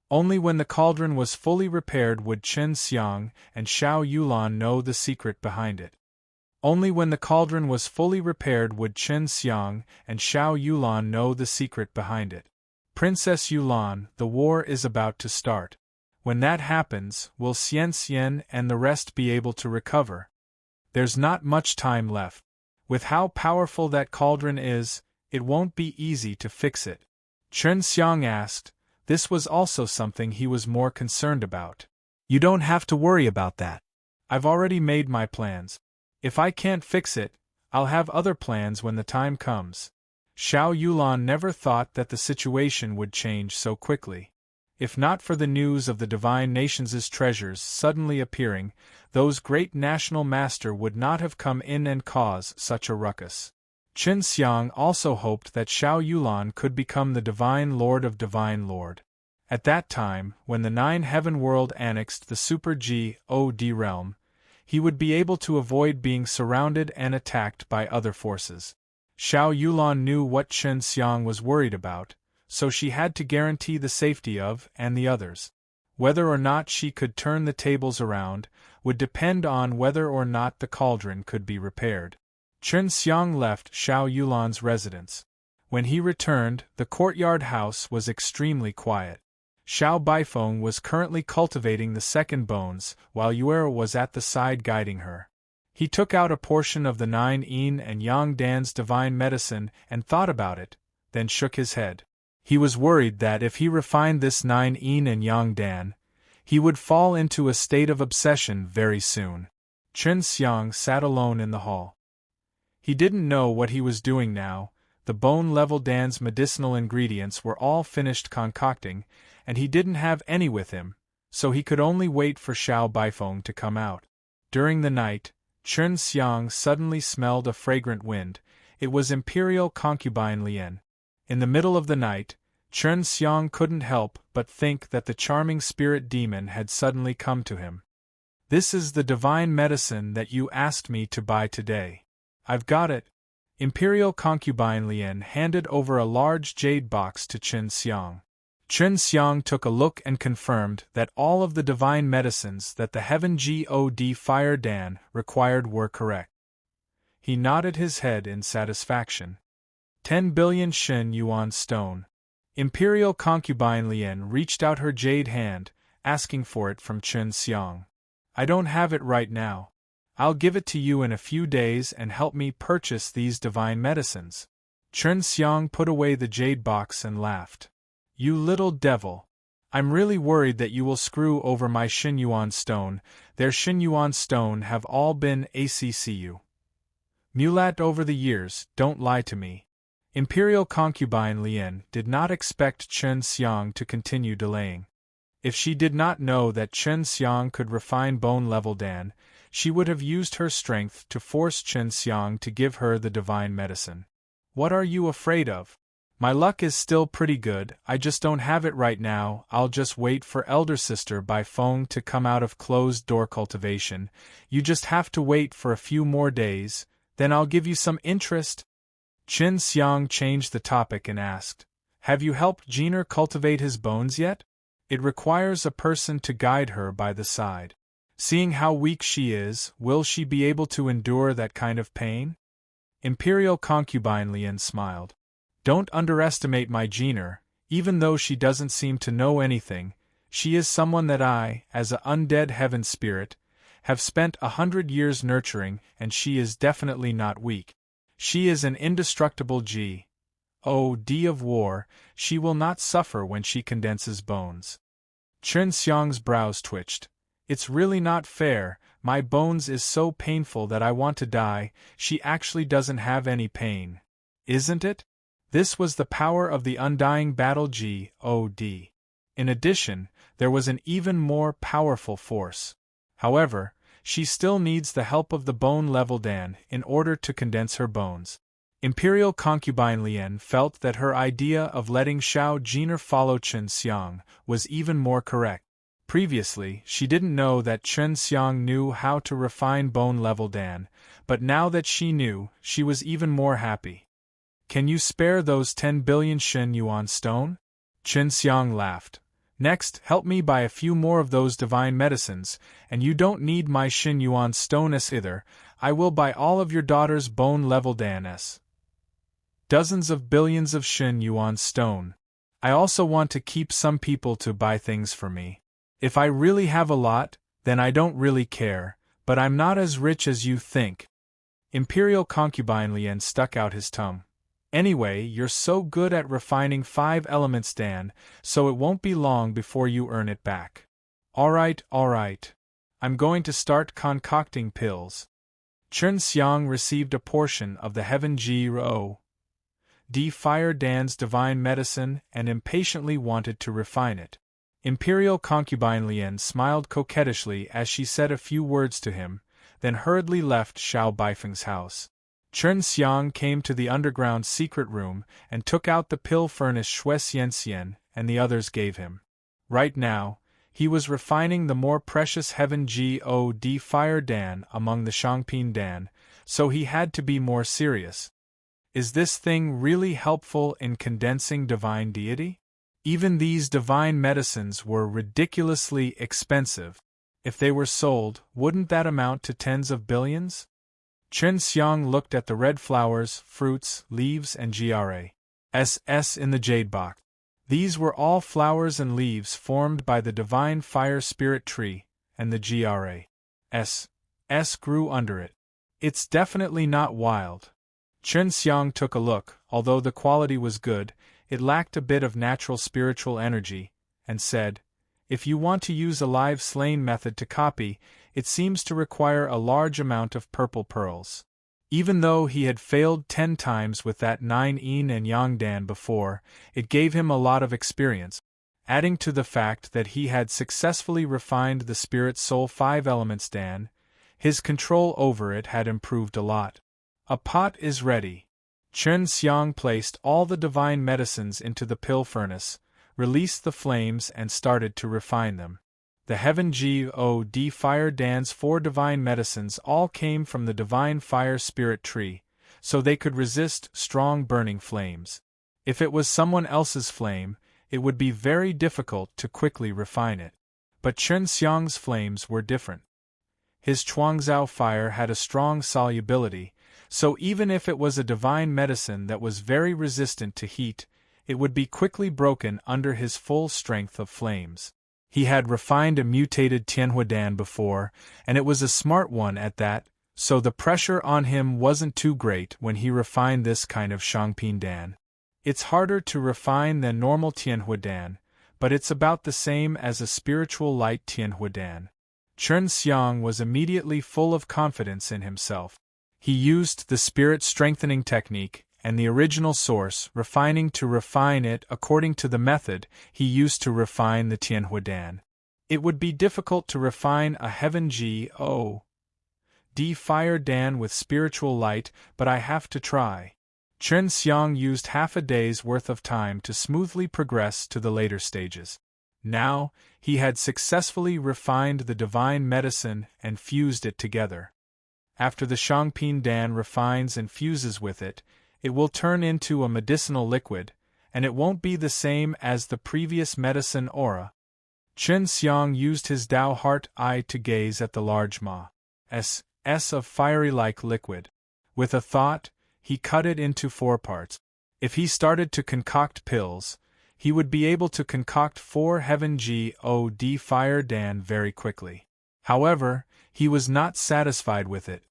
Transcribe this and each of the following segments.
Only when the cauldron was fully repaired would Chen Xiang and Xiao Yulan know the secret behind it. Only when the cauldron was fully repaired would Chen Xiang and Xiao Yulan know the secret behind it. Princess Yulan, the war is about to start. When that happens, will Xian Xian and the rest be able to recover? There's not much time left. With how powerful that cauldron is, it won't be easy to fix it. Chen Xiang asked. This was also something he was more concerned about. You don't have to worry about that. I've already made my plans. If I can't fix it, I'll have other plans when the time comes. Xiao Yulan never thought that the situation would change so quickly. If not for the news of the divine nations' treasures suddenly appearing, those great national master would not have come in and cause such a ruckus. Chen Xiang also hoped that Xiao Yulan could become the divine lord of divine lord. At that time, when the 9 heaven world annexed the super God realm, he would be able to avoid being surrounded and attacked by other forces. Xiao Yulan knew what Chen Xiang was worried about, so she had to guarantee the safety of and the others. Whether or not she could turn the tables around would depend on whether or not the cauldron could be repaired. Chen Xiang left Xiao Yulan's residence. When he returned, the courtyard house was extremely quiet. Xiao Baifeng was currently cultivating the second bones, while Yuera was at the side guiding her. He took out a portion of the 9 yin and yang dan's divine medicine and thought about it, then shook his head. He was worried that if he refined this 9 yin and yang dan, he would fall into a state of obsession very soon. Chen Xiang sat alone in the hall. He didn't know what he was doing now. The bone-level dan's medicinal ingredients were all finished concocting, and he didn't have any with him, so he could only wait for Xiao Baifeng to come out. During the night, Chen Xiang suddenly smelled a fragrant wind. It was Imperial concubine Lian. In the middle of the night, Chen Xiang couldn't help but think that the charming spirit demon had suddenly come to him. This is the divine medicine that you asked me to buy today. I've got it. Imperial concubine Lian handed over a large jade box to Chen Xiang. Chen Xiang took a look and confirmed that all of the divine medicines that the Heaven God Fire Dan required were correct. He nodded his head in satisfaction. 10 billion Shen Yuan stone. Imperial concubine Lian reached out her jade hand, asking for it from Chen Xiang. I don't have it right now. I'll give it to you in a few days and help me purchase these divine medicines. Chen Xiang put away the jade box and laughed. You little devil. I'm really worried that you will screw over my Xinyuan stone. Their Xinyuan stone have all been ACCU. Mulat over the years, don't lie to me. Imperial concubine Lian did not expect Chen Xiang to continue delaying. If she did not know that Chen Xiang could refine bone-level Dan, she would have used her strength to force Chen Xiang to give her the divine medicine. What are you afraid of? My luck is still pretty good, I just don't have it right now. I'll just wait for elder sister Baifeng to come out of closed-door cultivation. You just have to wait for a few more days, then I'll give you some interest. Chen Xiang changed the topic and asked, have you helped Jenner cultivate his bones yet? It requires a person to guide her by the side. Seeing how weak she is, will she be able to endure that kind of pain? Imperial concubine Lian smiled. Don't underestimate my Jenner, even though she doesn't seem to know anything, she is someone that I, as an undead heaven spirit, have spent 100 years nurturing, and she is definitely not weak. She is an indestructible God of war, she will not suffer when she condenses bones. Chen Xiang's brows twitched. It's really not fair, my bones is so painful that I want to die. She actually doesn't have any pain. Isn't it? This was the power of the undying battle God. In addition, there was an even more powerful force. However, she still needs the help of the bone-level Dan in order to condense her bones. Imperial concubine Lian felt that her idea of letting Xiao Jenner follow Chen Xiang was even more correct. Previously, she didn't know that Chen Xiang knew how to refine bone-level Dan, but now that she knew, she was even more happy. Can you spare those 10 billion Shen Yuan stone? Chen Xiang laughed. Next, help me buy a few more of those divine medicines, and you don't need my Shin Yuan stone either. I will buy all of your daughter's bone-level DNS. Dozens of billions of Shin Yuan stone. I also want to keep some people to buy things for me. If I really have a lot, then I don't really care, but I'm not as rich as you think. Imperial concubine Lien stuck out his tongue. Anyway, you're so good at refining 5 elements, Dan, so it won't be long before you earn it back. Alright. I'm going to start concocting pills. Chen Xiang received a portion of the Heaven Ji Ro D Fire Dan's divine medicine and impatiently wanted to refine it. Imperial concubine Lien smiled coquettishly as she said a few words to him, then hurriedly left Xiao Baifeng's house. Chen Xiang came to the underground secret room and took out the pill furnace Shui Xianxian and the others gave him. Right now, he was refining the more precious Heaven God Fire Dan among the Shangping Dan, so he had to be more serious. Is this thing really helpful in condensing divine deity? Even these divine medicines were ridiculously expensive. If they were sold, wouldn't that amount to tens of billions? Chen Xiang looked at the red flowers, fruits, leaves and GRAs in the jade box. These were all flowers and leaves formed by the divine fire spirit tree, and the GRAs grew under it. It's definitely not wild. Chen Xiang took a look. Although the quality was good, it lacked a bit of natural spiritual energy, and said, if you want to use a live slain method to copy, it seems to require a large amount of purple pearls. Even though he had failed 10 times with that 9 Yin and Yang Dan before, it gave him a lot of experience, adding to the fact that he had successfully refined the Spirit Soul 5 Elements Dan, his control over it had improved a lot. A pot is ready. Chen Xiang placed all the divine medicines into the pill furnace, released the flames and started to refine them. The Heaven God Fire Dan's 4 divine medicines all came from the divine fire spirit tree, so they could resist strong burning flames. If it was someone else's flame, it would be very difficult to quickly refine it. But Chen Xiang's flames were different. His Chuangzhao fire had a strong solubility, so even if it was a divine medicine that was very resistant to heat, it would be quickly broken under his full strength of flames. He had refined a mutated Tianhua Dan before, and it was a smart one at that, so the pressure on him wasn't too great when he refined this kind of Shangping Dan. It's harder to refine than normal Tianhua Dan, but it's about the same as a spiritual light Tianhua Dan. Chen Xiang was immediately full of confidence in himself. He used the spirit strengthening technique and the original source, refining to refine it according to the method he used to refine the Tianhua Dan. It would be difficult to refine a Heaven God Fire Dan with spiritual light, but I have to try. Chen Xiang used half a day's worth of time to smoothly progress to the later stages. Now, he had successfully refined the divine medicine and fused it together. After the Shangping Dan refines and fuses with it, it will turn into a medicinal liquid, and it won't be the same as the previous medicine aura. Chen Xiang used his Dao Heart Eye to gaze at the large mass of fiery-like liquid. With a thought, he cut it into 4 parts. If he started to concoct pills, he would be able to concoct 4 Heaven God Fire Dan very quickly. However, he was not satisfied with it.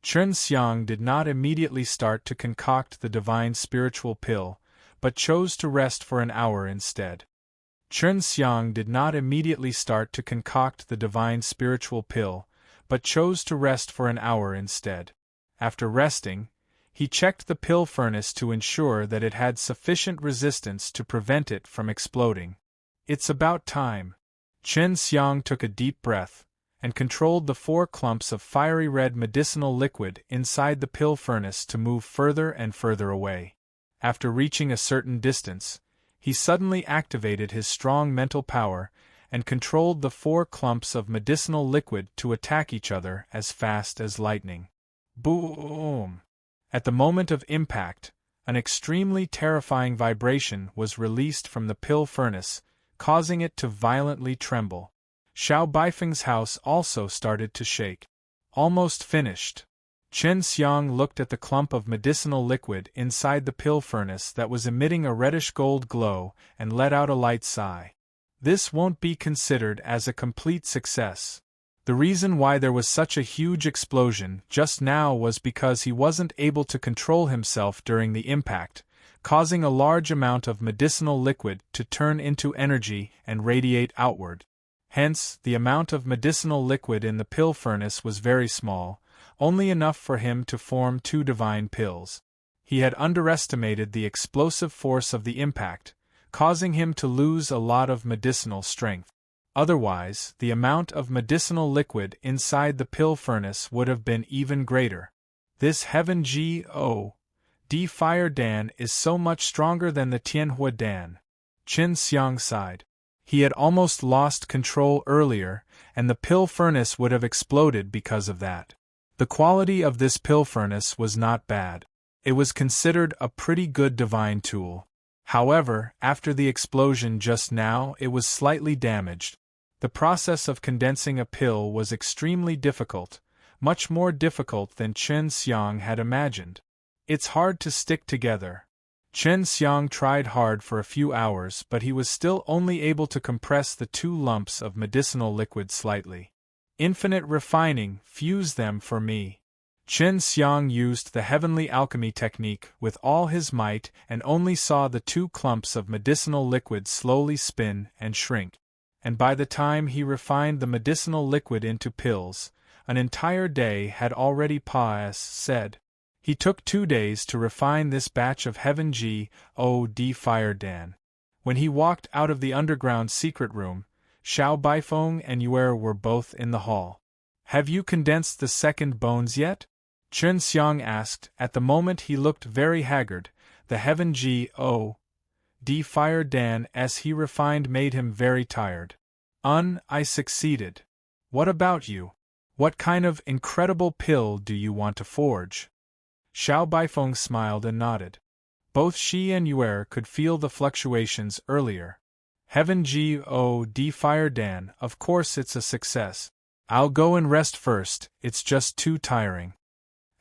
Chen Xiang did not immediately start to concoct the divine spiritual pill, but chose to rest for an hour instead. Chen Xiang did not immediately start to concoct the divine spiritual pill, but chose to rest for an hour instead. After resting, he checked the pill furnace to ensure that it had sufficient resistance to prevent it from exploding. It's about time. Chen Xiang took a deep breath, and controlled the 4 clumps of fiery red medicinal liquid inside the pill furnace to move further and further away. After reaching a certain distance, he suddenly activated his strong mental power and controlled the 4 clumps of medicinal liquid to attack each other as fast as lightning. Boom! At the moment of impact, an extremely terrifying vibration was released from the pill furnace, causing it to violently tremble. Xiao Baifeng's house also started to shake. Almost finished. Chen Xiang looked at the clump of medicinal liquid inside the pill furnace that was emitting a reddish-gold glow and let out a light sigh. This won't be considered as a complete success. The reason why there was such a huge explosion just now was because he wasn't able to control himself during the impact, causing a large amount of medicinal liquid to turn into energy and radiate outward. Hence, the amount of medicinal liquid in the pill furnace was very small, only enough for him to form 2 divine pills. He had underestimated the explosive force of the impact, causing him to lose a lot of medicinal strength. Otherwise, the amount of medicinal liquid inside the pill furnace would have been even greater. This Heaven G.O.D. Fire Dan is so much stronger than the Tianhua Dan. Chen Xiang sighed. He had almost lost control earlier, and the pill furnace would have exploded because of that. The quality of this pill furnace was not bad. It was considered a pretty good divine tool. However, after the explosion just now, it was slightly damaged. The process of condensing a pill was extremely difficult, much more difficult than Chen Xiang had imagined. It's hard to stick together. Chen Xiang tried hard for a few hours, but he was still only able to compress the 2 lumps of medicinal liquid slightly. Infinite refining, fuse them for me. Chen Xiang used the heavenly alchemy technique with all his might and only saw the 2 clumps of medicinal liquid slowly spin and shrink. And by the time he refined the medicinal liquid into pills, an entire day had already passed. He took 2 days to refine this batch of Heaven G.O.D. Fire Dan. When he walked out of the underground secret room, Xiao Baifeng and Yue were both in the hall. "Have you condensed the second bones yet?" Chen Xiang asked. At the moment he looked very haggard. The Heaven G.O.D. Fire Dan as he refined made him very tired. I succeeded. What about you? What kind of incredible pill do you want to forge?" Xiao Baifeng smiled and nodded. Both she and Yue could feel the fluctuations earlier. Heaven G.O.D. Fire Dan, of course it's a success. I'll go and rest first, it's just too tiring.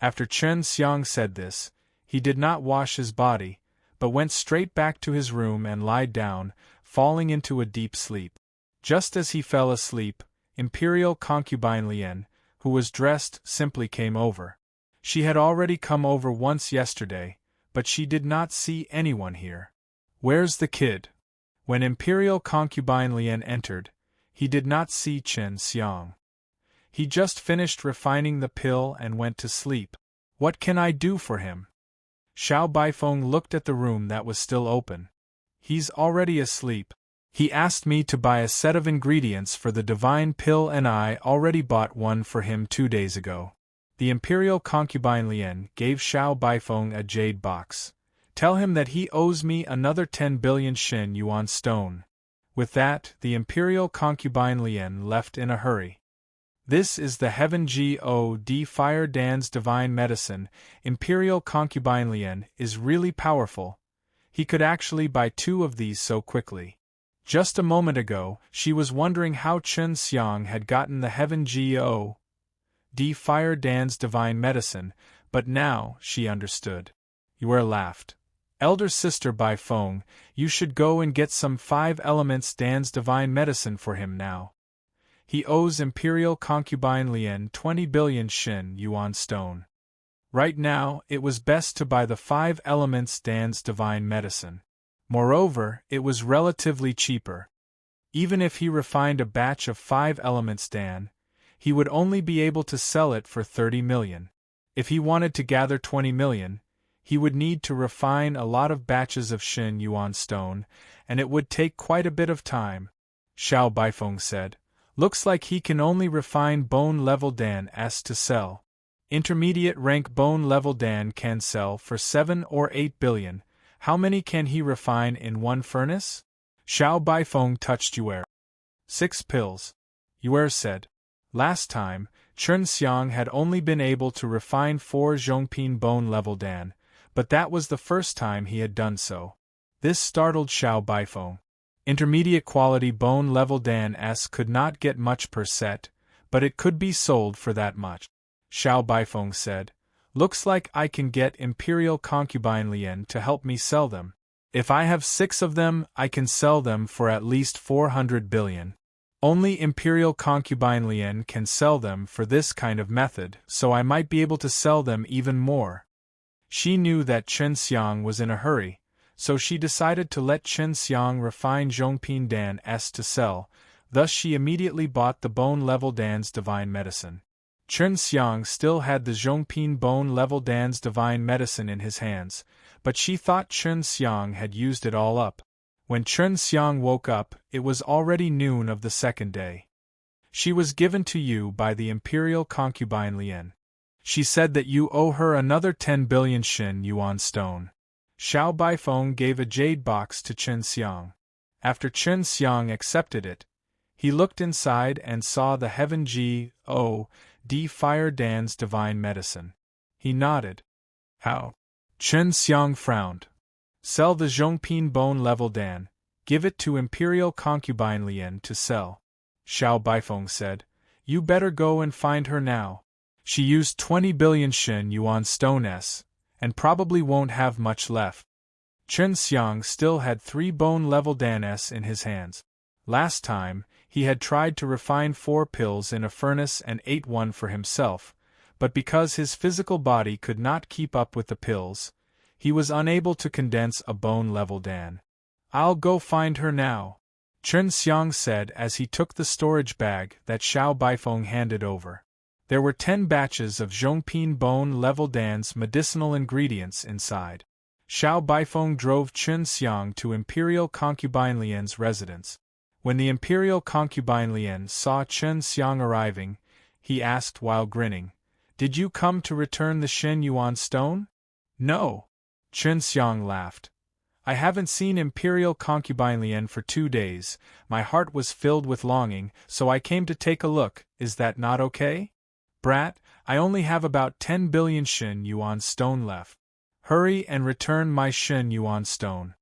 After Chen Xiang said this, he did not wash his body, but went straight back to his room and lied down, falling into a deep sleep. Just as he fell asleep, Imperial Concubine Lian, who was dressed, simply came over. She had already come over once yesterday, but she did not see anyone here. "Where's the kid?" When Imperial Concubine Lian entered, he did not see Chen Xiang. He just finished refining the pill and went to sleep. "What can I do for him?" Xiao Baifeng looked at the room that was still open. "He's already asleep. He asked me to buy a set of ingredients for the divine pill and I already bought one for him 2 days ago." The Imperial Concubine Lian gave Xiao Baifeng a jade box. "Tell him that he owes me another 10 billion Shin Yuan stone." With that, the Imperial Concubine Lian left in a hurry. This is the Heaven G.O.D. Fire Dan's divine medicine. Imperial Concubine Lian is really powerful. He could actually buy 2 of these so quickly. Just a moment ago, she was wondering how Chen Xiang had gotten the Heaven G.O.D. Fire Dan's divine medicine, but now she understood. Yue laughed. "Elder sister Baifeng, you should go and get some 5 elements Dan's divine medicine for him now. He owes Imperial Concubine Lian 20 billion Shin Yuan stone. Right now, it was best to buy the 5 elements Dan's divine medicine. Moreover, it was relatively cheaper. Even if he refined a batch of 5 elements Dan, he would only be able to sell it for 30 million. If he wanted to gather 20 million, he would need to refine a lot of batches of Shin Yuan stone, and it would take quite a bit of time." Xiao Baifeng said. "Looks like he can only refine bone-level Dan as to sell. Intermediate rank bone-level Dan can sell for 7 or 8 billion. How many can he refine in one furnace?" Xiao Baifeng touched Yue. 6 pills. Yue said. Last time, Chen Xiang had only been able to refine 4 Zhongping bone-level Dan, but that was the first time he had done so. This startled Xiao Baifeng. Intermediate quality bone-level Dan-S could not get much per set, but it could be sold for that much. Xiao Baifeng said, "Looks like I can get Imperial Concubine Lien to help me sell them. If I have 6 of them, I can sell them for at least 400 billion. Only Imperial Concubine Lien can sell them for this kind of method, so I might be able to sell them even more." She knew that Chen Xiang was in a hurry, so she decided to let Chen Xiang refine Zhongping Dan-S to sell, thus she immediately bought the Bone-Level Dan's Divine Medicine. Chen Xiang still had the Zhongping Bone-Level Dan's Divine Medicine in his hands, but she thought Chen Xiang had used it all up. When Chen Xiang woke up, it was already noon of the second day. "She was given to you by the Imperial Concubine Lien. She said that you owe her another 10 billion Xin Yuan stone." Xiao Baifeng gave a jade box to Chen Xiang. After Chen Xiang accepted it, he looked inside and saw the Heaven G.O.D. Fire Dan's Divine Medicine. He nodded. "How?" Chen Xiang frowned. "Sell the Zhongping Bone-Level Dan. Give it to Imperial Concubine Lien to sell." Xiao Baifeng said, "You better go and find her now. She used 20 billion Xin Yuan stone S, and probably won't have much left." Chen Xiang still had 3 Bone-Level Dan S in his hands. Last time, he had tried to refine 4 pills in a furnace and ate one for himself, but because his physical body could not keep up with the pills, he was unable to condense a Bone-Level Dan. "I'll go find her now," Chen Xiang said as he took the storage bag that Xiao Baifeng handed over. There were 10 batches of Zhongping Bone-Level Dan's medicinal ingredients inside. Xiao Baifeng drove Chen Xiang to Imperial Concubine Lien's residence. When the Imperial Concubine Lien saw Chen Xiang arriving, he asked while grinning, "Did you come to return the Xin Yuan stone?" "No." Chen Xiang laughed. "I haven't seen Imperial Concubine Lien for 2 days, my heart was filled with longing, so I came to take a look. Is that not okay?" "Brat, I only have about 10 billion Xin Yuan stone left. Hurry and return my Xin Yuan stone."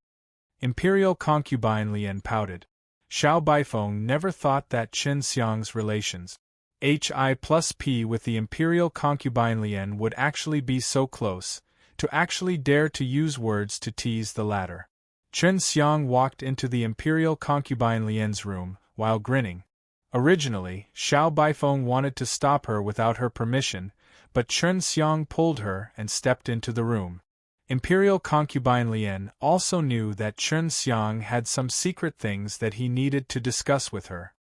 Imperial Concubine Lien pouted. Xiao Baifeng never thought that Chen Xiang's relations Hi+P with the Imperial Concubine Lien would actually be so close, to actually dare to use words to tease the latter. Chen Xiang walked into the Imperial Concubine Lien's room, while grinning. Originally, Xiao Baifeng wanted to stop her without her permission, but Chen Xiang pulled her and stepped into the room. Imperial Concubine Lien also knew that Chen Xiang had some secret things that he needed to discuss with her.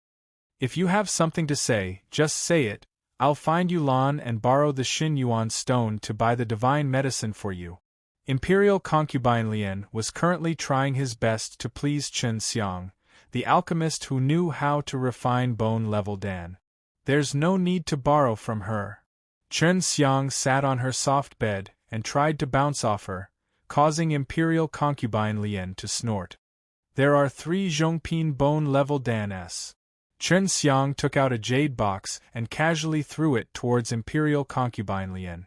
"If you have something to say, just say it. I'll find Yulan and borrow the Xin Yuan stone to buy the divine medicine for you." Imperial Concubine Lien was currently trying his best to please Chen Xiang, the alchemist who knew how to refine Bone-Level Dan. "There's no need to borrow from her." Chen Xiang sat on her soft bed and tried to bounce off her, causing Imperial Concubine Lien to snort. "There are 3 Zhongping Bone-Level Dan S." Chen Xiang took out a jade box and casually threw it towards Imperial Concubine Lien.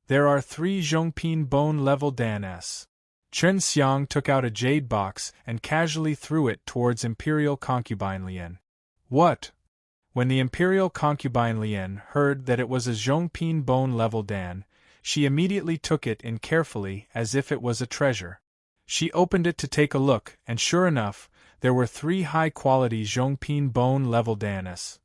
"There are 3 Zhongping Bone-Level Dan S." Chen Xiang took out a jade box and casually threw it towards Imperial Concubine Lien. "What?" When the Imperial Concubine Lien heard that it was a Zhongping Bone-Level Dan, she immediately took it in carefully as if it was a treasure. She opened it to take a look, and sure enough, there were 3 high-quality Zhongping Bone-Level Danis.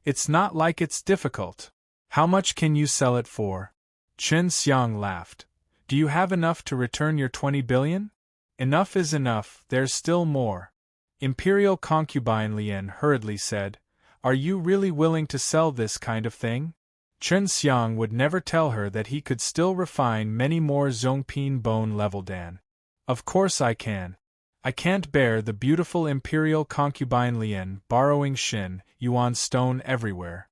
"It's not like it's difficult. How much can you sell it for?" Chen Xiang laughed. "Do you have enough to return your 20 billion? Enough is enough, there's still more." Imperial Concubine Lien hurriedly said, "Are you really willing to sell this kind of thing?" Chen Xiang would never tell her that he could still refine many more Zhongping Bone-Level Dan. "Of course I can. I can't bear the beautiful Imperial Concubine Lien borrowing Xin Yuan stone everywhere."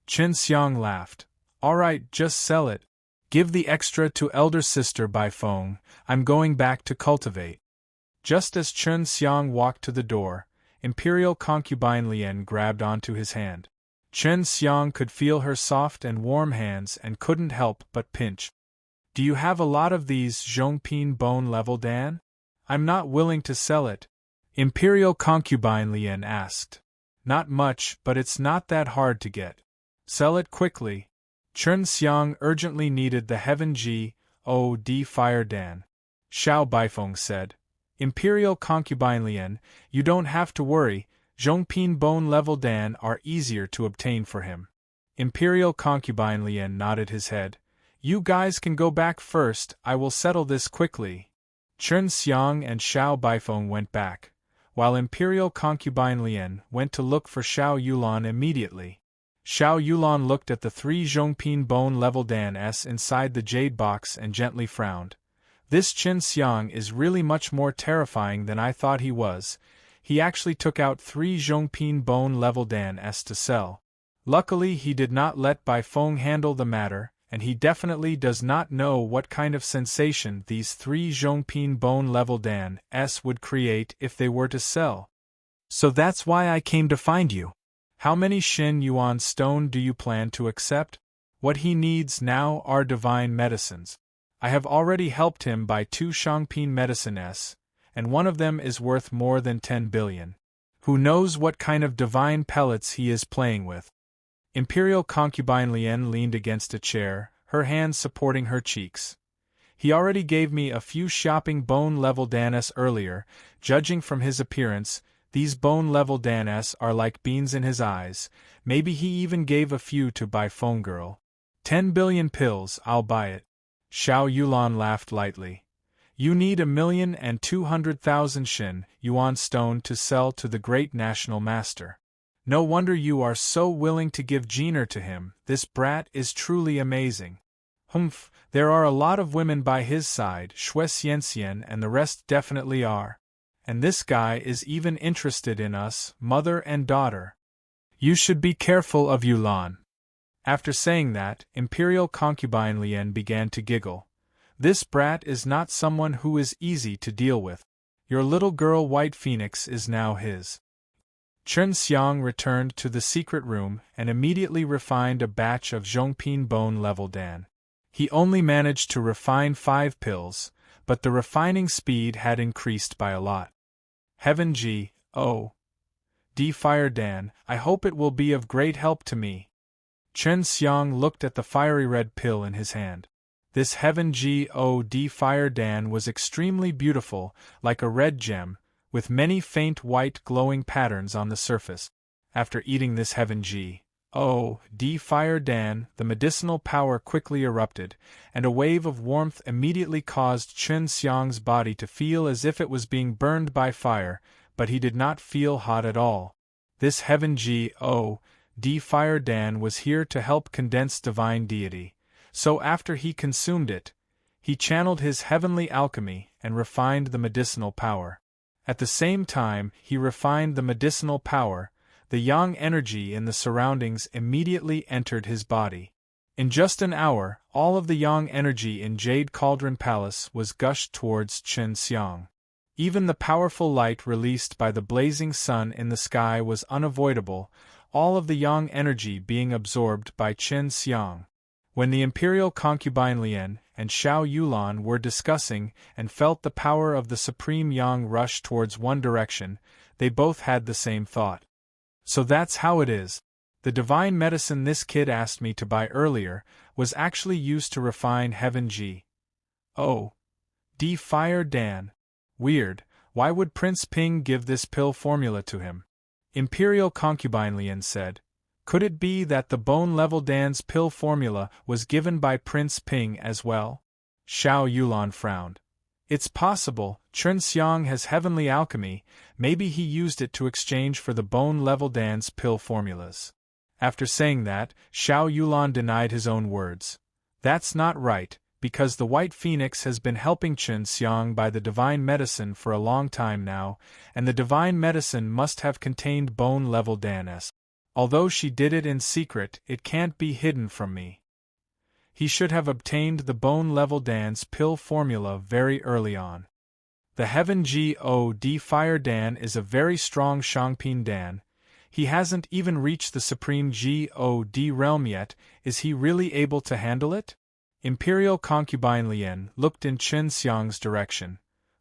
Chen Xiang laughed. "All right, just sell it. Give the extra to elder sister Baifeng, I'm going back to cultivate." Just as Chen Xiang walked to the door, Imperial Concubine Lien grabbed onto his hand. Chen Xiang could feel her soft and warm hands and couldn't help but pinch. "Do you have a lot of these Zhongping Bone-Level Dan? I'm not willing to sell it. Imperial concubine Lien asked. Not much, but it's not that hard to get. Sell it quickly. Chen Xiang urgently needed the Heaven God Fire Dan. Xiao Baifeng said. Imperial concubine Lien, you don't have to worry, Zhongpin Bone Level Dan are easier to obtain for him. Imperial concubine Lien nodded his head. You guys can go back first, I will settle this quickly. Chen Xiang and Xiao Baifeng went back, while Imperial concubine Lien went to look for Xiao Yulan immediately. Xiao Yulan looked at the 3 Zhongpin Bone Level Dan inside the jade box and gently frowned. This Chen Xiang is really much more terrifying than I thought he was. He actually took out 3 Zhongpin Bone Level Dan to sell. Luckily he did not let Baifeng handle the matter, and he definitely does not know what kind of sensation these 3 Zhongpin Bone Level Dan would create if they were to sell. So that's why I came to find you. How many Xin Yuan stone do you plan to accept? What he needs now are divine medicines. I have already helped him buy 2 Shangpin medicines, and one of them is worth more than 10 billion. Who knows what kind of divine pellets he is playing with? Imperial concubine Lien leaned against a chair, her hands supporting her cheeks. He already gave me a few shopping Bone Level Danas earlier. Judging from his appearance, these Bone Level Danas are like beans in his eyes. Maybe he even gave a few to Baifeng girl. 10 billion pills, I'll buy it. Xiao Yulan laughed lightly. You need 1,200,000 Xin Yuan stone to sell to the great national master. No wonder you are so willing to give Jeaner to him, this brat is truly amazing. Humph, there are a lot of women by his side, Xue Xianxian and the rest definitely are. And this guy is even interested in us, mother and daughter. You should be careful of Yulan. After saying that, Imperial concubine Lien began to giggle. This brat is not someone who is easy to deal with. Your little girl White Phoenix is now his. Chen Xiang returned to the secret room and immediately refined a batch of Zhongpin Bone Level Dan. He only managed to refine 5 pills, but the refining speed had increased by a lot. Heaven God Fire Dan, I hope it will be of great help to me. Chen Xiang looked at the fiery red pill in his hand. This Heaven God Fire Dan was extremely beautiful, like a red gem, with many faint white glowing patterns on the surface. After eating this Heaven God Fire Dan, the medicinal power quickly erupted, and a wave of warmth immediately caused Chen Xiang's body to feel as if it was being burned by fire, but he did not feel hot at all. This Heaven God Fire Dan was here to help condense divine deity, so after he consumed it, he channeled his heavenly alchemy and refined the medicinal power. At the same time he refined the medicinal power, the yang energy in the surroundings immediately entered his body. In just an hour, all of the yang energy in Jade Cauldron Palace was gushed towards Chen Xiang. Even the powerful light released by the blazing sun in the sky was unavoidable, all of the yang energy being absorbed by Chen Xiang. When the Imperial concubine Lien and Xiao Yulan were discussing and felt the power of the supreme yang rush towards one direction, they both had the same thought. So that's how it is. The divine medicine this kid asked me to buy earlier was actually used to refine Heaven God Fire Dan. Weird, why would Prince Ping give this pill formula to him? Imperial concubine Lien said. Could it be that the Bone Level Dan's pill formula was given by Prince Ping as well? Xiao Yulan frowned. It's possible, Chen Xiang has heavenly alchemy, maybe he used it to exchange for the Bone Level Dan's pill formulas. After saying that, Xiao Yulan denied his own words. That's not right, because the White Phoenix has been helping Chen Xiang buy the divine medicine for a long time now, and the divine medicine must have contained Bone Level Dan. Although she did it in secret, it can't be hidden from me. He should have obtained the Bone Level Dan's pill formula very early on. The Heaven God Fire Dan is a very strong Shangpin Dan. He hasn't even reached the Supreme God realm yet, is he really able to handle it? Imperial concubine Lien looked in Chen Xiang's direction.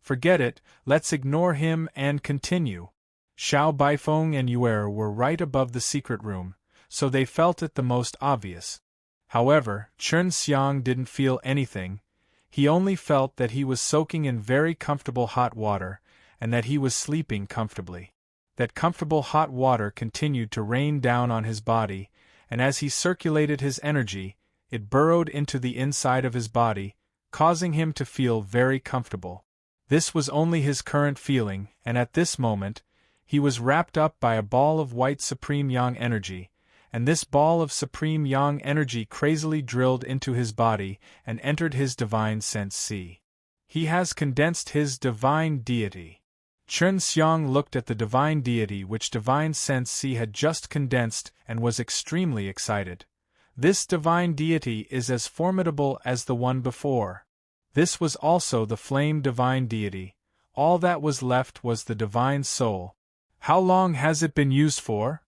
Forget it, let's ignore him and continue. Xiao Baifeng and Yue were right above the secret room, so they felt it the most obvious. However, Chen Xiang didn't feel anything. He only felt that he was soaking in very comfortable hot water, and that he was sleeping comfortably. That comfortable hot water continued to rain down on his body, and as he circulated his energy, it burrowed into the inside of his body, causing him to feel very comfortable. This was only his current feeling, and at this moment, he was wrapped up by a ball of white supreme yang energy, and this ball of supreme yang energy crazily drilled into his body and entered his divine sense C. He has condensed his divine deity. Chen Xiang looked at the divine deity which divine sense C had just condensed and was extremely excited. This divine deity is as formidable as the one before. This was also the flame divine deity. All that was left was the divine soul. How long has it been used for?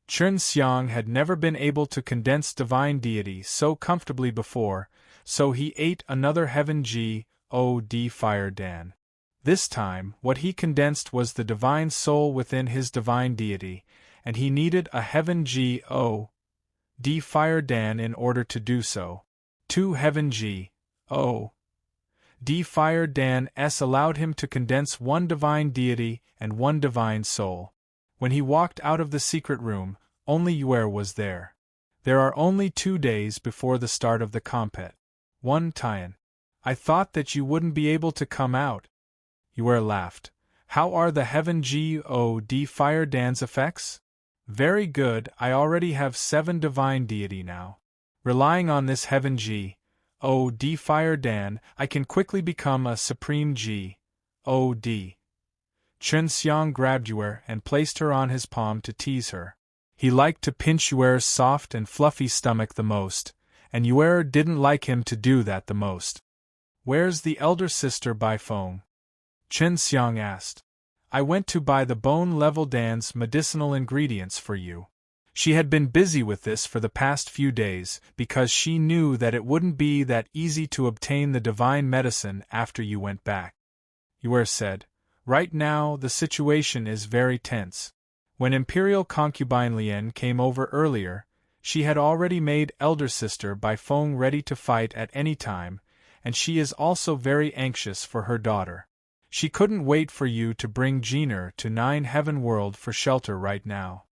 Chen Xiang had never been able to condense divine deity so comfortably before, so he ate another heaven G-O-D fire dan. This time, what he condensed was the divine soul within his divine deity, and he needed a heaven G-O-D fire dan in order to do so. 2 heaven G-O-D fire dan-s allowed him to condense one divine deity and one divine soul. When he walked out of the secret room, only Yue was there. There are only 2 days before the start of the compet. 1 Tian. I thought that you wouldn't be able to come out. Yue laughed. How are the heaven G-O-D fire dan's effects? Very good, I already have 7 divine deity now. Relying on this heaven G-O-D fire dan, I can quickly become a supreme G-O-D. Chen Xiang grabbed Yue and placed her on his palm to tease her. He liked to pinch Yue's soft and fluffy stomach the most, and Yue didn't like him to do that the most. Where's the elder sister Baifeng? Chen Xiang asked. I went to buy the bone-level dan's medicinal ingredients for you. She had been busy with this for the past few days because she knew that it wouldn't be that easy to obtain the divine medicine after you went back. Yue said. Right now, the situation is very tense. When Imperial concubine Lian came over earlier, she had already made elder sister Baifeng ready to fight at any time, and she is also very anxious for her daughter. She couldn't wait for you to bring Jeaner to 9 Heaven World for shelter right now.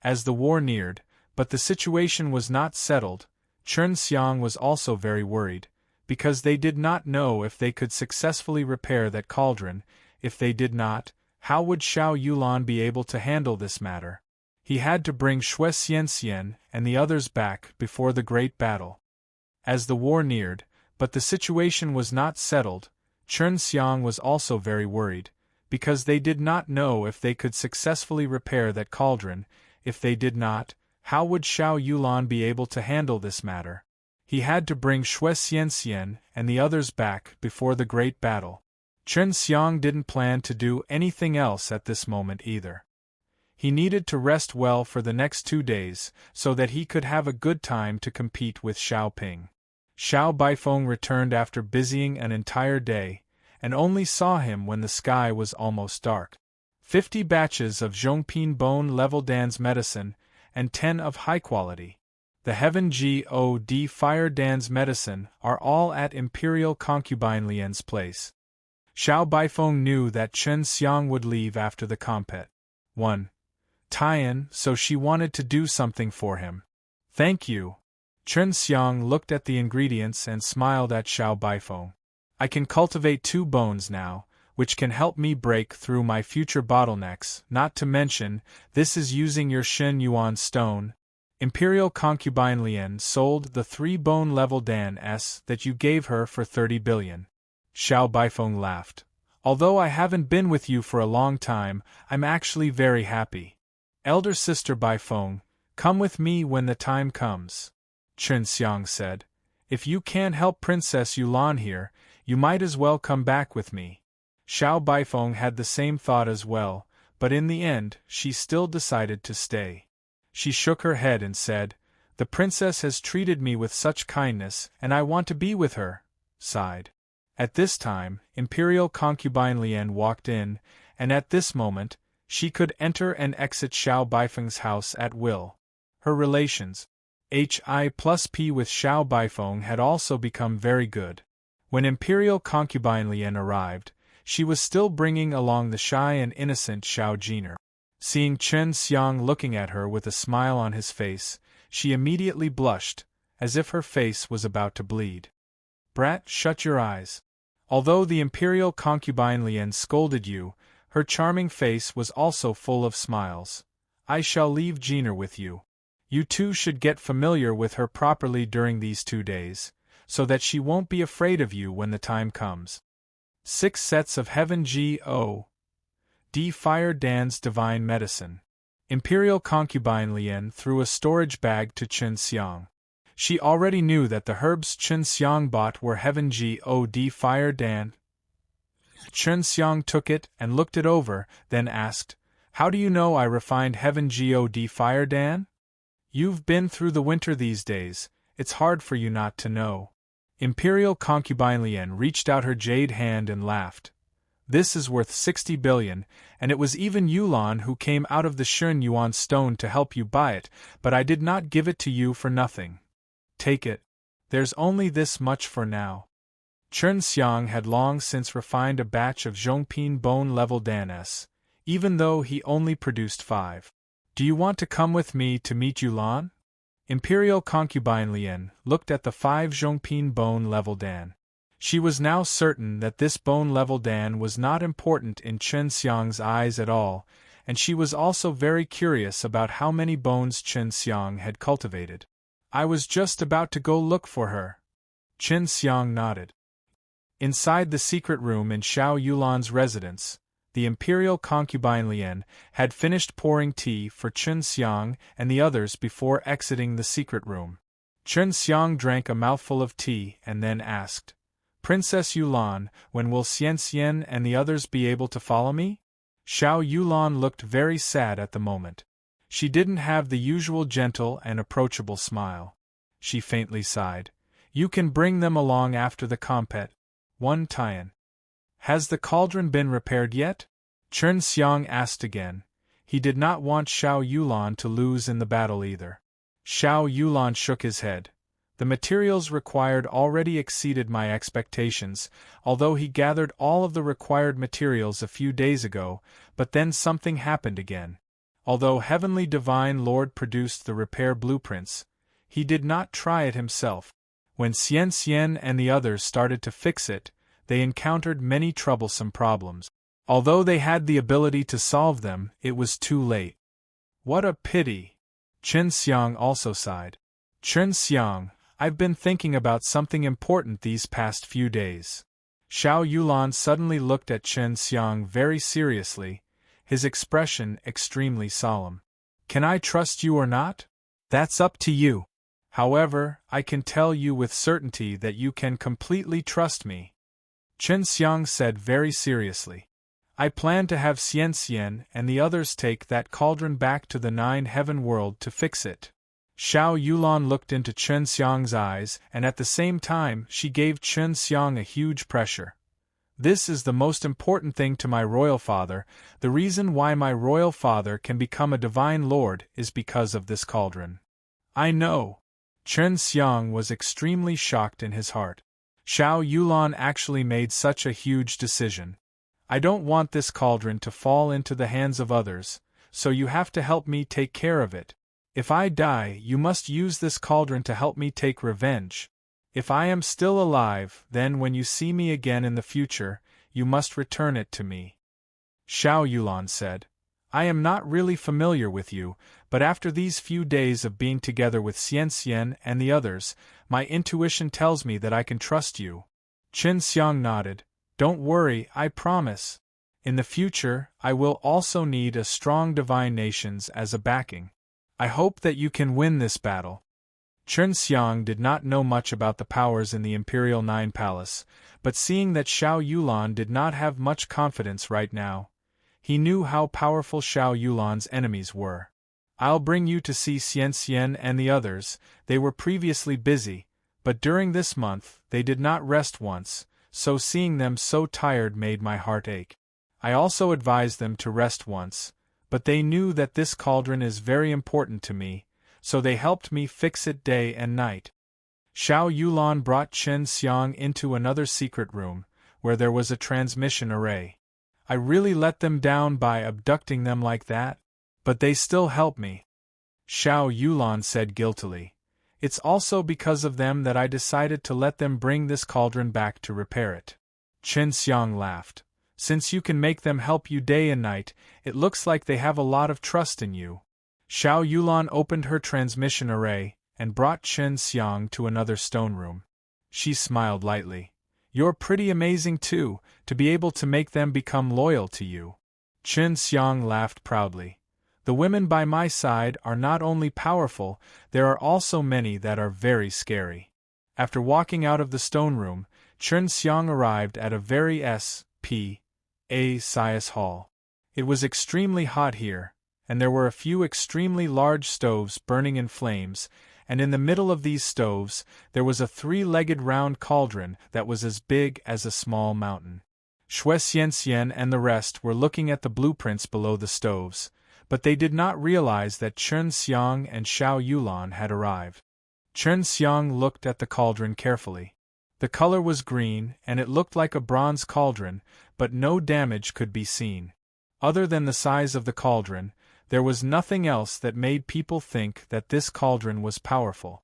As the war neared, but the situation was not settled, Chen Xiang was also very worried, because they did not know if they could successfully repair that cauldron. If they did not, how would Xiao Yulan be able to handle this matter? He had to bring Xue Xianxian and the others back before the great battle. As the war neared, but the situation was not settled, Chen Xiang was also very worried, because they did not know if they could successfully repair that cauldron. If they did not, how would Xiao Yulan be able to handle this matter? He had to bring Xue Xianxian and the others back before the great battle. Chen Xiang didn't plan to do anything else at this moment either. He needed to rest well for the next 2 days, so that he could have a good time to compete with Xiao Ping. Xiao Baifeng returned after busying an entire day, and only saw him when the sky was almost dark. 50 batches of Zhongping bone-level dan's medicine, and 10 of high quality. The Heaven G-O-D Fire dan's medicine are all at Imperial concubine Lian's place. Xiao Baifeng knew that Chen Xiang would leave after the compet. 1 Tian, so she wanted to do something for him. Thank you. Chen Xiang looked at the ingredients and smiled at Xiao Baifeng. I can cultivate 2 bones now, which can help me break through my future bottlenecks, not to mention, this is using your Shen Yuan stone. Imperial concubine Lian sold the 3 bone-level dan-s that you gave her for 30 billion. Xiao Baifeng laughed. Although I haven't been with you for a long time, I'm actually very happy. Elder sister Baifeng, come with me when the time comes. Chen Xiang said. If you can't help Princess Yulan here, you might as well come back with me. Xiao Baifeng had the same thought as well, but in the end, she still decided to stay. She shook her head and said, The princess has treated me with such kindness, and I want to be with her, sighed. At this time, Imperial concubine Lian walked in, and at this moment, she could enter and exit Xiao Baifeng's house at will. Her relations, Hi+P with Xiao Baifeng had also become very good. When Imperial concubine Lian arrived, she was still bringing along the shy and innocent Xiao Jiner. Seeing Chen Xiang looking at her with a smile on his face, she immediately blushed, as if her face was about to bleed. "Brat, shut your eyes." Although the Imperial concubine Lian scolded you, her charming face was also full of smiles. "I shall leave Jiner with you. You two should get familiar with her properly during these 2 days, so that she won't be afraid of you when the time comes." 6 sets of Heaven God Fire Dan's Divine Medicine. Imperial concubine Lian threw a storage bag to Chen Xiang. She already knew that the herbs Chen Xiang bought were Heaven God Fire Dan. Chen Xiang took it and looked it over, then asked, "How do you know I refined Heaven God Fire Dan? You've been through the winter these days, it's hard for you not to know." Imperial concubine Lian reached out her jade hand and laughed. "This is worth 60 billion, and it was even Yulan who came out of the Shun Yuan stone to help you buy it, but I did not give it to you for nothing. Take it. There's only this much for now." Chen Xiang had long since refined a batch of Zhongping bone-level danes, even though he only produced 5. "Do you want to come with me to meet Yulan?" Imperial concubine Lian looked at the 5 Zhongping bone-level dan. She was now certain that this bone-level dan was not important in Chen Xiang's eyes at all, and she was also very curious about how many bones Chen Xiang had cultivated. "I was just about to go look for her." Chen Xiang nodded. Inside the secret room in Xiao Yulan's residence, the Imperial concubine Lian had finished pouring tea for Chen Xiang and the others before exiting the secret room. Chen Xiang drank a mouthful of tea and then asked, "Princess Yulan, when will Xian and the others be able to follow me?" Xiao Yulan looked very sad at the moment. She didn't have the usual gentle and approachable smile. She faintly sighed. "You can bring them along after the compet. One Tian. Has the cauldron been repaired yet?" Chen Xiang asked again. He did not want Xiao Yulan to lose in the battle either. Xiao Yulan shook his head. "The materials required already exceeded my expectations, although he gathered all of the required materials a few days ago, but then something happened again. Although Heavenly Divine Lord produced the repair blueprints, he did not try it himself. When Xian and the others started to fix it, they encountered many troublesome problems. Although they had the ability to solve them, it was too late." "What a pity!" Chen Xiang also sighed. "Chen Xiang, I've been thinking about something important these past few days." Xiao Yulan suddenly looked at Chen Xiang very seriously, his expression extremely solemn. "Can I trust you or not? That's up to you. However, I can tell you with certainty that you can completely trust me." Chen Xiang said very seriously. "I plan to have Xian and the others take that cauldron back to the 9 heaven world to fix it." Xiao Yulan looked into Chen Xiang's eyes, and at the same time she gave Chen Xiang a huge pressure. "This is the most important thing to my royal father. The reason why my royal father can become a divine lord is because of this cauldron." "I know." Chen Xiang was extremely shocked in his heart. Xiao Yulan actually made such a huge decision. "I don't want this cauldron to fall into the hands of others, so you have to help me take care of it. If I die, you must use this cauldron to help me take revenge. If I am still alive, then when you see me again in the future, you must return it to me." Xiao Yulan said, "I am not really familiar with you, but after these few days of being together with Xian and the others, my intuition tells me that I can trust you." Chen Xiang nodded. "Don't worry, I promise. In the future, I will also need a strong divine nations as a backing. I hope that you can win this battle." Chen Xiang did not know much about the powers in the Imperial 9 Palace, but seeing that Xiao Yulan did not have much confidence right now, he knew how powerful Xiao Yulan's enemies were. "I'll bring you to see Xian and the others. They were previously busy, but during this month they did not rest once, so seeing them so tired made my heart ache. I also advised them to rest once, but they knew that this cauldron is very important to me, so they helped me fix it day and night. Xiao Yulan brought Chen Xiang into another secret room, where there was a transmission array. I really let them down by abducting them like that? But they still help me. Xiao Yulan said guiltily. It's also because of them that I decided to let them bring this cauldron back to repair it. Chen Xiang laughed. Since you can make them help you day and night, it looks like they have a lot of trust in you. Xiao Yulan opened her transmission array and brought Chen Xiang to another stone room. She smiled lightly. You're pretty amazing too, to be able to make them become loyal to you. Chen Xiang laughed proudly. The women by my side are not only powerful, there are also many that are very scary. After walking out of the stone room, Chen Xiang arrived at a very spacious hall. It was extremely hot here, and there were a few extremely large stoves burning in flames, and in the middle of these stoves, there was a three-legged round cauldron that was as big as a small mountain. Xue Xianxian and the rest were looking at the blueprints below the stoves, but they did not realize that Chen Xiang and Xiao Yulan had arrived. Chen Xiang looked at the cauldron carefully. The color was green, and it looked like a bronze cauldron, but no damage could be seen. Other than the size of the cauldron, there was nothing else that made people think that this cauldron was powerful.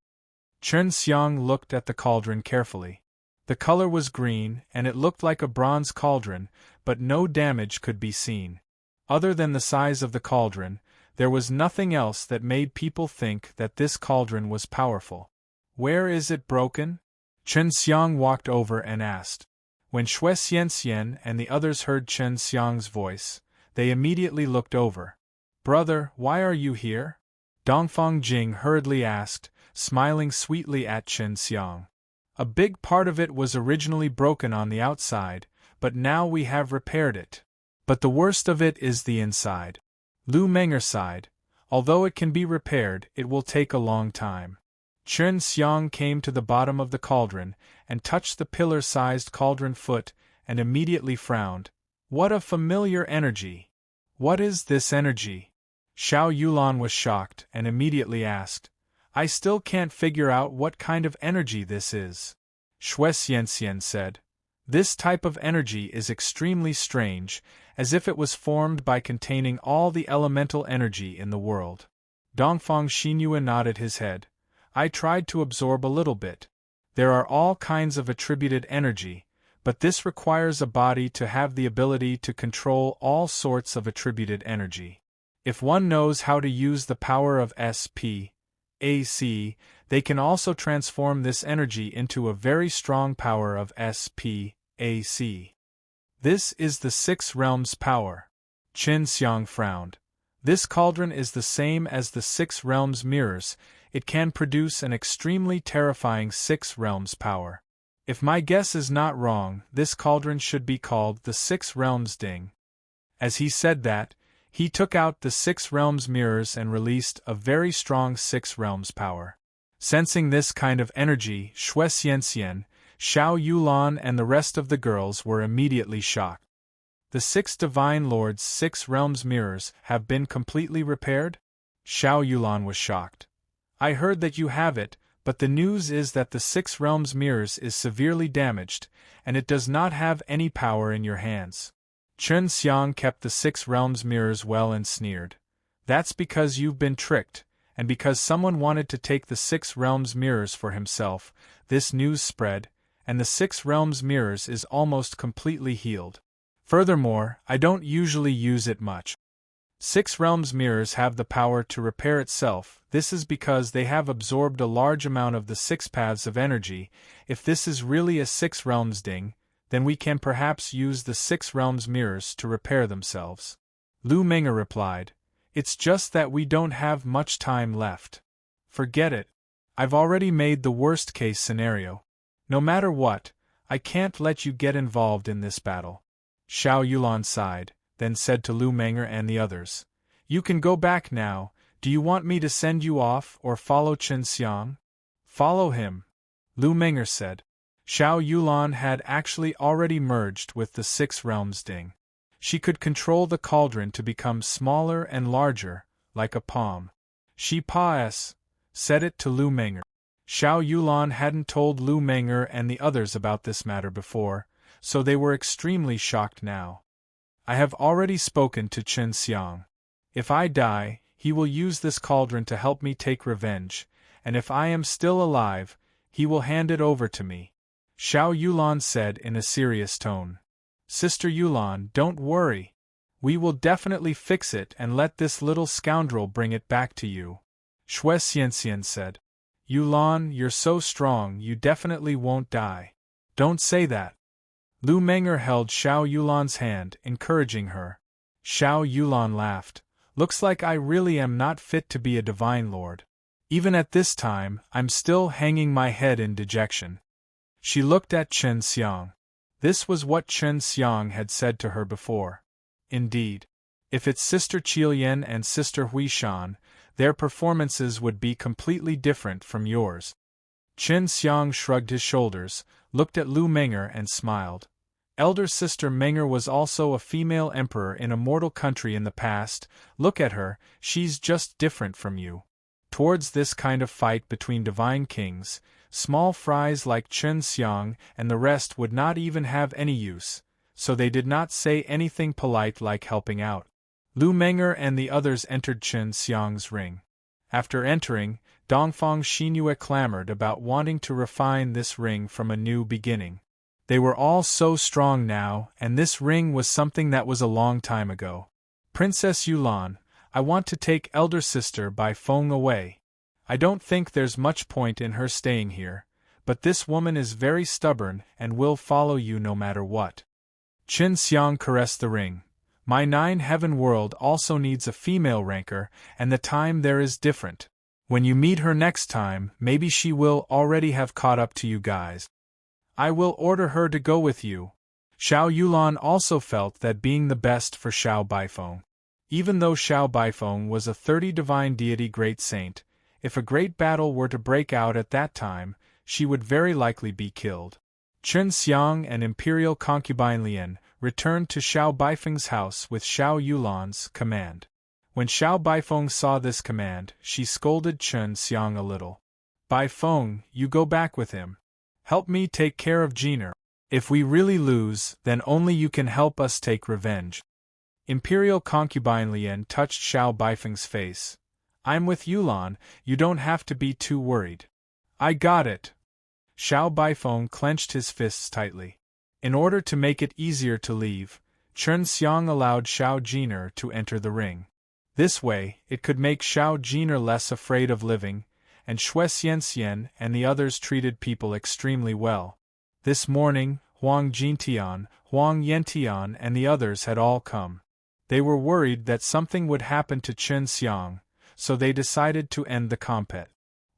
Chen Xiang looked at the cauldron carefully. The color was green, and it looked like a bronze cauldron, but no damage could be seen. Other than the size of the cauldron, there was nothing else that made people think that this cauldron was powerful. Where is it broken? Chen Xiang walked over and asked. When Xue Xianxian and the others heard Chen Xiang's voice, they immediately looked over. Brother, why are you here? Dongfang Jing hurriedly asked, smiling sweetly at Chen Xiang. A big part of it was originally broken on the outside, but now we have repaired it. But the worst of it is the inside. Lu Menger sighed. Although it can be repaired, it will take a long time. Chen Xiang came to the bottom of the cauldron and touched the pillar-sized cauldron foot and immediately frowned. What a familiar energy! What is this energy? Xiao Yulan was shocked and immediately asked, I still can't figure out what kind of energy this is. Xue Xianxian said, This type of energy is extremely strange, as if it was formed by containing all the elemental energy in the world. Dongfang Xinyue nodded his head. I tried to absorb a little bit. There are all kinds of attributed energy, but this requires a body to have the ability to control all sorts of attributed energy. If one knows how to use the power of SPAC, they can also transform this energy into a very strong power of SPAC. This is the Six Realms power. Chen Xiang frowned. This cauldron is the same as the Six Realms mirrors. It can produce an extremely terrifying Six Realms power. If my guess is not wrong, this cauldron should be called the Six Realms Ding. As he said that, he took out the Six Realms mirrors and released a very strong Six Realms power. Sensing this kind of energy, Xue Xianxian, Xiao Yulan and the rest of the girls were immediately shocked. The Six Divine Lords' Six Realms mirrors have been completely repaired? Xiao Yulan was shocked. I heard that you have it, but the news is that the Six Realms mirrors is severely damaged, and it does not have any power in your hands. Chen Xiang kept the Six Realms mirrors well and sneered. That's because you've been tricked, and because someone wanted to take the Six Realms mirrors for himself. This news spread, and the Six Realms mirrors is almost completely healed. Furthermore, I don't usually use it much. Six Realms mirrors have the power to repair itself. This is because they have absorbed a large amount of the six paths of energy. If this is really a Six Realms Ding, then we can perhaps use the Six Realms mirrors to repair themselves. Lu Menger replied, It's just that we don't have much time left. Forget it. I've already made the worst-case scenario. No matter what, I can't let you get involved in this battle. Xiao Yulan sighed, then said to Lu Menger and the others, You can go back now. Do you want me to send you off or follow Chen Xiang? Follow him, Lu Menger said. Xiao Yulan had actually already merged with the six realms Ding. She could control the cauldron to become smaller and larger, like a palm. She said it to Lu Meng'er. Xiao Yulan hadn't told Lu Meng'er and the others about this matter before, so they were extremely shocked now. I have already spoken to Chen Xiang. If I die, he will use this cauldron to help me take revenge, and if I am still alive, he will hand it over to me. Xiao Yulan said in a serious tone. Sister Yulan, don't worry. We will definitely fix it and let this little scoundrel bring it back to you. Shui Xianxian said. Yulan, you're so strong you definitely won't die. Don't say that. Lu Meng'er held Xiao Yulan's hand, encouraging her. Xiao Yulan laughed. Looks like I really am not fit to be a divine lord. Even at this time, I'm still hanging my head in dejection. She looked at Chen Xiang. This was what Chen Xiang had said to her before. Indeed. If it's Sister Qilian and Sister Huishan, their performances would be completely different from yours. Chen Xiang shrugged his shoulders, looked at Lu Meng'er and smiled. Elder Sister Meng'er was also a female emperor in a mortal country in the past. Look at her, she's just different from you. Towards this kind of fight between divine kings, small fries like Chen Xiang and the rest would not even have any use, so they did not say anything polite like helping out. Lu Meng'er and the others entered Chen Xiang's ring. After entering, Dongfang Xinyue clamored about wanting to refine this ring from a new beginning. They were all so strong now, and this ring was something that was a long time ago. Princess Yulan, I want to take elder sister Bai Feng away. I don't think there's much point in her staying here, but this woman is very stubborn and will follow you no matter what. Chen Xiang caressed the ring. My 9-heaven world also needs a female ranker, and the time there is different. When you meet her next time, maybe she will already have caught up to you guys. I will order her to go with you. Xiao Yulan also felt that being the best for Xiao Baifeng. Even though Xiao Baifeng was a 30 divine deity great saint, if a great battle were to break out at that time, she would very likely be killed. Chen Xiang and Imperial concubine Lian returned to Xiao Baifeng's house with Xiao Yulan's command. When Xiao Baifeng saw this command, she scolded Chen Xiang a little. Baifeng, you go back with him. Help me take care of Jiner. If we really lose, then only you can help us take revenge. Imperial concubine Lian touched Xiao Baifeng's face. I'm with Yulan, you don't have to be too worried. I got it. Xiao Baifeng clenched his fists tightly. In order to make it easier to leave, Chen Xiang allowed Xiao Jiner to enter the ring. This way, it could make Xiao Jiner less afraid of living, and Shui Xianxian and the others treated people extremely well. This morning, Huang Jintian, Huang Yantian and the others had all come. They were worried that something would happen to Chen Xiang, so they decided to end the combat.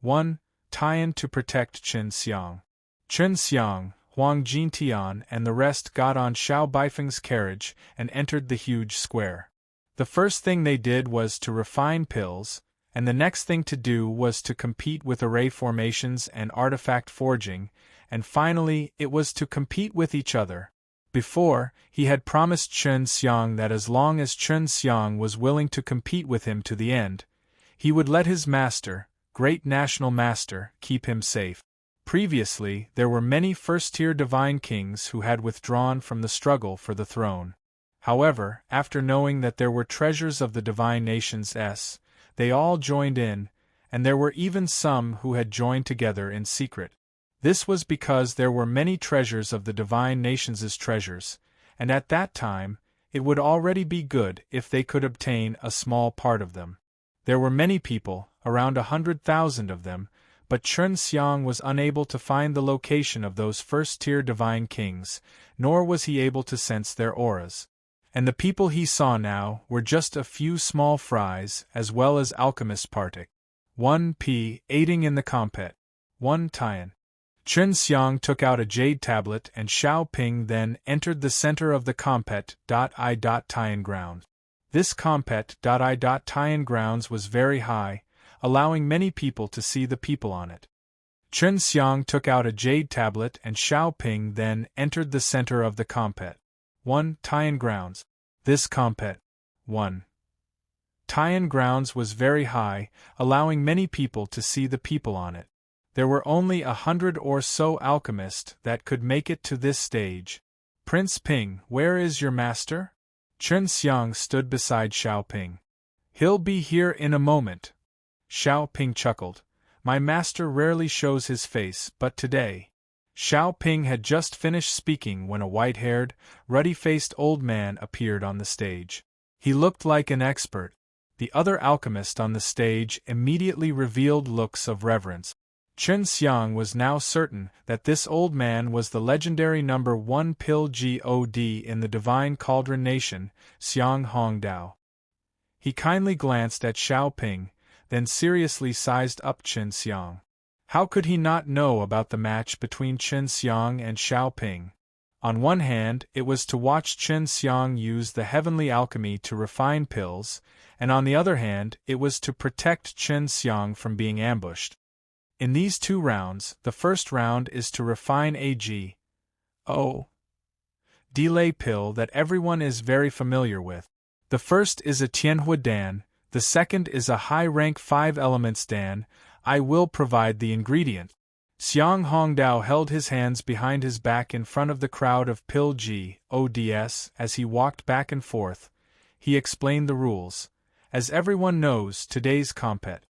1. Tian to protect Chen Xiang. Chen Xiang, Huang Jintian and the rest got on Xiao Baifeng's carriage and entered the huge square. The first thing they did was to refine pills, and the next thing to do was to compete with array formations and artifact forging, and finally it was to compete with each other. Before, he had promised Chen Xiang that as long as Chen Xiang was willing to compete with him to the end, he would let his master, great national master, keep him safe. Previously, there were many first-tier divine kings who had withdrawn from the struggle for the throne. However, after knowing that there were treasures of the divine nations they all joined in, and there were even some who had joined together in secret. This was because there were many treasures of the divine nations' treasures, and at that time, it would already be good if they could obtain a small part of them. There were many people, around 100,000 of them, but Chen Xiang was unable to find the location of those first-tier divine kings, nor was he able to sense their auras. And the people he saw now were just a few small fries as well as alchemist partic. 1p aiding in the combat. 1 Tian. Chen Xiang took out a jade tablet and Xiao Ping then entered the center of the combat. I. Tian ground. This combat. I. Tian grounds was very high, allowing many people to see the people on it. Chen Xiang took out a jade tablet and Xiao Ping then entered the center of the compet. 1. Tian Grounds. This compet. 1. Tian Grounds was very high, allowing many people to see the people on it. There were only 100 or so alchemists that could make it to this stage. Prince Ping, where is your master? Chen Xiang stood beside Xiao Ping. He'll be here in a moment. Xiao Ping chuckled. My master rarely shows his face, but today. Xiao Ping had just finished speaking when a white-haired, ruddy-faced old man appeared on the stage. He looked like an expert. The other alchemist on the stage immediately revealed looks of reverence. Chen Xiang was now certain that this old man was the legendary number 1 Pil God in the Divine Cauldron Nation, Xiang Hongdao. He kindly glanced at Xiao Ping, then seriously sized up Chen Xiang. How could he not know about the match between Chen Xiang and Xiao Ping? On one hand, it was to watch Chen Xiang use the heavenly alchemy to refine pills, and on the other hand, it was to protect Chen Xiang from being ambushed. In these 2 rounds, the first round is to refine a delay pill that everyone is very familiar with. The first is a Tianhua Dan, the second is a high-rank 5 elements Dan. I will provide the ingredient. Xiang Hongdao held his hands behind his back in front of the crowd of Pil Gods as he walked back and forth. He explained the rules. As everyone knows, today's compet.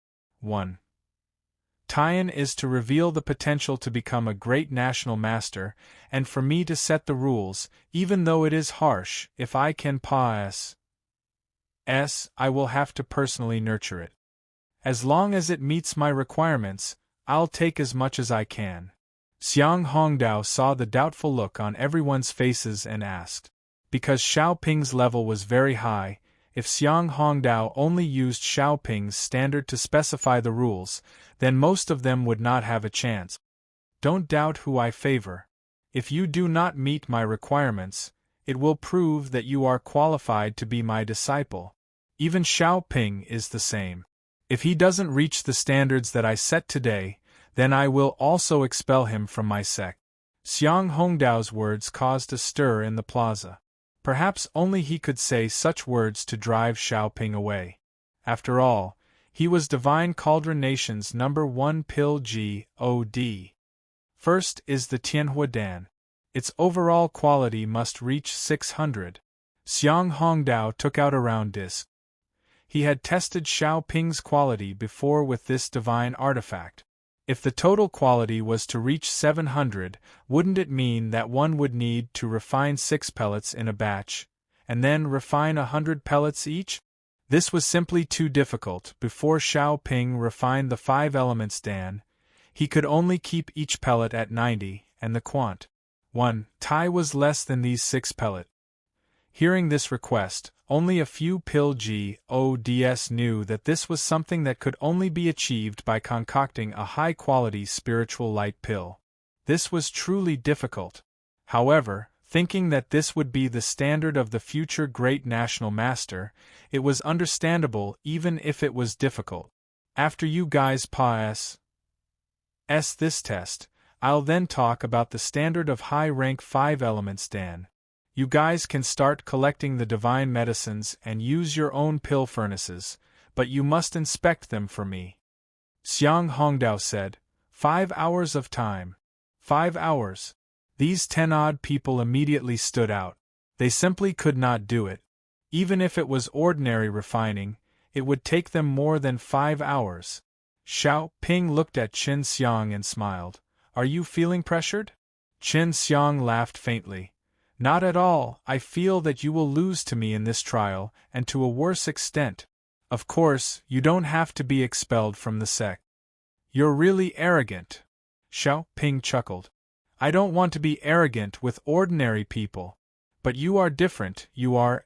1. Tian is to reveal the potential to become a great national master, and for me to set the rules, even though it is harsh. If I can pass, I will have to personally nurture it. As long as it meets my requirements, I'll take as much as I can. Xiang Hongdao saw the doubtful look on everyone's faces and asked. Because Xiao Ping's level was very high, if Xiang Hongdao only used Xiao Ping's standard to specify the rules, then most of them would not have a chance. Don't doubt who I favor. If you do not meet my requirements, it will prove that you are qualified to be my disciple. Even Xiao Ping is the same. If he doesn't reach the standards that I set today, then I will also expel him from my sect. Xiang Hongdao's words caused a stir in the plaza. Perhaps only he could say such words to drive Xiao Ping away. After all, he was Divine Cauldron Nation's number 1 Pil God. First is the Tianhua Dan. Its overall quality must reach 600. Xiang Hongdao took out a round disc. He had tested Xiao Ping's quality before with this divine artifact. If the total quality was to reach 700, wouldn't it mean that one would need to refine 6 pellets in a batch, and then refine 100 pellets each? This was simply too difficult. Before Xiao Ping refined the 5 elements Dan, he could only keep each pellet at 90, and the quant. 1 Tai was less than these 6 pellet. Hearing this request, only a few Pil Gods knew that this was something that could only be achieved by concocting a high-quality spiritual light pill. This was truly difficult. However, thinking that this would be the standard of the future great national master, it was understandable even if it was difficult. After you guys pass this test, I'll then talk about the standard of high-rank 5 elements Dan. You guys can start collecting the divine medicines and use your own pill furnaces, but you must inspect them for me. Xiang Hongdao said, 5 hours of time. 5 hours. These 10-odd people immediately stood out. They simply could not do it. Even if it was ordinary refining, it would take them more than 5 hours. Xiao Ping looked at Chen Xiang and smiled. Are you feeling pressured? Chen Xiang laughed faintly. Not at all. I feel that you will lose to me in this trial, and to a worse extent. Of course, you don't have to be expelled from the sect. You're really arrogant. Xiao Ping chuckled. I don't want to be arrogant with ordinary people. But you are different. You are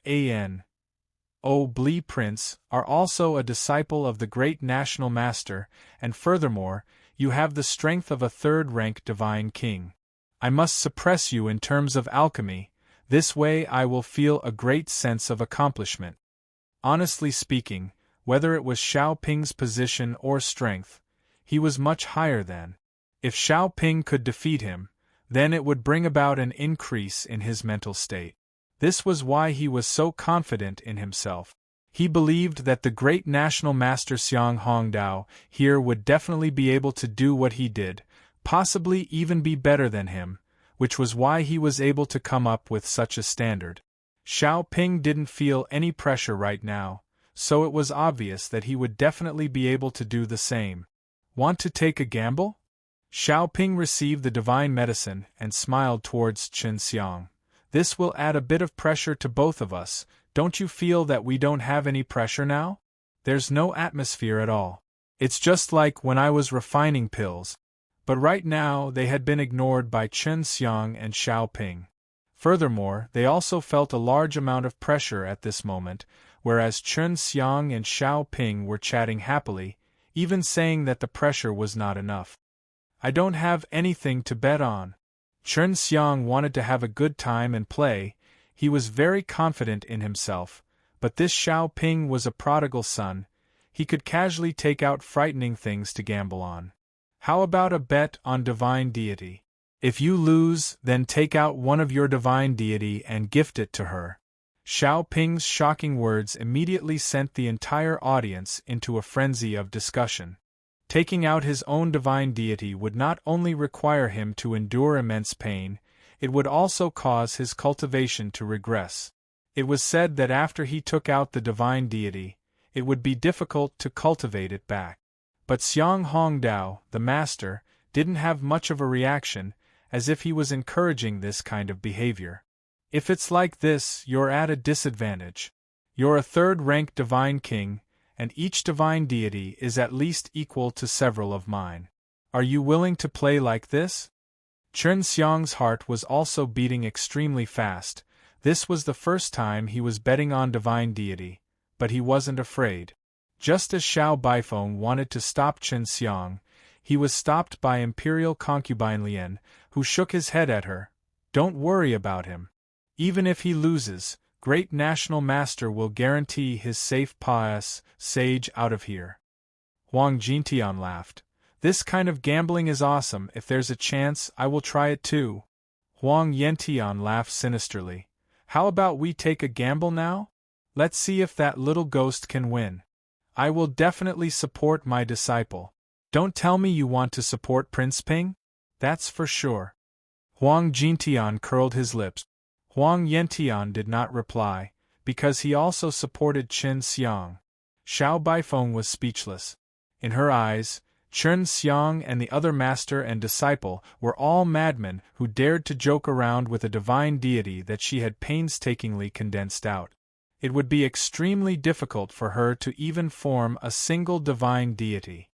Prince, are also a disciple of the great national master, and furthermore, you have the strength of a third-rank divine king. I must suppress you in terms of alchemy. This way I will feel a great sense of accomplishment. Honestly speaking, whether it was Xiao Ping's position or strength, he was much higher than If Xiao Ping could defeat him, then it would bring about an increase in his mental state. This was why he was so confident in himself. He believed that the great national master Xiang Hongdao here would definitely be able to do what he did, possibly even be better than him, which was why he was able to come up with such a standard. Xiao Ping didn't feel any pressure right now, so it was obvious that he would definitely be able to do the same. Want to take a gamble? Xiao Ping received the divine medicine and smiled towards Chen Xiang. This will add a bit of pressure to both of us. Don't you feel that we don't have any pressure now? There's no atmosphere at all. It's just like when I was refining pills. But right now they had been ignored by Chen Xiang and Xiao Ping. Furthermore, they also felt a large amount of pressure at this moment, whereas Chen Xiang and Xiao Ping were chatting happily, even saying that the pressure was not enough. I don't have anything to bet on. Chen Xiang wanted to have a good time and play. He was very confident in himself, but this Xiao Ping was a prodigal son. He could casually take out frightening things to gamble on. How about a bet on divine deity? If you lose, then take out one of your divine deity and gift it to her. Xiao Ping's shocking words immediately sent the entire audience into a frenzy of discussion. Taking out his own divine deity would not only require him to endure immense pain, it would also cause his cultivation to regress. It was said that after he took out the divine deity, it would be difficult to cultivate it back. But Xiang Hongdao, the master, didn't have much of a reaction, as if he was encouraging this kind of behavior. If it's like this, you're at a disadvantage. You're a third-rank divine king, and each divine deity is at least equal to several of mine. Are you willing to play like this? Chen Xiang's heart was also beating extremely fast. This was the first time he was betting on divine deity, but he wasn't afraid. Just as Xiao Baifeng wanted to stop Chen Xiang, he was stopped by imperial concubine Lian, who shook his head at her. Don't worry about him. Even if he loses, great national master will guarantee his safe pass, sage out of here. Huang Jintian laughed. This kind of gambling is awesome. If there's a chance, I will try it too. Huang Yantian laughed sinisterly. How about we take a gamble now? Let's see if that little ghost can win. I will definitely support my disciple. Don't tell me you want to support Prince Ping? That's for sure. Huang Jintian curled his lips. Huang Yantian did not reply, because he also supported Chen Xiang. Xiao Baifeng was speechless. In her eyes, Chen Xiang and the other master and disciple were all madmen who dared to joke around with a divine deity that she had painstakingly condensed out. It would be extremely difficult for her to even form a single divine deity.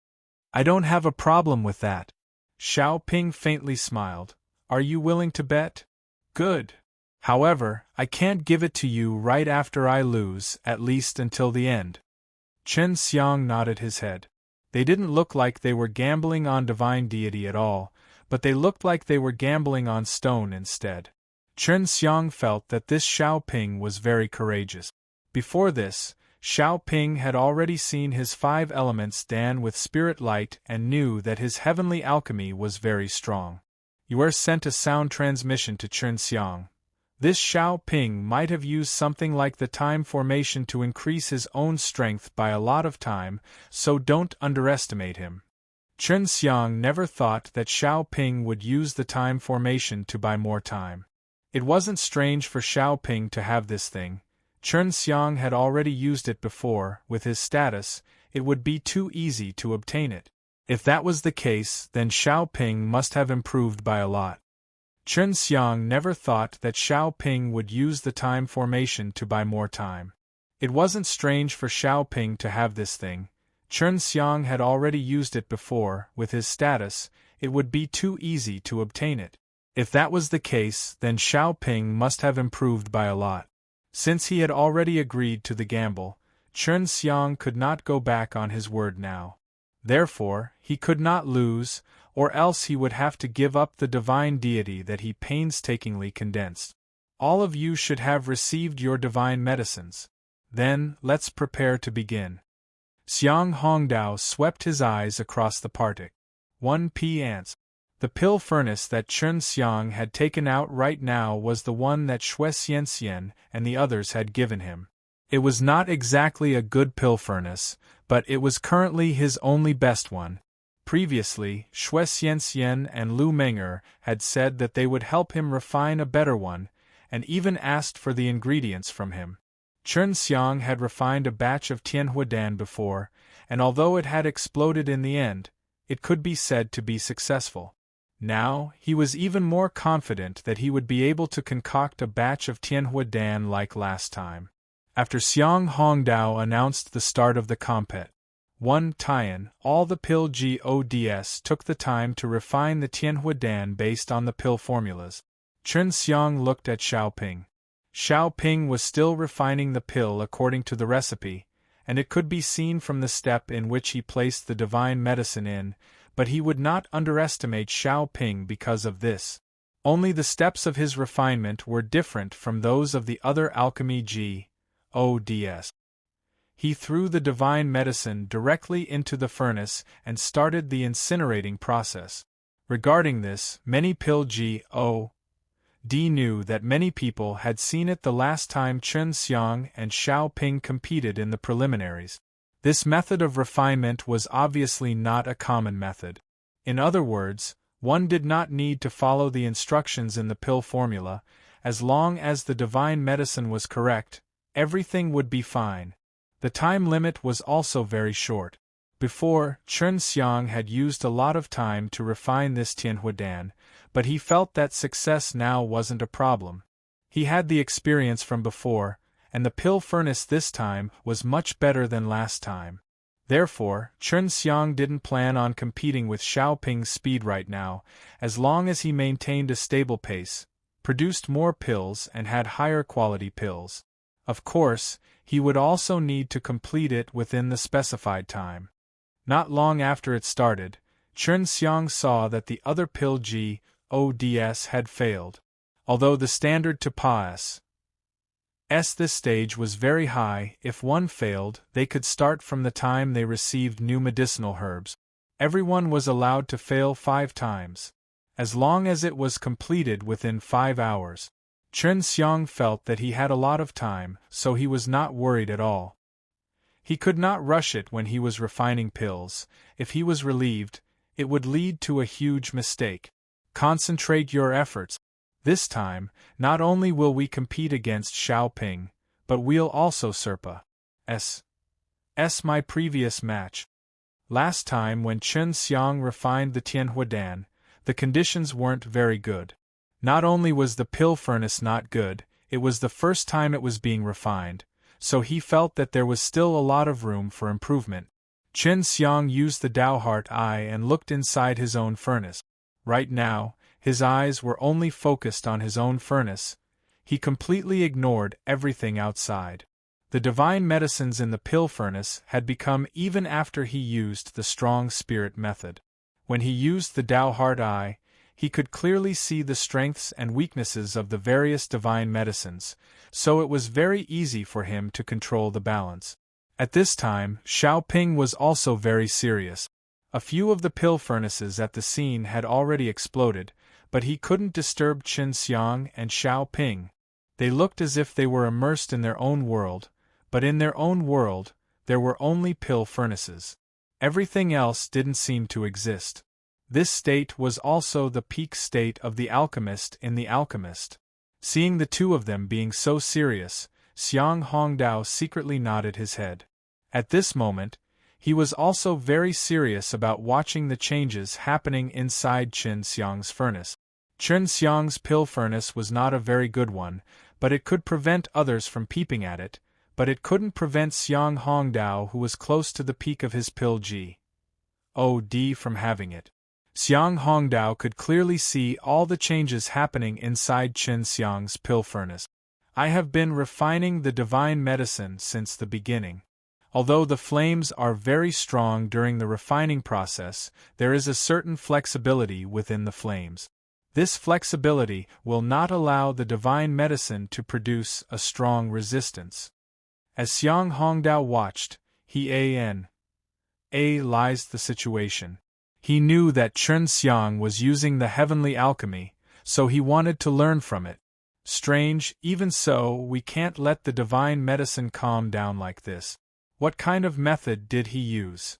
I don't have a problem with that. Xiao Ping faintly smiled. Are you willing to bet? Good. However, I can't give it to you right after I lose, at least until the end. Chen Xiang nodded his head. They didn't look like they were gambling on divine deity at all, but they looked like they were gambling on stone instead. Chen Xiang felt that this Xiao Ping was very courageous. Before this, Xiao Ping had already seen his 5 elements dan with spirit light and knew that his heavenly alchemy was very strong. Yuer sent a sound transmission to Chen Xiang. This Xiao Ping might have used something like the time formation to increase his own strength by a lot of time, so don't underestimate him. Chen Xiang never thought that Xiao Ping would use the time formation to buy more time. It wasn't strange for Xiao Ping to have this thing. Chen Xiang had already used it before. With his status, it would be too easy to obtain it. If that was the case, then Xiao Ping must have improved by a lot. Chen Xiang never thought that Xiao Ping would use the time formation to buy more time. It wasn't strange for Xiao Ping to have this thing. Chen Xiang had already used it before. With his status, it would be too easy to obtain it. If that was the case, then Xiao Ping must have improved by a lot. Since he had already agreed to the gamble, Chen Xiang could not go back on his word now. Therefore, he could not lose, or else he would have to give up the divine deity that he painstakingly condensed. All of you should have received your divine medicines. Then, let's prepare to begin. Xiang Hongdao swept his eyes across the party. 1 p. Ants. The pill furnace that Chen Xiang had taken out right now was the one that Xue Xianxian and the others had given him. It was not exactly a good pill furnace, but it was currently his only best one. Previously, Xue Xianxian and Lu Meng'er had said that they would help him refine a better one, and even asked for the ingredients from him. Chen Xiang had refined a batch of Tianhuadan before, and although it had exploded in the end, it could be said to be successful. Now, he was even more confident that he would be able to concoct a batch of Tianhuadan like last time. After Xiang Hongdao announced the start of the compet, 1 Tian, all the pill GODS took the time to refine the Tianhuadan based on the pill formulas. Chen Xiang looked at Xiaoping. Xiaoping was still refining the pill according to the recipe, and it could be seen from the step in which he placed the divine medicine in, but he would not underestimate Xiaoping because of this. Only the steps of his refinement were different from those of the other alchemy GODS. He threw the divine medicine directly into the furnace and started the incinerating process. Regarding this, many pill GOD knew that many people had seen it the last time Chen Xiang and Xiaoping competed in the preliminaries. This method of refinement was obviously not a common method. In other words, one did not need to follow the instructions in the pill formula. As long as the divine medicine was correct, everything would be fine. The time limit was also very short. Before, Chen Xiang had used a lot of time to refine this Tianhuadan, but he felt that success now wasn't a problem. He had the experience from before, and the pill furnace this time was much better than last time. Therefore, Chen Xiang didn't plan on competing with Xiaoping's speed right now, as long as he maintained a stable pace, produced more pills and had higher quality pills. Of course, he would also need to complete it within the specified time. Not long after it started, Chen Xiang saw that the other pill GODS had failed. Although the standard to PAS this stage was very high, if one failed, they could start from the time they received new medicinal herbs. Everyone was allowed to fail 5 times, as long as it was completed within 5 hours. Chen Xiang felt that he had a lot of time, so he was not worried at all. He could not rush it when he was refining pills. If he was relieved, it would lead to a huge mistake. Concentrate your efforts. This time, not only will we compete against Xiaoping, but we'll also surpass my previous match. Last time when Chen Xiang refined the Tianhuadan, the conditions weren't very good. Not only was the pill furnace not good, it was the first time it was being refined, so he felt that there was still a lot of room for improvement. Chen Xiang used the Daoheart eye and looked inside his own furnace. Right now, his eyes were only focused on his own furnace. He completely ignored everything outside. The divine medicines in the pill furnace had become even after he used the strong spirit method. When he used the Daoheart eye, he could clearly see the strengths and weaknesses of the various divine medicines, so it was very easy for him to control the balance. At this time, Xiaoping was also very serious. A few of the pill furnaces at the scene had already exploded, but he couldn't disturb Chen Xiang and Xiaoping. They looked as if they were immersed in their own world, but in their own world, there were only pill furnaces. Everything else didn't seem to exist. This state was also the peak state of the alchemist in The Alchemist. Seeing the two of them being so serious, Xiang Hongdao secretly nodded his head. At this moment, he was also very serious about watching the changes happening inside Chen Xiang's furnace. Chen Xiang's pill furnace was not a very good one, but it could prevent others from peeping at it, but it couldn't prevent Xiang Hongdao, who was close to the peak of his pill GOD, from having it. Xiang Hongdao could clearly see all the changes happening inside Chen Xiang's pill furnace. I have been refining the divine medicine since the beginning. Although the flames are very strong during the refining process, there is a certain flexibility within the flames. This flexibility will not allow the divine medicine to produce a strong resistance. As Xiang Hongdao watched, he analyzed the situation. He knew that Chen Xiang was using the heavenly alchemy, so he wanted to learn from it. Strange, even so, we can't let the divine medicine calm down like this. What kind of method did he use?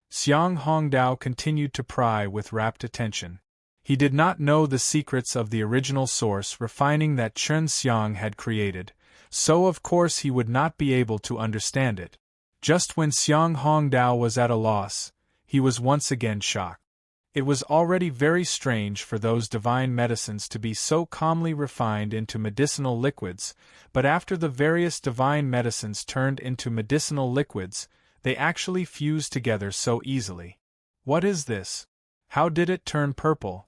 Xiang Hongdao continued to pry with rapt attention. He did not know the secrets of the original source refining that Chen Xiang had created, so of course he would not be able to understand it. Just when Xiang Hongdao was at a loss, he was once again shocked. It was already very strange for those divine medicines to be so calmly refined into medicinal liquids, but after the various divine medicines turned into medicinal liquids, they actually fused together so easily. What is this? How did it turn purple?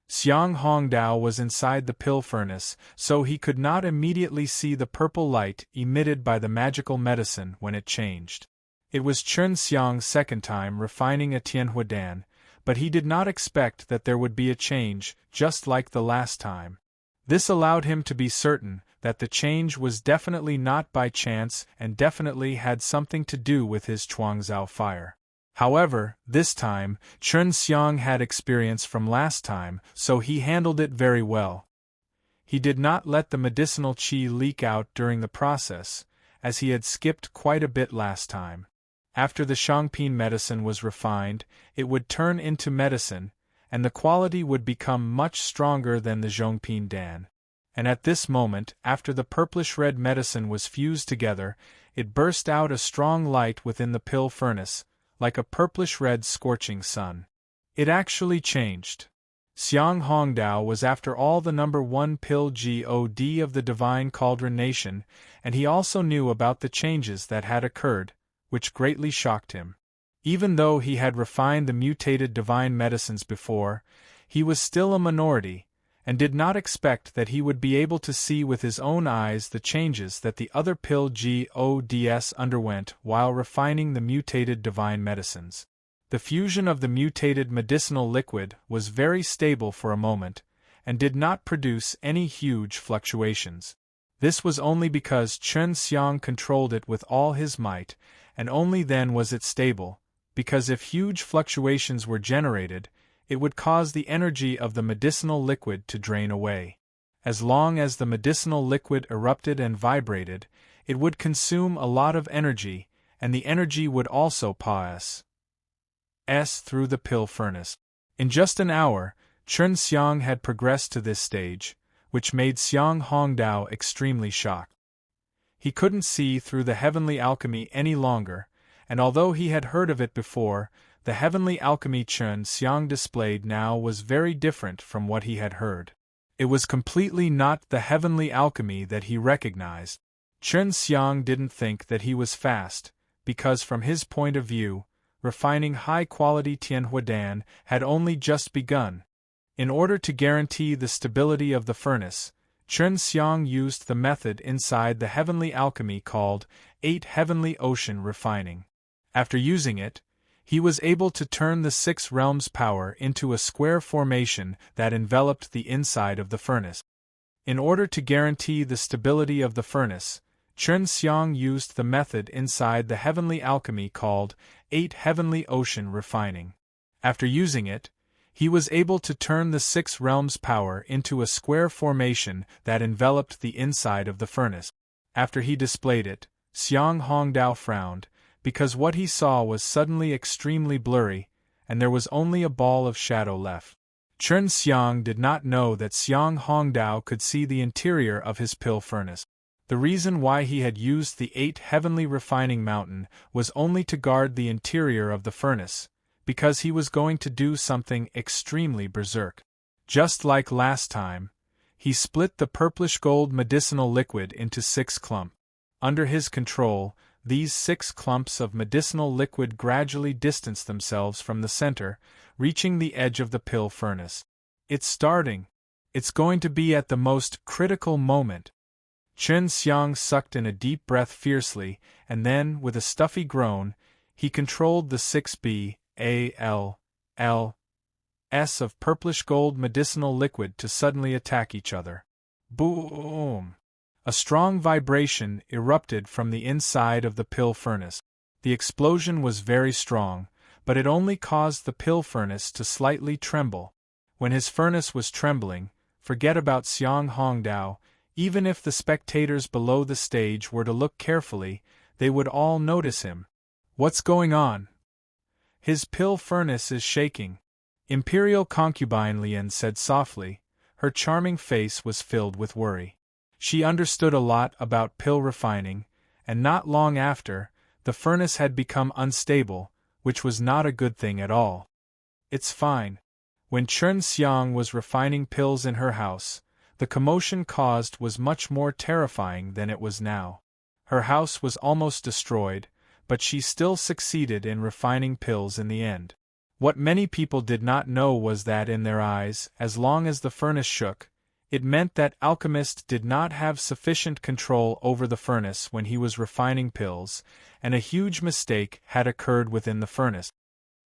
Xiang Hongdao was inside the pill furnace, so he could not immediately see the purple light emitted by the magical medicine when it changed. It was Chen Xiang's second time refining a Tianhuadan, but he did not expect that there would be a change, just like the last time. This allowed him to be certain that the change was definitely not by chance and definitely had something to do with his Chuangzhao fire. However, this time, Chen Xiang had experience from last time, so he handled it very well. He did not let the medicinal qi leak out during the process, as he had skipped quite a bit last time. After the Shangpin medicine was refined, it would turn into medicine, and the quality would become much stronger than the Zhongpin Dan. And at this moment, after the purplish-red medicine was fused together, it burst out a strong light within the pill furnace, like a purplish-red scorching sun. It actually changed. Xiang Hongdao was after all the number 1 pill god of the Divine Cauldron Nation, and he also knew about the changes that had occurred, which greatly shocked him. Even though he had refined the mutated divine medicines before, he was still a minority, and did not expect that he would be able to see with his own eyes the changes that the other pill gods underwent while refining the mutated divine medicines. The fusion of the mutated medicinal liquid was very stable for a moment, and did not produce any huge fluctuations. This was only because Chen Xiang controlled it with all his might, and only then was it stable, because if huge fluctuations were generated, it would cause the energy of the medicinal liquid to drain away. As long as the medicinal liquid erupted and vibrated, it would consume a lot of energy, and the energy would also pass through the pill furnace. In just an hour, Chen Xiang had progressed to this stage, which made Xiang Hongdao extremely shocked. He couldn't see through the heavenly alchemy any longer, and although he had heard of it before, the heavenly alchemy Chen Xiang displayed now was very different from what he had heard. It was completely not the heavenly alchemy that he recognized. Chen Xiang didn't think that he was fast, because from his point of view, refining high-quality Tianhuadan had only just begun. In order to guarantee the stability of the furnace, Chen Xiang used the method inside the heavenly alchemy called 8 Heavenly Ocean Refining. After using it, he was able to turn the 6 realms power into a square formation that enveloped the inside of the furnace. In order to guarantee the stability of the furnace, Chen Xiang used the method inside the heavenly alchemy called 8 Heavenly Ocean Refining. After using it, he was able to turn the 6 realms power into a square formation that enveloped the inside of the furnace. After he displayed it, Xiang Hongdao frowned, because what he saw was suddenly extremely blurry, and there was only a ball of shadow left. Chen Xiang did not know that Xiang Hongdao could see the interior of his pill furnace. The reason why he had used the 8 Heavenly Refining Mountain was only to guard the interior of the furnace, because he was going to do something extremely berserk. Just like last time, he split the purplish gold medicinal liquid into 6 clumps. Under his control, these 6 clumps of medicinal liquid gradually distanced themselves from the center, reaching the edge of the pill furnace. It's starting. It's going to be at the most critical moment. Chen Xiang sucked in a deep breath fiercely, and then, with a stuffy groan, he controlled the 6 BALLs of purplish gold medicinal liquid to suddenly attack each other. Boom! A strong vibration erupted from the inside of the pill furnace. The explosion was very strong, but it only caused the pill furnace to slightly tremble. When his furnace was trembling, forget about Xiang Hongdao. Even if the spectators below the stage were to look carefully, they would all notice him. What's going on? His pill furnace is shaking. Imperial concubine Lian said softly. Her charming face was filled with worry. She understood a lot about pill refining, and not long after, the furnace had become unstable, which was not a good thing at all. It's fine. When Chen Xiang was refining pills in her house, the commotion caused was much more terrifying than it was now. Her house was almost destroyed, but she still succeeded in refining pills in the end. What many people did not know was that in their eyes, as long as the furnace shook, it meant that alchemist did not have sufficient control over the furnace when he was refining pills, and a huge mistake had occurred within the furnace.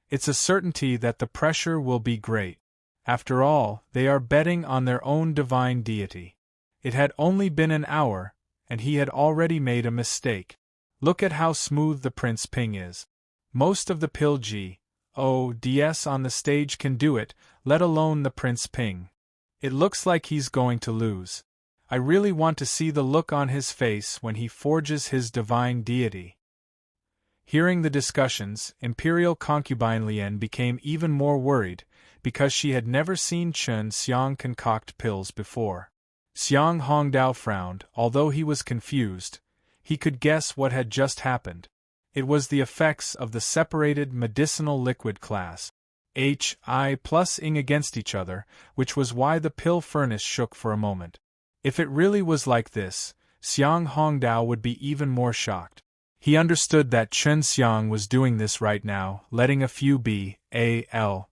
It's a certainty that the pressure will be great. After all, they are betting on their own divine deity. It had only been an hour, and he had already made a mistake. Look at how smooth the Prince Ping is. Most of the pill GODs on the stage can do it, let alone the Prince Ping. It looks like he's going to lose. I really want to see the look on his face when he forges his divine deity. Hearing the discussions, Imperial concubine Lian became even more worried, because she had never seen Chen Xiang concoct pills before. Xiang Hongdao frowned. Although he was confused, he could guess what had just happened. It was the effects of the separated medicinal liquid class Hi plus Ing against each other, which was why the pill furnace shook for a moment. If it really was like this, Xiang Hongdao would be even more shocked. He understood that Chen Xiang was doing this right now, letting a few BALL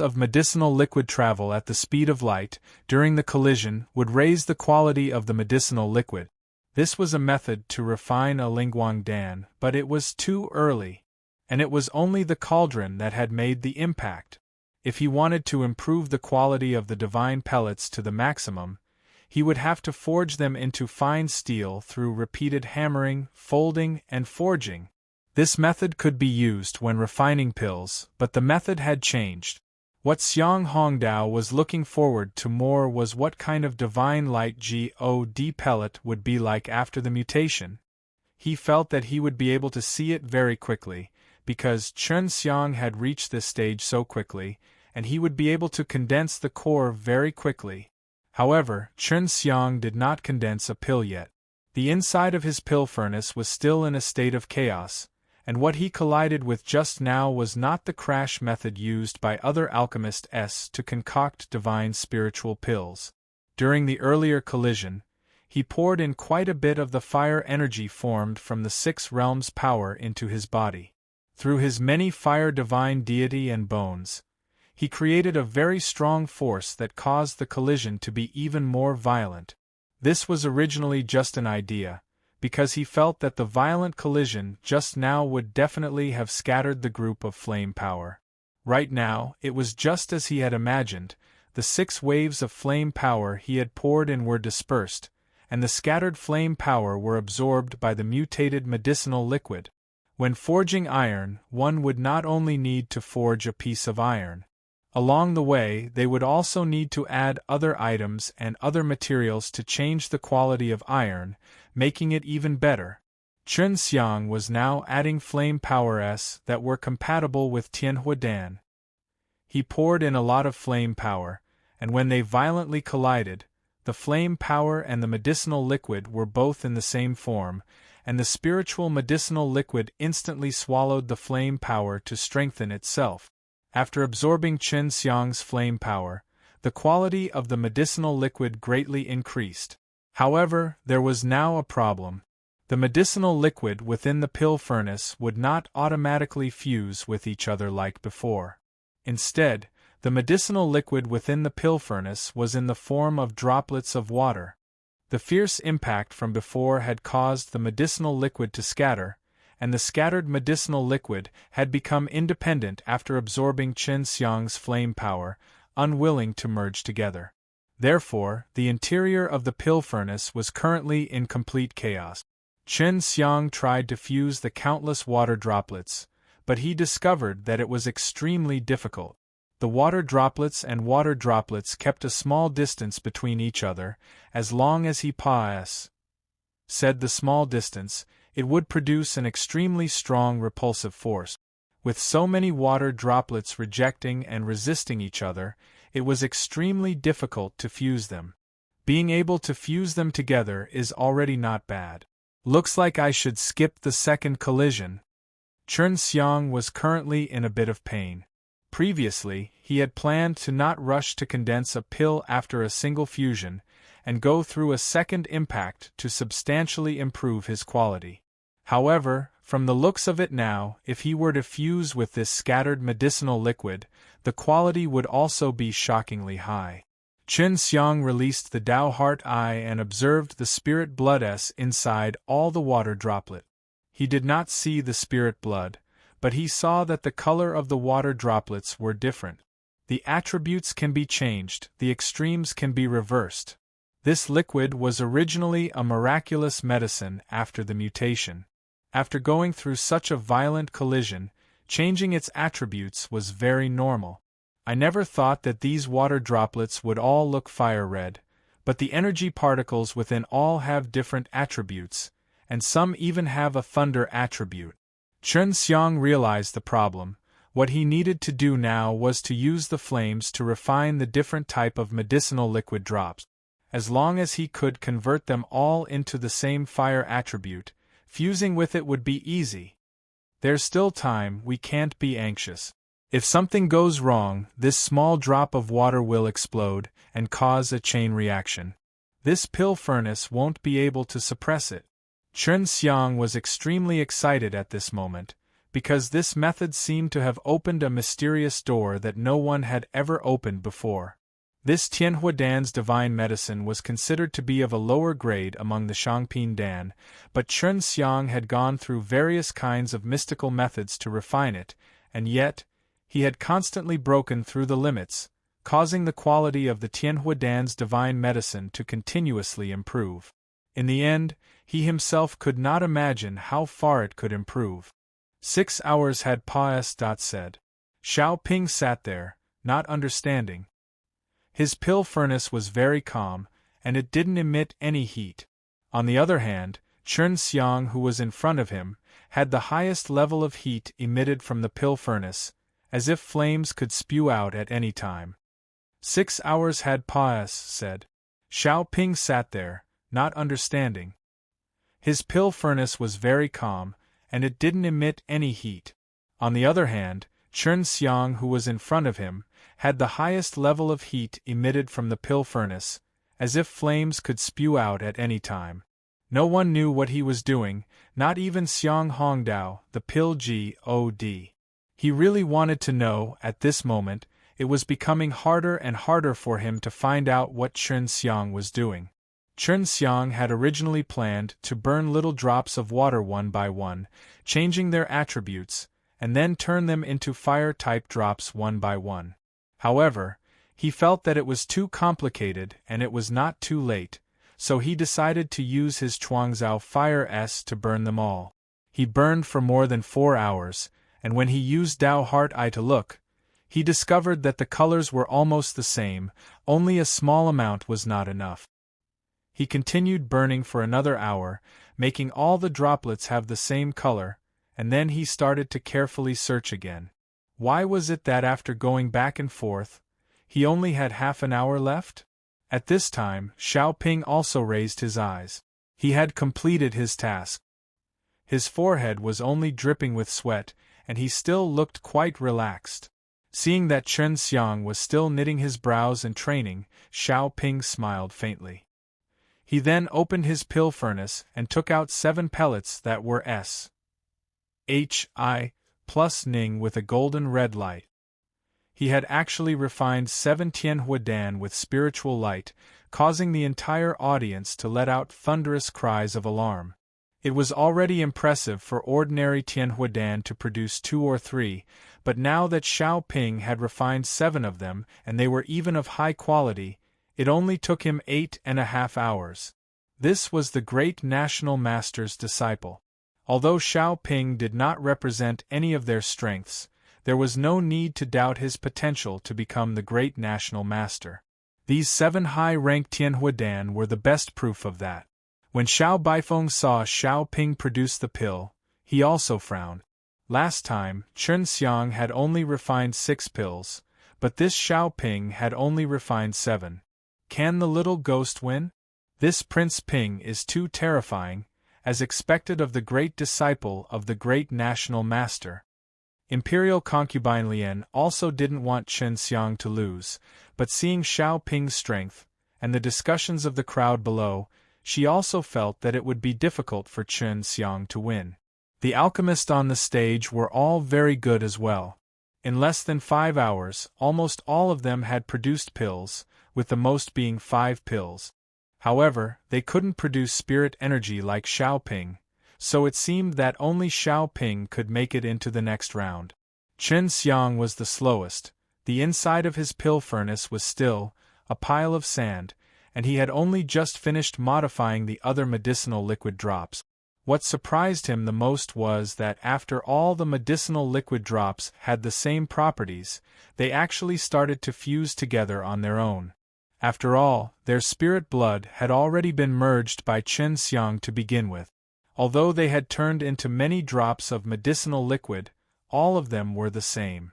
of medicinal liquid travel at the speed of light during the collision would raise the quality of the medicinal liquid. This was a method to refine a Lingguang Dan, but it was too early, and it was only the cauldron that had made the impact. If he wanted to improve the quality of the divine pellets to the maximum, he would have to forge them into fine steel through repeated hammering, folding, and forging. This method could be used when refining pills, but the method had changed. What Xiang Hongdao was looking forward to more was what kind of divine light God pellet would be like after the mutation. He felt that he would be able to see it very quickly, because Chen Xiang had reached this stage so quickly, and he would be able to condense the core very quickly. However, Chen Xiang did not condense a pill yet. The inside of his pill furnace was still in a state of chaos, and what he collided with just now was not the crash method used by other alchemists to concoct divine spiritual pills. During the earlier collision, he poured in quite a bit of the fire energy formed from the 6 realms' power into his body. Through his many fire divine deity and bones, he created a very strong force that caused the collision to be even more violent. This was originally just an idea, because he felt that the violent collision just now would definitely have scattered the group of flame power. Right now, it was just as he had imagined. The 6 waves of flame power he had poured in were dispersed, and the scattered flame power were absorbed by the mutated medicinal liquid. When forging iron, one would not only need to forge a piece of iron. Along the way, they would also need to add other items and other materials to change the quality of iron, making it even better. Chen Xiang was now adding flame powers that were compatible with Tianhua Dan. He poured in a lot of flame power, and when they violently collided, the flame power and the medicinal liquid were both in the same form, and the spiritual medicinal liquid instantly swallowed the flame power to strengthen itself. After absorbing Chen Xiang's flame power, the quality of the medicinal liquid greatly increased. However, there was now a problem. The medicinal liquid within the pill furnace would not automatically fuse with each other like before. Instead, the medicinal liquid within the pill furnace was in the form of droplets of water. The fierce impact from before had caused the medicinal liquid to scatter, and the scattered medicinal liquid had become independent after absorbing Chen Xiang's flame power, unwilling to merge together. Therefore, the interior of the pill furnace was currently in complete chaos. Chen Xiang tried to fuse the countless water droplets, but he discovered that it was extremely difficult. The water droplets kept a small distance between each other. As long as he said the small distance, it would produce an extremely strong repulsive force. With so many water droplets rejecting and resisting each other, it was extremely difficult to fuse them. Being able to fuse them together is already not bad. Looks like I should skip the second collision. Chen Xiang was currently in a bit of pain. Previously, he had planned to not rush to condense a pill after a single fusion, and go through a second impact to substantially improve his quality. However, from the looks of it now, if he were to fuse with this scattered medicinal liquid, the quality would also be shockingly high. Chen Xiang released the Dao Heart Eye and observed the spirit blood inside all the water droplet. He did not see the spirit blood, but he saw that the color of the water droplets were different. The attributes can be changed, the extremes can be reversed. This liquid was originally a miraculous medicine after the mutation. After going through such a violent collision, changing its attributes was very normal. I never thought that these water droplets would all look fire red, but the energy particles within all have different attributes, and some even have a thunder attribute. Chen Xiang realized the problem. What he needed to do now was to use the flames to refine the different type of medicinal liquid drops. As long as he could convert them all into the same fire attribute, fusing with it would be easy. There's still time, we can't be anxious. If something goes wrong, this small drop of water will explode and cause a chain reaction. This pill furnace won't be able to suppress it. Chen Xiang was extremely excited at this moment, because this method seemed to have opened a mysterious door that no one had ever opened before. This Tianhuadan's divine medicine was considered to be of a lower grade among the Shangping Dan, but Chen Xiang had gone through various kinds of mystical methods to refine it, and yet, he had constantly broken through the limits, causing the quality of the Tianhuadan's divine medicine to continuously improve. In the end, he himself could not imagine how far it could improve. 6 hours had passed. Xiao Ping sat there, not understanding. His pill furnace was very calm, and it didn't emit any heat. On the other hand, Chen Xiang, who was in front of him, had the highest level of heat emitted from the pill furnace, as if flames could spew out at any time. 6 hours had passed. Xiao Ping sat there, not understanding. His pill furnace was very calm, and it didn't emit any heat. On the other hand, Chen Xiang, who was in front of him, had the highest level of heat emitted from the pill furnace, as if flames could spew out at any time. No one knew what he was doing, not even Xiang Hongdao, the pill god. He really wanted to know. At this moment, it was becoming harder and harder for him to find out what Chen Xiang was doing. Chen Xiang had originally planned to burn little drops of water one by one, changing their attributes, and then turn them into fire-type drops one by one. However, he felt that it was too complicated and it was not too late, so he decided to use his Chuangzhao Fire S to burn them all. He burned for more than 4 hours, and when he used Dao Heart Eye to look, he discovered that the colors were almost the same, only a small amount was not enough. He continued burning for another hour, making all the droplets have the same color, and then he started to carefully search again. Why was it that after going back and forth, he only had half an hour left? At this time, Xiao Ping also raised his eyes. He had completed his task. His forehead was only dripping with sweat, and he still looked quite relaxed. Seeing that Chen Xiang was still knitting his brows and training, Xiao Ping smiled faintly. He then opened his pill furnace and took out 7 pellets that were SHI plus Ning with a golden red light. He had actually refined 7 Tianhuadan with spiritual light, causing the entire audience to let out thunderous cries of alarm. It was already impressive for ordinary Tianhuadan to produce 2 or 3, but now that Xiao Ping had refined 7 of them and they were even of high quality, it only took him 8.5 hours. This was the great national master's disciple. Although Xiao Ping did not represent any of their strengths, there was no need to doubt his potential to become the great national master. These 7 high-ranked Tianhuadan were the best proof of that. When Xiao Baifeng saw Xiao Ping produce the pill, he also frowned. Last time, Chen Xiang had only refined 6 pills, but this Xiao Ping had only refined 7. Can the little ghost win? This Prince Ping is too terrifying, as expected of the great disciple of the great national master. Imperial concubine Lian also didn't want Chen Xiang to lose, but seeing Xiao Ping's strength, and the discussions of the crowd below, she also felt that it would be difficult for Chen Xiang to win. The alchemists on the stage were all very good as well. In less than 5 hours, almost all of them had produced pills, with the most being 5 pills. However, they couldn't produce spirit energy like Xiao Ping, so it seemed that only Xiao Ping could make it into the next round. Chen Xiang was the slowest. The inside of his pill furnace was still a pile of sand, and he had only just finished modifying the other medicinal liquid drops. What surprised him the most was that after all the medicinal liquid drops had the same properties, they actually started to fuse together on their own. After all, their spirit blood had already been merged by Chen Xiang to begin with. Although they had turned into many drops of medicinal liquid, all of them were the same.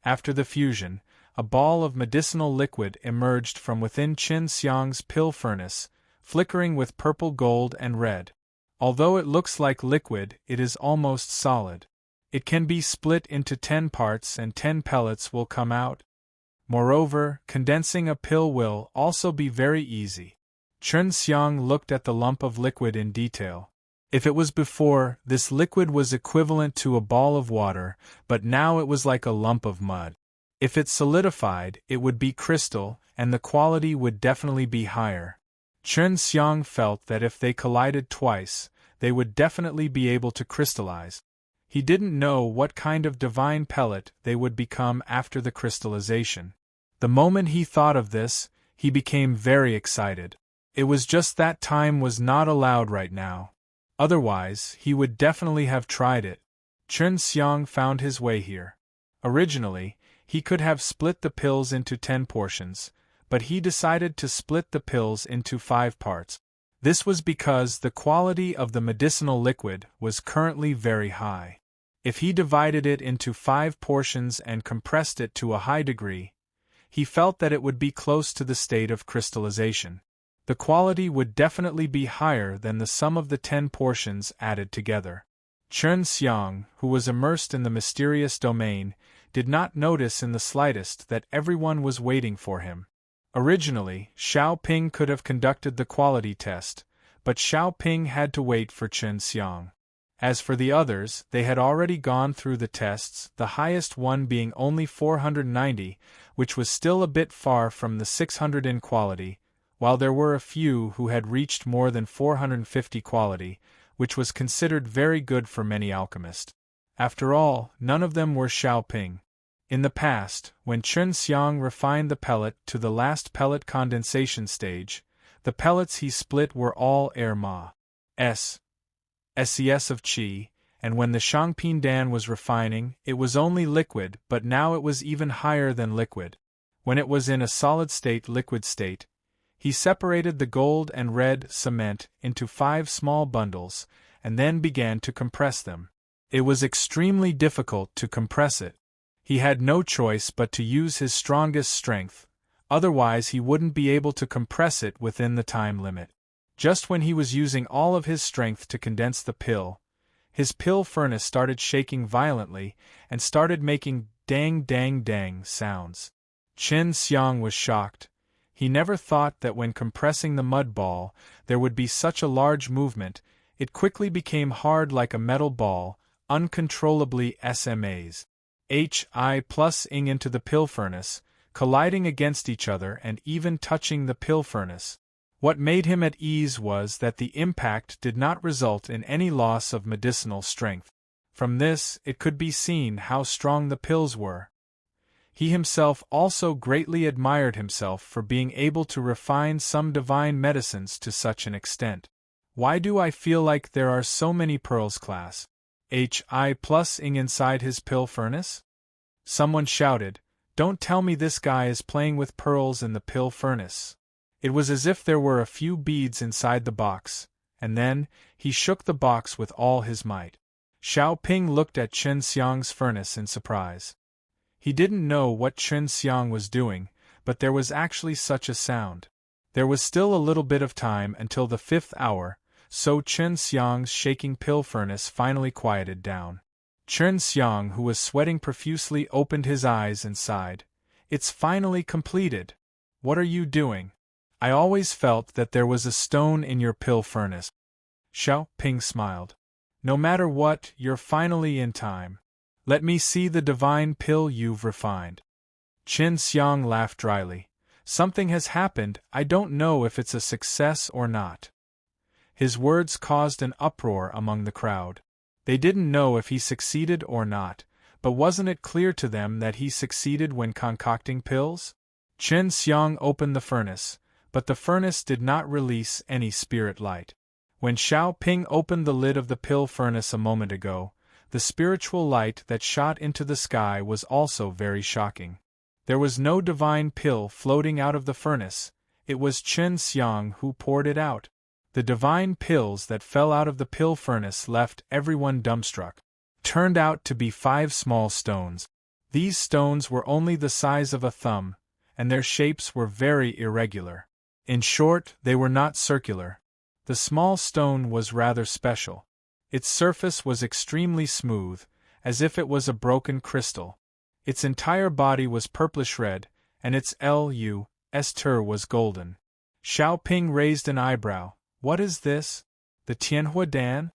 After the fusion, a ball of medicinal liquid emerged from within Chen Xiang's pill furnace, flickering with purple, gold, and red. Although it looks like liquid, it is almost solid. It can be split into 10 parts and 10 pellets will come out. Moreover, condensing a pill will also be very easy. Chen Xiang looked at the lump of liquid in detail. If it was before, this liquid was equivalent to a ball of water, but now it was like a lump of mud. If it solidified, it would be crystal, and the quality would definitely be higher. Chen Xiang felt that if they collided twice, they would definitely be able to crystallize. He didn't know what kind of divine pellet they would become after the crystallization. The moment he thought of this, he became very excited. It was just that time was not allowed right now. Otherwise, he would definitely have tried it. Chen Xiang found his way here. Originally, he could have split the pills into 10 portions, but he decided to split the pills into 5 parts. This was because the quality of the medicinal liquid was currently very high. If he divided it into 5 portions and compressed it to a high degree, he felt that it would be close to the state of crystallization. The quality would definitely be higher than the sum of the 10 portions added together. Chen Xiang, who was immersed in the mysterious domain, did not notice in the slightest that everyone was waiting for him. Originally, Xiao Ping could have conducted the quality test, but Xiao Ping had to wait for Chen Xiang. As for the others, they had already gone through the tests, the highest one being only 490, which was still a bit far from the 600 in quality, while there were a few who had reached more than 450 quality, which was considered very good for many alchemists. After all, none of them were Xiao Ping. In the past, when Chen Xiang refined the pellet to the last pellet condensation stage, the pellets he split were all air SES of qi, and when the Shangpin Dan was refining, it was only liquid, but now it was even higher than liquid. When it was in a solid state, liquid state, he separated the gold and red cement into 5 small bundles, and then began to compress them. It was extremely difficult to compress it. He had no choice but to use his strongest strength, otherwise he wouldn't be able to compress it within the time limit. Just when he was using all of his strength to condense the pill, his pill furnace started shaking violently and started making dang sounds. Chen Xiang was shocked. He never thought that when compressing the mud ball, there would be such a large movement. It quickly became hard like a metal ball, uncontrollably SMAs. Hi+ing into the pill furnace, colliding against each other and even touching the pill furnace. What made him at ease was that the impact did not result in any loss of medicinal strength. From this, it could be seen how strong the pills were. He himself also greatly admired himself for being able to refine some divine medicines to such an extent. Why do I feel like there are so many pearls, class? Hi plus ing inside his pill furnace? Someone shouted, Don't tell me this guy is playing with pearls in the pill furnace. It was as if there were a few beads inside the box, and then, he shook the box with all his might. Xiao Ping looked at Chen Xiang's furnace in surprise. He didn't know what Chen Xiang was doing, but there was actually such a sound. There was still a little bit of time until the 5th hour, so Chen Xiang's shaking pill furnace finally quieted down. Chen Xiang, who was sweating profusely, opened his eyes and sighed. It's finally completed. What are you doing? I always felt that there was a stone in your pill furnace. Xiao Ping smiled. No matter what, you're finally in time. Let me see the divine pill you've refined. Chen Xiang laughed dryly. Something has happened, I don't know if it's a success or not. His words caused an uproar among the crowd. They didn't know if he succeeded or not, but wasn't it clear to them that he succeeded when concocting pills? Chen Xiang opened the furnace, but the furnace did not release any spirit light. When Xiao Ping opened the lid of the pill furnace a moment ago, the spiritual light that shot into the sky was also very shocking. There was no divine pill floating out of the furnace, it was Chen Xiang who poured it out. The divine pills that fell out of the pill furnace left everyone dumbstruck. Turned out to be 5 small stones. These stones were only the size of a thumb, and their shapes were very irregular. In short, they were not circular. The small stone was rather special. Its surface was extremely smooth, as if it was a broken crystal. Its entire body was purplish red, and its luster was golden. Xiao Ping raised an eyebrow. What is this? The Tianhua Dan?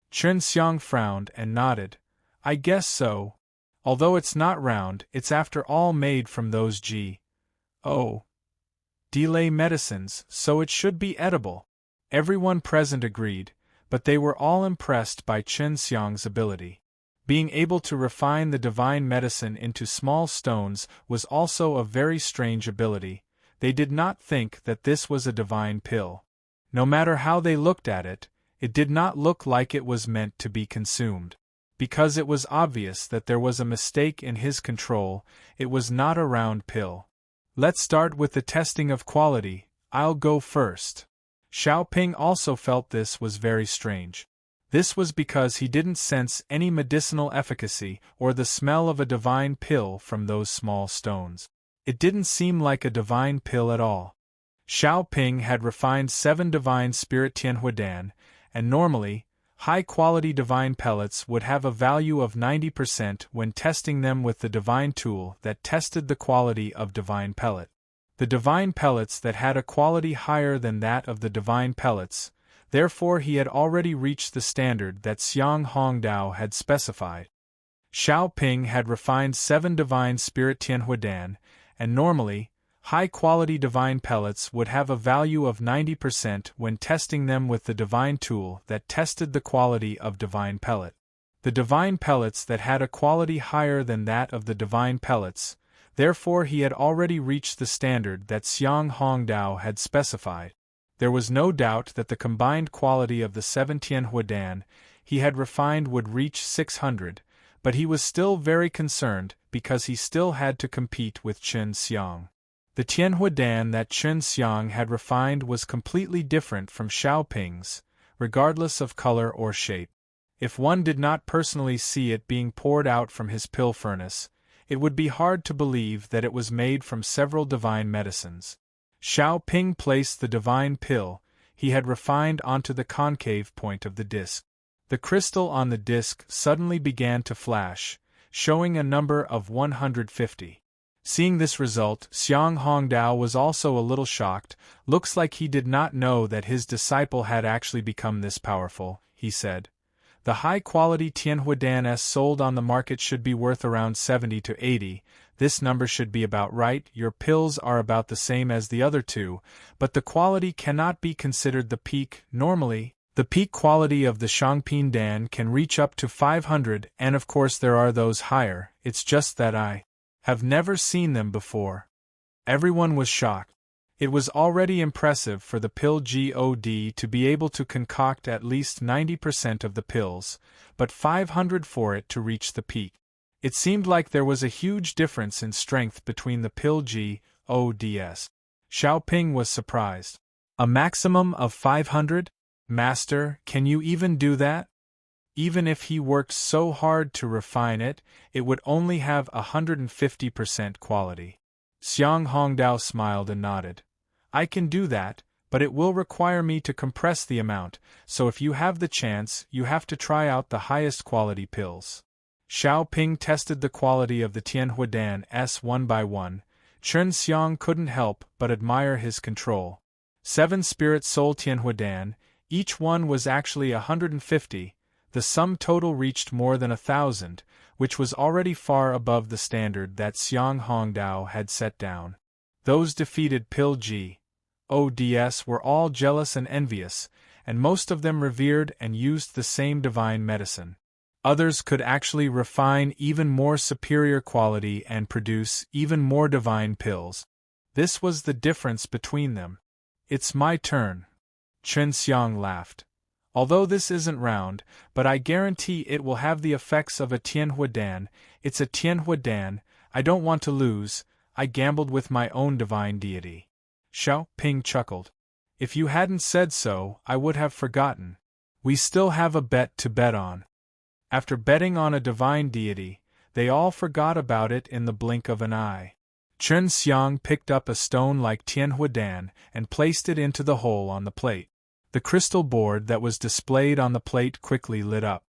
Chen Xiang frowned and nodded. I guess so. Although it's not round, it's after all made from those delay medicines, so it should be edible. Everyone present agreed, but they were all impressed by Chen Xiang's ability. Being able to refine the divine medicine into small stones was also a very strange ability. They did not think that this was a divine pill. No matter how they looked at it, it did not look like it was meant to be consumed. Because it was obvious that there was a mistake in his control, it was not a round pill. Let's start with the testing of quality. I'll go first. Xiao Ping also felt this was very strange. This was because he didn't sense any medicinal efficacy or the smell of a divine pill from those small stones. It didn't seem like a divine pill at all. Xiao Ping had refined 7 divine spirit Tianhua Dan, and normally, high-quality divine pellets would have a value of 90% when testing them with the divine tool that tested the quality of divine pellet. The divine pellets that had a quality higher than that of the divine pellets, therefore he had already reached the standard that Xiang Hongdao had specified. Xiao Ping had refined 7 divine spirit Tianhua Dan, and normally, high-quality divine pellets would have a value of 90% when testing them with the divine tool that tested the quality of divine pellet. The divine pellets that had a quality higher than that of the divine pellets, therefore he had already reached the standard that Xiang Hongdao had specified. There was no doubt that the combined quality of the 7 Tianhua Dan he had refined would reach 600, but he was still very concerned because he still had to compete with Chen Xiang. The Tianhua Dan that Chen Xiang had refined was completely different from Xiao Ping's, regardless of color or shape. If one did not personally see it being poured out from his pill furnace, it would be hard to believe that it was made from several divine medicines. Xiao Ping placed the divine pill he had refined onto the concave point of the disc. The crystal on the disc suddenly began to flash, showing a number of 150. Seeing this result, Xiang Hongdao was also a little shocked. Looks like he did not know that his disciple had actually become this powerful, he said. The high-quality Tianhua Dan S sold on the market should be worth around 70 to 80. This number should be about right. Your pills are about the same as the other two, but the quality cannot be considered the peak. Normally, the peak quality of the Shangpin Dan can reach up to 500, and of course there are those higher. It's just that I have never seen them before. Everyone was shocked. It was already impressive for the pill God to be able to concoct at least 90% of the pills, but 500 for it to reach the peak. It seemed like there was a huge difference in strength between the pill Gods. Xiao Ping was surprised. A maximum of 500? Master, can you even do that? Even if he worked so hard to refine it, it would only have 150% quality. Xiang Hongdao smiled and nodded. I can do that, but it will require me to compress the amount, so if you have the chance, you have to try out the highest quality pills. Xiao Ping tested the quality of the Tianhuadan S one by one. Chen Xiang couldn't help but admire his control. 7 Spirit Soul Tianhuadan, each one was actually 150, the sum total reached more than 1,000, which was already far above the standard that Xiang Hongdao had set down. Those defeated pill Gods were all jealous and envious, and most of them revered and used the same divine medicine. Others could actually refine even more superior quality and produce even more divine pills. This was the difference between them. It's my turn. Chen Xiang laughed. Although this isn't round, but I guarantee it will have the effects of a Tianhuadan. It's a Tianhuadan, I don't want to lose, I gambled with my own divine deity. Xiao Ping chuckled. If you hadn't said so, I would have forgotten. We still have a bet to bet on. After betting on a divine deity, they all forgot about it in the blink of an eye. Chen Xiang picked up a stone like Tianhuadan and placed it into the hole on the plate. The crystal board that was displayed on the plate quickly lit up.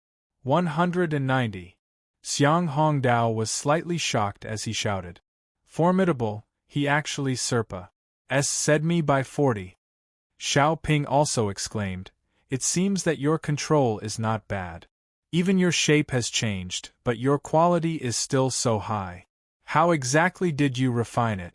190. Xiang Hongdao was slightly shocked as he shouted. Formidable, he actually said me by 40. Xiao Ping also exclaimed, it seems that your control is not bad. Even your shape has changed, but your quality is still so high. How exactly did you refine it?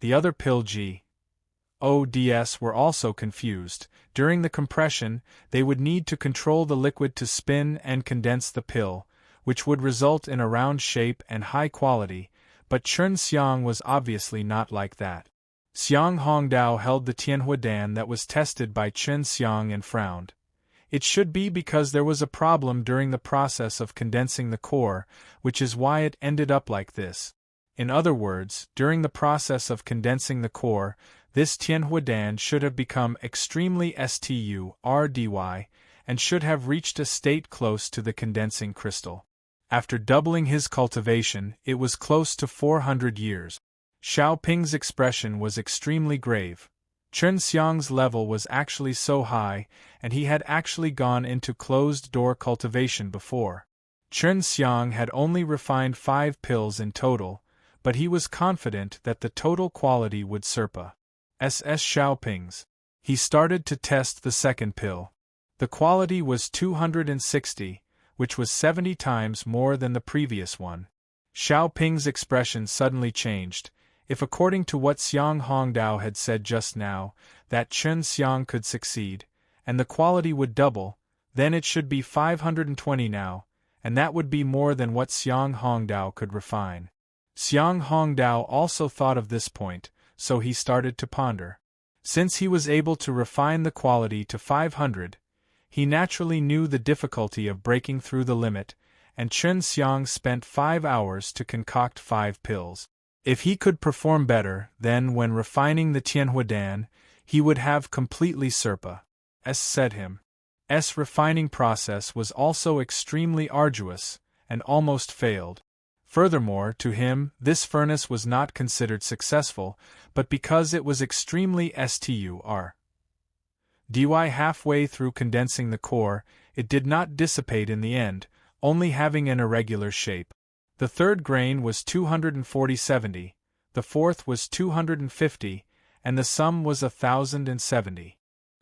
The other pill Gods were also confused. During the compression, they would need to control the liquid to spin and condense the pill, which would result in a round shape and high quality, but Chen Xiang was obviously not like that. Xiang Hongdao held the Tianhuadan that was tested by Chen Xiang and frowned. It should be because there was a problem during the process of condensing the core, which is why it ended up like this. In other words, during the process of condensing the core, this Tianhuadan should have become extremely sturdy and should have reached a state close to the condensing crystal. After doubling his cultivation, it was close to 400 years. Xiao Ping's expression was extremely grave. Chen Xiang's level was actually so high, and he had actually gone into closed-door cultivation before. Chen Xiang had only refined 5 pills in total, but he was confident that the total quality would surpass Xiao Ping's. He started to test the second pill. The quality was 260, which was 70 times more than the previous one. Xiao Ping's expression suddenly changed. If according to what Xiang Hongdao had said just now, that Chen Xiang could succeed, and the quality would double, then it should be 520 now, and that would be more than what Xiang Hongdao could refine. Xiang Hongdao also thought of this point, so he started to ponder. Since he was able to refine the quality to 500, he naturally knew the difficulty of breaking through the limit, and Chen Xiang spent 5 hours to concoct 5 pills. If he could perform better, then when refining the Tianhuadan, he would have completely surpassed him. Refining process was also extremely arduous, and almost failed. Furthermore, to him, this furnace was not considered successful, but because it was extremely sturdy halfway through condensing the core, it did not dissipate in the end, only having an irregular shape. The third grain was 240/70, the fourth was 250, and the sum was 1,070.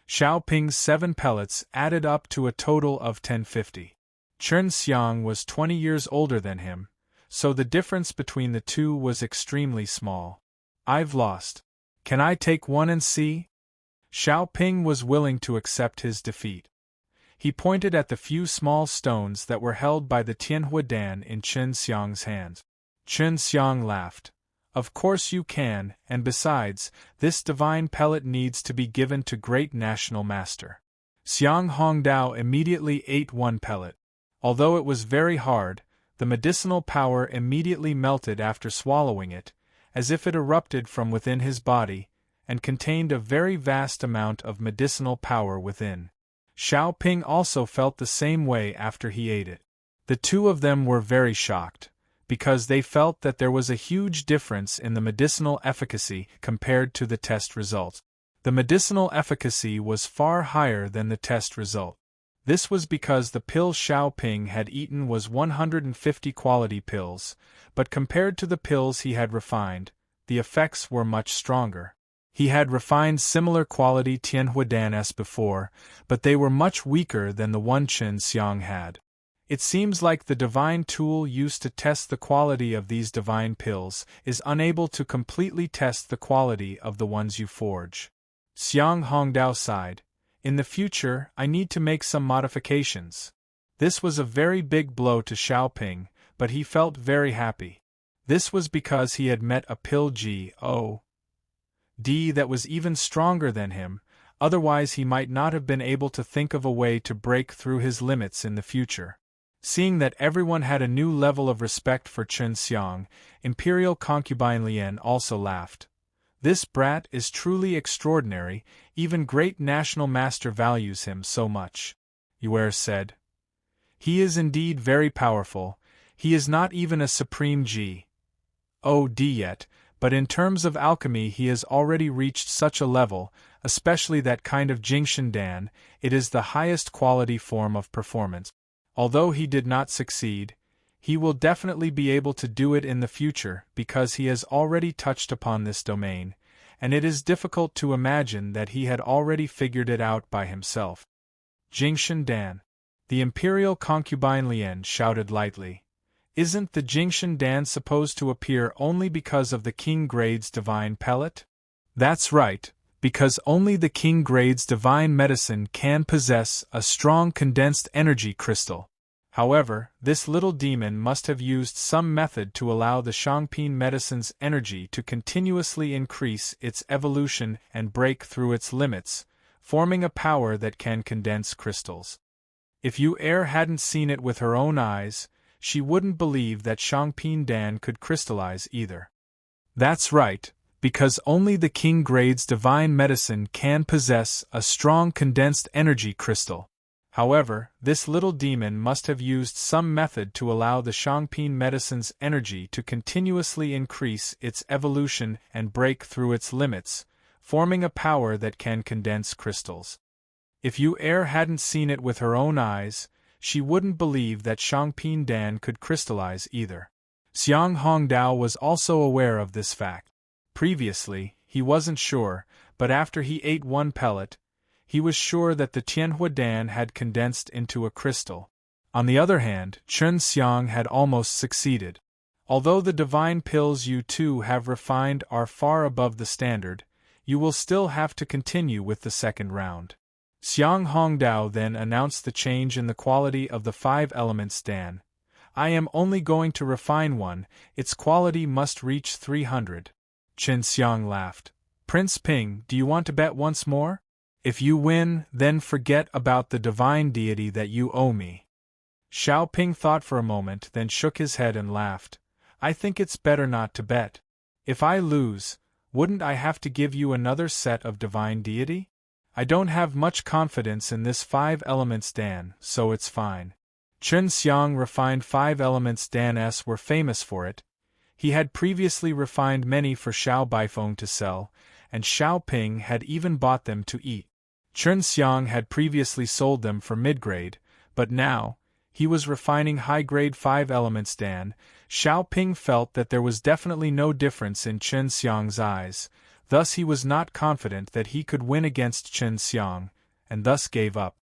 Xiao Ping's 7 pellets added up to a total of 1050. Chen Xiang was 20 years older than him, so the difference between the two was extremely small. I've lost. Can I take one and see? Xiao Ping was willing to accept his defeat. He pointed at the few small stones that were held by the Tianhuadan in Chen Xiang's hands. Chen Xiang laughed. Of course you can, and besides, this divine pellet needs to be given to great national master. Xiang Hongdao immediately ate one pellet. Although it was very hard, the medicinal power immediately melted after swallowing it, as if it erupted from within his body, and contained a very vast amount of medicinal power within. Xiao Ping also felt the same way after he ate it. The two of them were very shocked, because they felt that there was a huge difference in the medicinal efficacy compared to the test result. The medicinal efficacy was far higher than the test result. This was because the pill Xiao Ping had eaten was 150 quality pills, but compared to the pills he had refined, the effects were much stronger. He had refined similar quality Tianhuadan before, but they were much weaker than the one Chen Xiang had. It seems like the divine tool used to test the quality of these divine pills is unable to completely test the quality of the ones you forge. Xiang Hongdao sighed. In the future, I need to make some modifications. This was a very big blow to Xiao Ping, but he felt very happy. This was because he had met a pill G.O.D. that was even stronger than him, otherwise he might not have been able to think of a way to break through his limits in the future. Seeing that everyone had a new level of respect for Chen Xiang, Imperial Concubine Lian also laughed. This brat is truly extraordinary, even great national master values him so much. Yuer said. He is indeed very powerful, he is not even a supreme G.O.D. yet, but in terms of alchemy he has already reached such a level, especially that kind of Jingshan Dan, it is the highest quality form of performance. Although he did not succeed, he will definitely be able to do it in the future because he has already touched upon this domain, and it is difficult to imagine that he had already figured it out by himself. Jingshan Dan. The Imperial Concubine Lian shouted lightly. Isn't the Jingshan Dan supposed to appear only because of the King Grade's divine pellet? That's right, because only the King Grade's divine medicine can possess a strong condensed energy crystal. However, this little demon must have used some method to allow the Shangpin medicine's energy to continuously increase its evolution and break through its limits, forming a power that can condense crystals. If Yuer hadn't seen it with her own eyes, she wouldn't believe that Shangpin Dan could crystallize either. That's right, because only the King Grade's divine medicine can possess a strong condensed energy crystal. However, this little demon must have used some method to allow the Shangpin medicine's energy to continuously increase its evolution and break through its limits, forming a power that can condense crystals. If Yuer hadn't seen it with her own eyes, she wouldn't believe that Shangpin Dan could crystallize either. Xiang Hongdao was also aware of this fact. Previously, he wasn't sure, but after he ate one pellet, he was sure that the Tianhuadan had condensed into a crystal. On the other hand, Chen Xiang had almost succeeded. Although the divine pills you two have refined are far above the standard, you will still have to continue with the second round. Xiang Hongdao then announced the change in the quality of the 5 elements Dan. I am only going to refine one, its quality must reach 300. Chen Xiang laughed. Prince Ping, do you want to bet once more? If you win, then forget about the divine deity that you owe me. Xiao Ping thought for a moment, then shook his head and laughed. I think it's better not to bet. If I lose, wouldn't I have to give you another set of divine deity? I don't have much confidence in this 5 elements Dan, so it's fine. Chen Xiang refined 5 elements Dan were famous for it. He had previously refined many for Xiao Baifeng to sell, and Xiao Ping had even bought them to eat. Chen Xiang had previously sold them for mid-grade, but now, he was refining high-grade 5 elements Dan. Xiao Ping felt that there was definitely no difference in Chen Xiang's eyes, thus he was not confident that he could win against Chen Xiang, and thus gave up.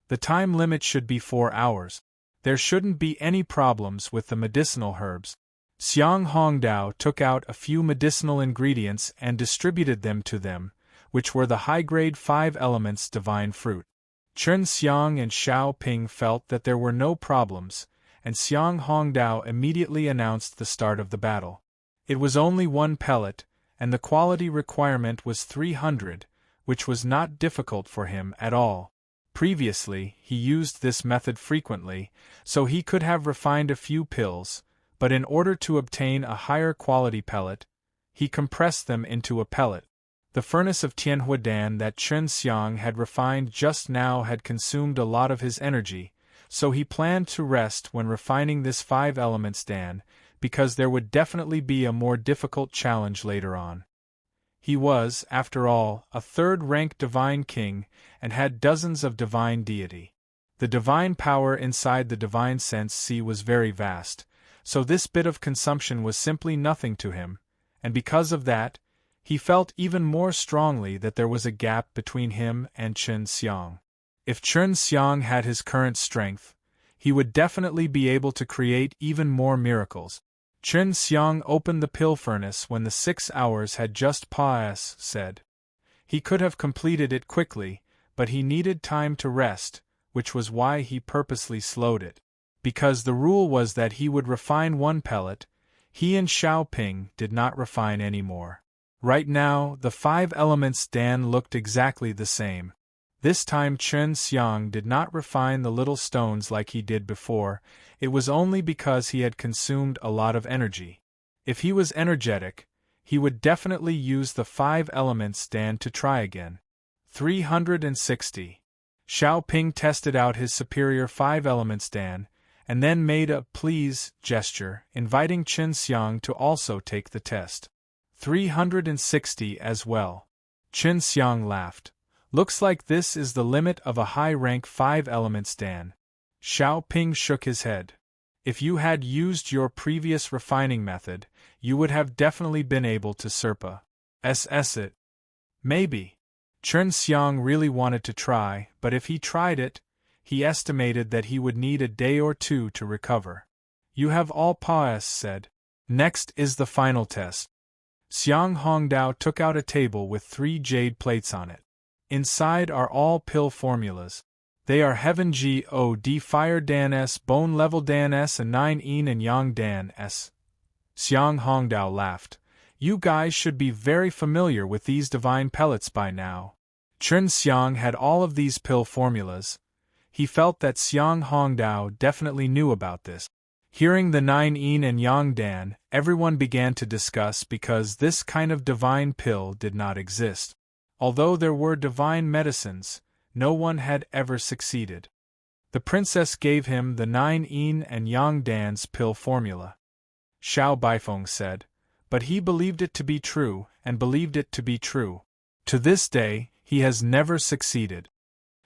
The time limit should be 4 hours. There shouldn't be any problems with the medicinal herbs. Xiang Hongdao took out a few medicinal ingredients and distributed them to them, which were the high-grade 5 elements divine fruit. Chen Xiang and Xiao Ping felt that there were no problems, and Xiang Hongdao immediately announced the start of the battle. It was only one pellet, and the quality requirement was 300, which was not difficult for him at all. Previously, he used this method frequently, so he could have refined a few pills, but in order to obtain a higher quality pellet, he compressed them into a pellet. The furnace of Tianhuadan that Chen Xiang had refined just now had consumed a lot of his energy, so he planned to rest when refining this 5 elements Dan, because there would definitely be a more difficult challenge later on. He was, after all, a third-rank divine king, and had dozens of divine deity. The divine power inside the divine sense sea was very vast, so this bit of consumption was simply nothing to him, and because of that, he felt even more strongly that there was a gap between him and Chen Xiang. If Chen Xiang had his current strength, he would definitely be able to create even more miracles. Chen Xiang opened the pill furnace when the 6 hours had just said. He could have completed it quickly, but he needed time to rest, which was why he purposely slowed it. Because the rule was that he would refine 1 pellet, he and Xiaoping did not refine any more. Right now, the 5 elements Dan looked exactly the same. This time Chen Xiang did not refine the little stones like he did before, it was only because he had consumed a lot of energy. If he was energetic, he would definitely use the 5 elements Dan to try again. 360. Xiaoping tested out his superior 5 elements Dan, and then made a please gesture, inviting Chen Xiang to also take the test. 360 as well. Chen Xiang laughed. Looks like this is the limit of a high-rank 5 elements Dan. Xiaoping shook his head. If you had used your previous refining method, you would have definitely been able to surpass it. Maybe. Chen Xiang really wanted to try, but if he tried it, he estimated that he would need a day or 2 to recover. You have all said. Next is the final test. Xiang Hongdao took out a table with 3 jade plates on it. Inside are all pill formulas. They are Heaven God Fire Dan S, Bone Level Dan S, and 9 Yin and Yang Dan S. Xiang Hongdao laughed. You guys should be very familiar with these divine pellets by now. Chen Xiang had all of these pill formulas. He felt that Xiang Hongdao definitely knew about this. Hearing the 9 Yin and Yang Dan, everyone began to discuss because this kind of divine pill did not exist. Although there were divine medicines, no one had ever succeeded. The princess gave him the 9 Yin and Yang Dan's pill formula. Xiao Baifeng said, but he believed it to be true, and believed it to be true. To this day, he has never succeeded.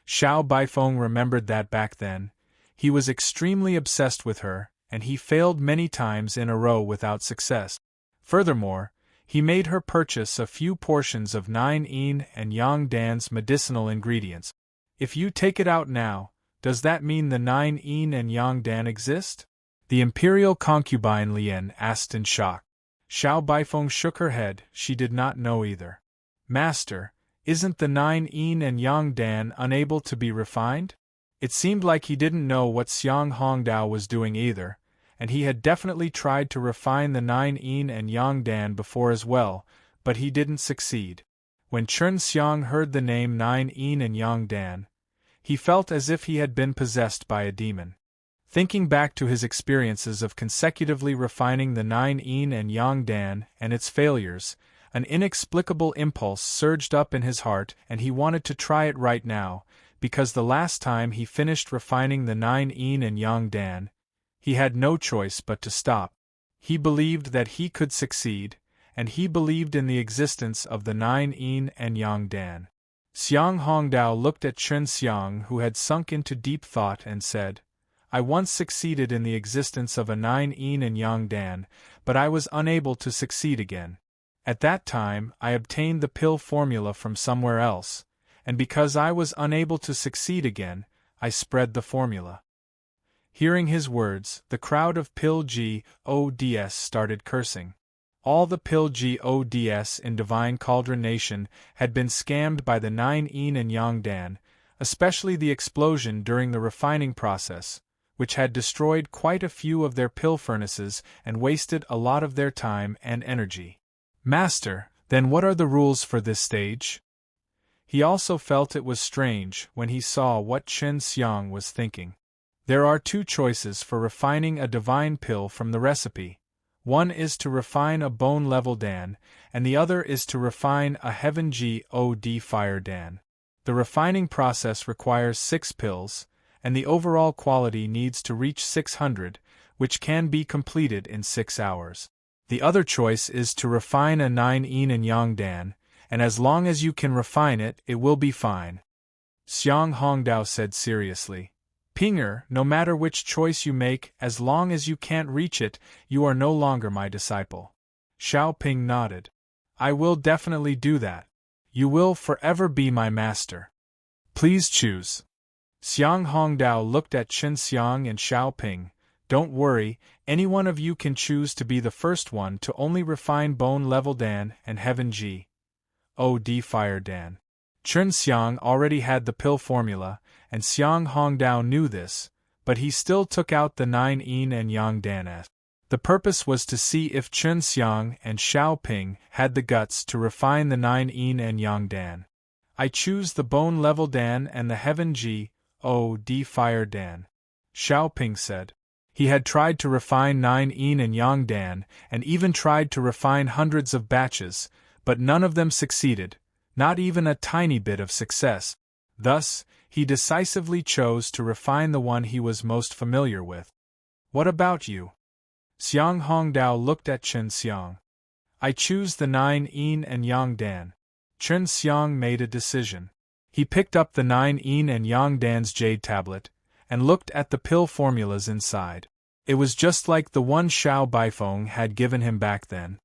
Xiao Baifeng remembered that back then, he was extremely obsessed with her, and he failed many times in a row without success. Furthermore, he made her purchase a few portions of 9 Yin and Yang Dan's medicinal ingredients. If you take it out now, does that mean the 9 Yin and Yang Dan exist? The imperial concubine Lian asked in shock. Xiao Baifeng shook her head, she did not know either. Master, isn't the 9 Yin and Yang Dan unable to be refined? It seemed like he didn't know what Xiang Hongdao was doing either, and he had definitely tried to refine the 9 Yin and Yang Dan before as well, but he didn't succeed. When Chen Xiang heard the name 9 Yin and Yang Dan, he felt as if he had been possessed by a demon. Thinking back to his experiences of consecutively refining the 9 Yin and Yang Dan and its failures, an inexplicable impulse surged up in his heart and he wanted to try it right now, because the last time he finished refining the 9 Yin and Yang Dan, he had no choice but to stop. He believed that he could succeed, and he believed in the existence of the 9 Yin and Yang Dan. Xiang Hongdao looked at Chen Xiang, who had sunk into deep thought, and said, I once succeeded in the existence of a 9 Yin and Yang Dan, but I was unable to succeed again. At that time, I obtained the pill formula from somewhere else, and because I was unable to succeed again, I spread the formula. Hearing his words, the crowd of Pill Gods started cursing. All the Pill Gods in Divine Cauldron Nation had been scammed by the 9 Yin and Yang Dan, especially the explosion during the refining process, which had destroyed quite a few of their pill furnaces and wasted a lot of their time and energy. Master, then what are the rules for this stage? He also felt it was strange when he saw what Chen Xiang was thinking. There are two choices for refining a divine pill from the recipe. One is to refine a bone-level Dan, and the other is to refine a heaven God fire Dan. The refining process requires 6 pills, and the overall quality needs to reach 600, which can be completed in 6 hours. The other choice is to refine a 9 yin and yang Dan, and as long as you can refine it, it will be fine. Xiang Hongdao said seriously. Pinger, no matter which choice you make, as long as you can't reach it, you are no longer my disciple. Xiao Ping nodded. I will definitely do that. You will forever be my master. Please choose. Xiang Hongdao looked at Chen Xiang and Xiao Ping. Don't worry, any one of you can choose to be the first one to only refine bone-level Dan and heaven God fire Dan. Chen Xiang already had the pill formula, and Xiang Hongdao knew this, but he still took out the 9 yin and yang Dan. The purpose was to see if Chen Xiang and Xiao Ping had the guts to refine the 9 yin and yang Dan. I choose the bone-level Dan and the heaven God fire Dan, Xiao Ping said. He had tried to refine 9 yin and yang Dan, and even tried to refine hundreds of batches, but none of them succeeded, not even a tiny bit of success. Thus, he decisively chose to refine the one he was most familiar with. What about you? Xiang Hongdao looked at Chen Xiang. I choose the 9 yin and yang Dan. Chen Xiang made a decision. He picked up the 9 yin and yang Dan's jade tablet, and looked at the pill formulas inside. It was just like the one Xiao Baifeng had given him back then.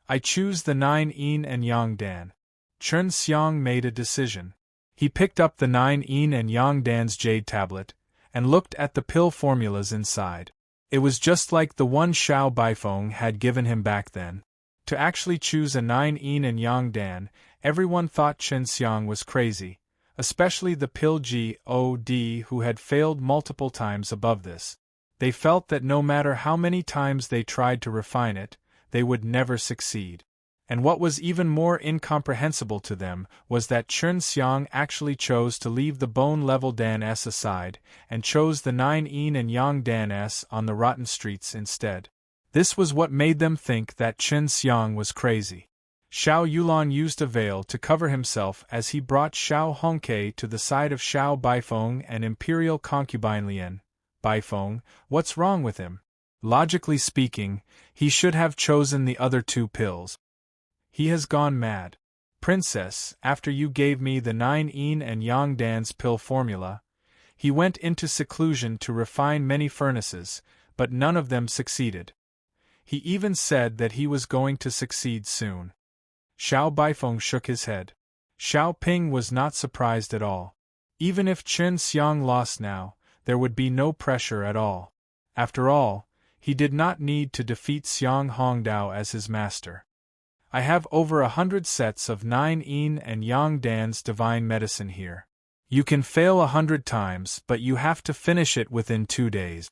I choose the 9 yin and yang Dan. Chen Xiang made a decision. He picked up the 9 yin and yang Dan's jade tablet, and looked at the pill formulas inside. It was just like the one Xiao Baifeng had given him back then. To actually choose a 9 yin and yang Dan, everyone thought Chen Xiang was crazy, especially the pill God who had failed multiple times above this. They felt that no matter how many times they tried to refine it, they would never succeed. And what was even more incomprehensible to them was that Chen Xiang actually chose to leave the bone-level Dan S aside, and chose the 9 yin and yang Dan S on the rotten streets instead. This was what made them think that Chen Xiang was crazy. Xiao Yulan used a veil to cover himself as he brought Xiao Hongke to the side of Xiao Baifeng and Imperial concubine Lian. Baifeng, what's wrong with him? Logically speaking, he should have chosen the other 2 pills. He has gone mad. Princess, after you gave me the 9 yin and yang Dan's pill formula, he went into seclusion to refine many furnaces, but none of them succeeded. He even said that he was going to succeed soon. Xiao Baifeng shook his head. Xiao Ping was not surprised at all. Even if Chen Xiang lost now, there would be no pressure at all. After all, he did not need to defeat Xiang Hongdao as his master. I have over 100 sets of 9 yin and yang Dan's divine medicine here. You can fail 100 times, but you have to finish it within 2 days.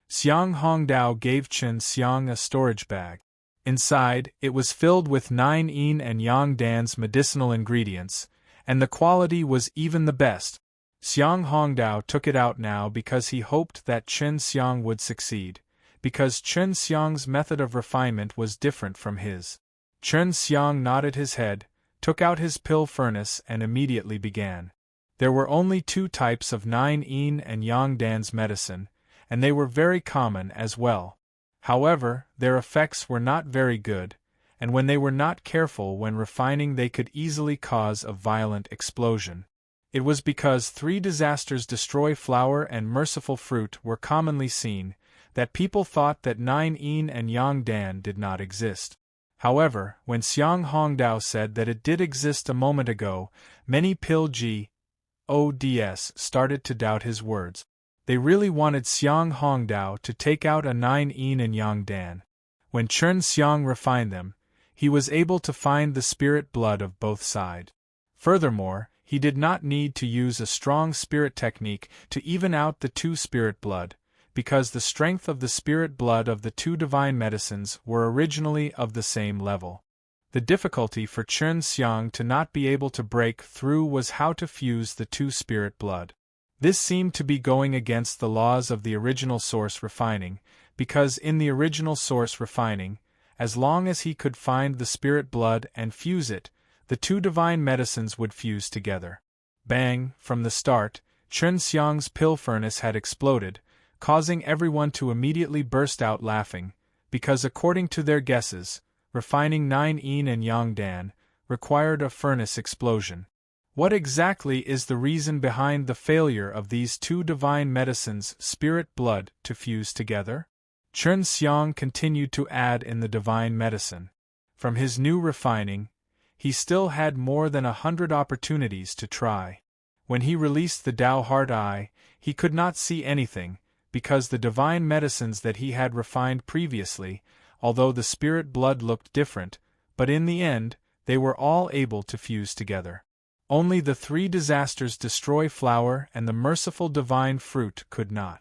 Xiang Hongdao gave Chen Xiang a storage bag. Inside, it was filled with 9 yin and yang Dan's medicinal ingredients, and the quality was even the best. Xiang Hongdao took it out now because he hoped that Chen Xiang would succeed, because Chen Xiang's method of refinement was different from his. Chen Xiang nodded his head, took out his pill furnace and immediately began. There were only 2 types of 9 yin and yang Dan's medicine, and they were very common as well. However, their effects were not very good, and when they were not careful when refining they could easily cause a violent explosion. It was because 3 disasters destroy flower and merciful fruit were commonly seen, that people thought that 9 yin and yang Dan did not exist. However, when Xiang Hongdao said that it did exist a moment ago, many pill GODs started to doubt his words. They really wanted Xiang Hongdao to take out a 9 yin and yang Dan. When Chen Xiang refined them, he was able to find the spirit blood of both sides. Furthermore, he did not need to use a strong spirit technique to even out the 2 spirit blood, because the strength of the spirit blood of the two divine medicines were originally of the same level. The difficulty for Chen Xiang to not be able to break through was how to fuse the two spirit blood. This seemed to be going against the laws of the original source refining, because in the original source refining, as long as he could find the spirit blood and fuse it, the two divine medicines would fuse together. Bang! From the start, Chen Xiang's pill furnace had exploded, causing everyone to immediately burst out laughing, because according to their guesses, refining 9 yin and yang dan required a furnace explosion. What exactly is the reason behind the failure of these two divine medicines' spirit blood to fuse together? Chen Xiang continued to add in the divine medicine. From his new refining, he still had more than 100 opportunities to try. When he released the Tao Heart Eye, he could not see anything, because the divine medicines that he had refined previously, although the spirit blood looked different, but in the end, they were all able to fuse together. Only the 3 disasters destroy flower and the merciful divine fruit could not.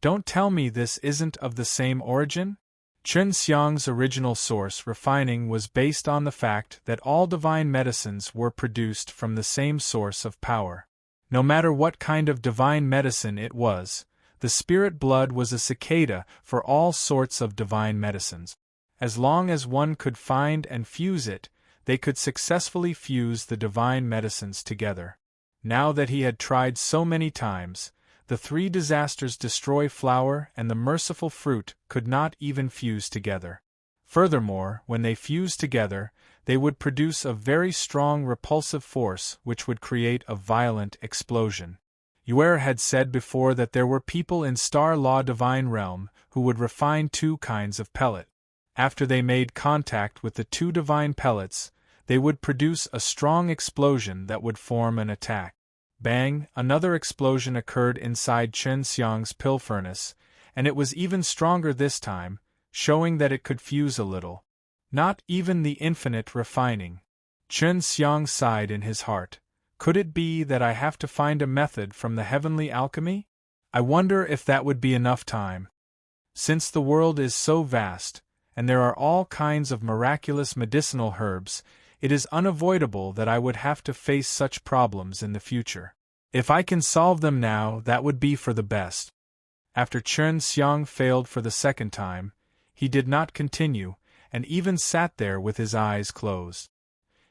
Don't tell me this isn't of the same origin? Chen Xiang's original source refining was based on the fact that all divine medicines were produced from the same source of power. No matter what kind of divine medicine it was, the spirit blood was a cicada for all sorts of divine medicines. As long as one could find and fuse it, they could successfully fuse the divine medicines together. Now that he had tried so many times, the 3 disasters destroy flower and the merciful fruit could not even fuse together. Furthermore, when they fused together, they would produce a very strong repulsive force which would create a violent explosion. Yuer had said before that there were people in Star Law Divine Realm who would refine 2 kinds of pellet. After they made contact with the 2 divine pellets, they would produce a strong explosion that would form an attack. Bang! Another explosion occurred inside Chen Xiang's pill furnace, and it was even stronger this time, showing that it could fuse a little. Not even the infinite refining. Chen Xiang sighed in his heart. Could it be that I have to find a method from the heavenly alchemy? I wonder if that would be enough time. Since the world is so vast, and there are all kinds of miraculous medicinal herbs, it is unavoidable that I would have to face such problems in the future. If I can solve them now, that would be for the best. After Chen Xiang failed for the second time, he did not continue, and even sat there with his eyes closed.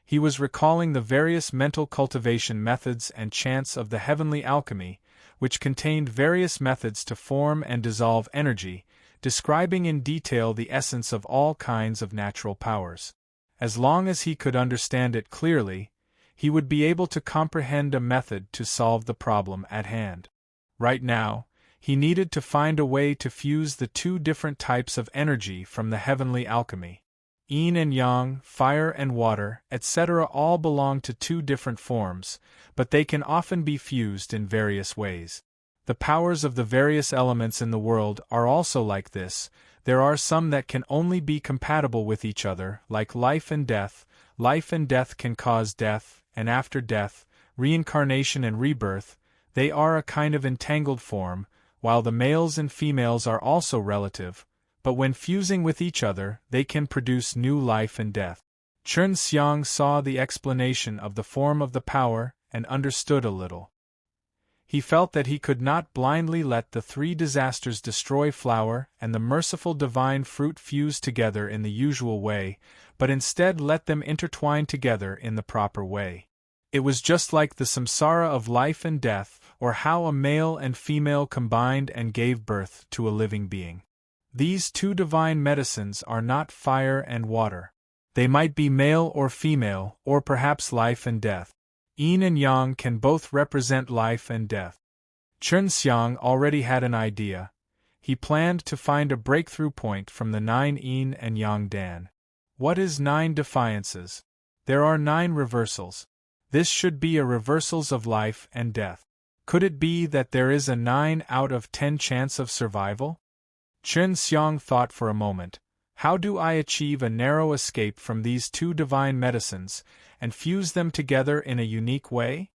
He was recalling the various mental cultivation methods and chants of the heavenly alchemy, which contained various methods to form and dissolve energy, describing in detail the essence of all kinds of natural powers. As long as he could understand it clearly, he would be able to comprehend a method to solve the problem at hand. Right now, he needed to find a way to fuse the 2 different types of energy from the heavenly alchemy. Yin and yang, fire and water, etc. all belong to 2 different forms, but they can often be fused in various ways. The powers of the various elements in the world are also like this. There are some that can only be compatible with each other, like life and death. Life and death can cause death, and after death, reincarnation and rebirth. They are a kind of entangled form, while the males and females are also relative, but when fusing with each other, they can produce new life and death. Chen Xiang saw the explanation of the form of the power and understood a little. He felt that he could not blindly let the 3 disasters destroy flower and the merciful divine fruit fuse together in the usual way, but instead let them intertwine together in the proper way. It was just like the samsara of life and death, or how a male and female combined and gave birth to a living being. These 2 divine medicines are not fire and water. They might be male or female, or perhaps life and death. Yin and yang can both represent life and death. Chen Xiang already had an idea. He planned to find a breakthrough point from the 9 yin and yang dan. What is 9 defiances? There are 9 reversals. This should be a reversals of life and death. Could it be that there is a 9 out of 10 chance of survival? Chen Xiang thought for a moment. How do I achieve a narrow escape from these 2 divine medicines, and fuse them together in a unique way?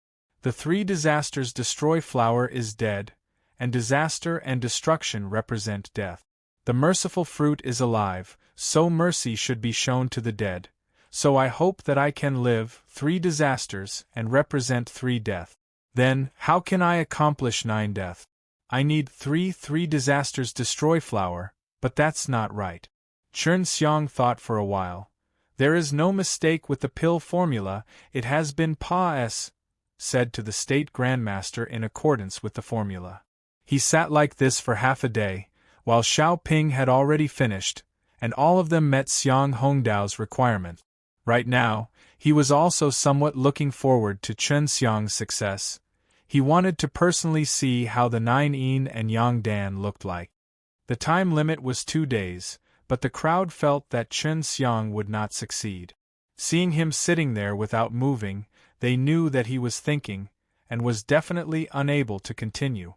The 3 disasters destroy flower is dead, and disaster and destruction represent death. The merciful fruit is alive, so mercy should be shown to the dead. So I hope that I can live 3 disasters and represent 3 death. Then, how can I accomplish 9 death? I need 3 disasters destroy flower, but that's not right. Chen Xiang thought for a while. There is no mistake with the pill formula, it has been Pa-s, said to the state grandmaster in accordance with the formula. He sat like this for half a day, while Xiao Ping had already finished, and all of them met Xiang Hongdao's requirement. Right now, he was also somewhat looking forward to Chen Xiang's success. He wanted to personally see how the 9 yin and yang dan looked like. The time limit was 2 days, but the crowd felt that Chen Xiang would not succeed. Seeing him sitting there without moving, they knew that he was thinking, and was definitely unable to continue.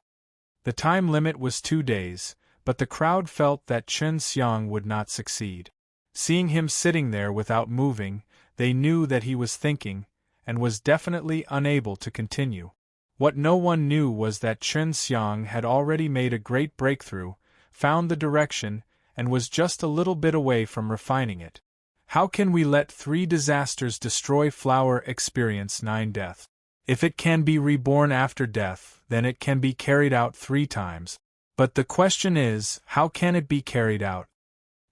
The time limit was 2 days, but the crowd felt that Chen Xiang would not succeed. Seeing him sitting there without moving, they knew that he was thinking, and was definitely unable to continue. What no one knew was that Chen Xiang had already made a great breakthrough, found the direction, and was just a little bit away from refining it. How can we let 3 disasters destroy flower experience 9 death? If it can be reborn after death, then it can be carried out 3 times. But the question is, how can it be carried out?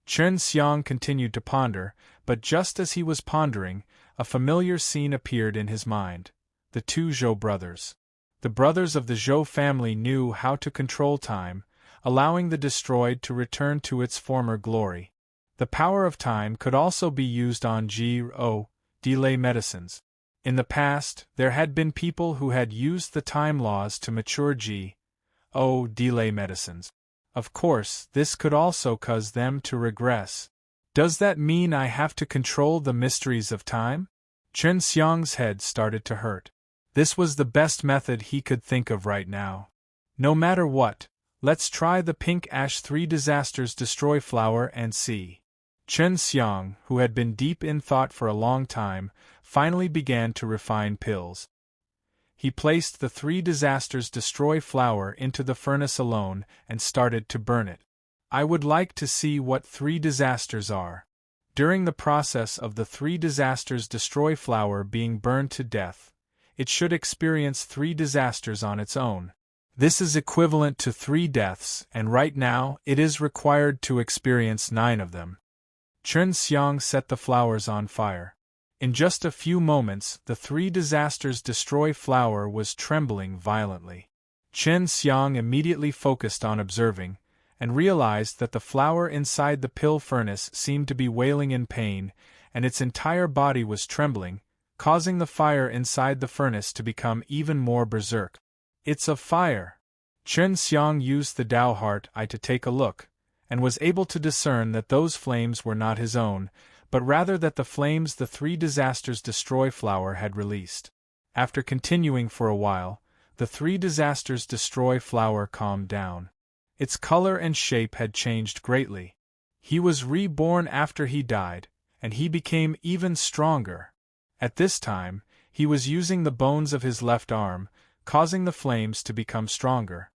Chen Xiang continued to ponder, but just as he was pondering, a familiar scene appeared in his mind. The 2 Zhou brothers. The brothers of the Zhou family knew how to control time, allowing the destroyed to return to its former glory. The power of time could also be used on G.O. delay medicines. In the past, there had been people who had used the time laws to mature G.O. delay medicines. Of course, this could also cause them to regress. Does that mean I have to control the mysteries of time? Chen Xiang's head started to hurt. This was the best method he could think of right now. No matter what, let's try the pink ash 3 disasters destroy flower and see. Chen Xiang, who had been deep in thought for a long time, finally began to refine pills. He placed the 3 disasters destroy flower into the furnace alone and started to burn it. I would like to see what 3 disasters are. During the process of the 3 disasters destroy flower being burned to death, it should experience 3 disasters on its own. This is equivalent to 3 deaths, and right now it is required to experience 9 of them. Chen Xiang set the flowers on fire. In just a few moments, the 3 disasters destroy flower was trembling violently. Chen Xiang immediately focused on observing, and realized that the flower inside the pill furnace seemed to be wailing in pain, and its entire body was trembling, causing the fire inside the furnace to become even more berserk. It's a fire! Chen Xiang used the Tao Heart Eye to take a look, and was able to discern that those flames were not his own, but rather that the flames the 3 disasters destroy flower had released. After continuing for a while, the 3 disasters destroy flower calmed down. Its color and shape had changed greatly. He was reborn after he died, and he became even stronger. At this time, he was using the bones of his left arm, causing the flames to become stronger.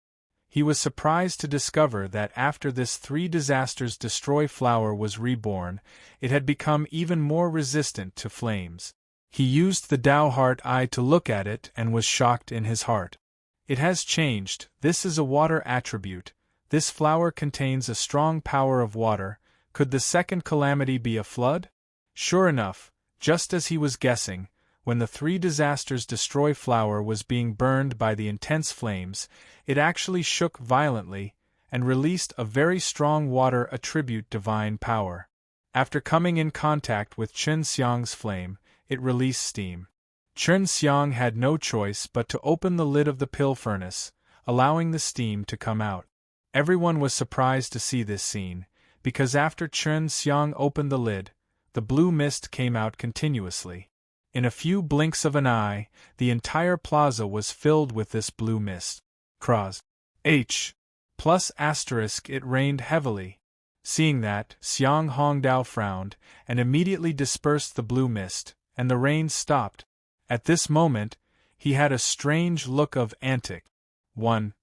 He was surprised to discover that after this 3 disasters destroy flower was reborn, it had become even more resistant to flames. He used the Tao Heart Eye to look at it and was shocked in his heart. It has changed. This is a water attribute. This flower contains a strong power of water. Could the second calamity be a flood? Sure enough, just as he was guessing, when the 3 disasters destroy flower was being burned by the intense flames, it actually shook violently, and released a very strong water attribute divine power. After coming in contact with Chen Xiang's flame, it released steam. Chen Xiang had no choice but to open the lid of the pill furnace, allowing the steam to come out. Everyone was surprised to see this scene, because after Chen Xiang opened the lid, the blue mist came out continuously. In a few blinks of an eye, the entire plaza was filled with this blue mist. Cross. H. Plus asterisk it rained heavily. Seeing that, Xiang Hongdao frowned, and immediately dispersed the blue mist, and the rain stopped. At this moment, he had a strange look of antic. 1.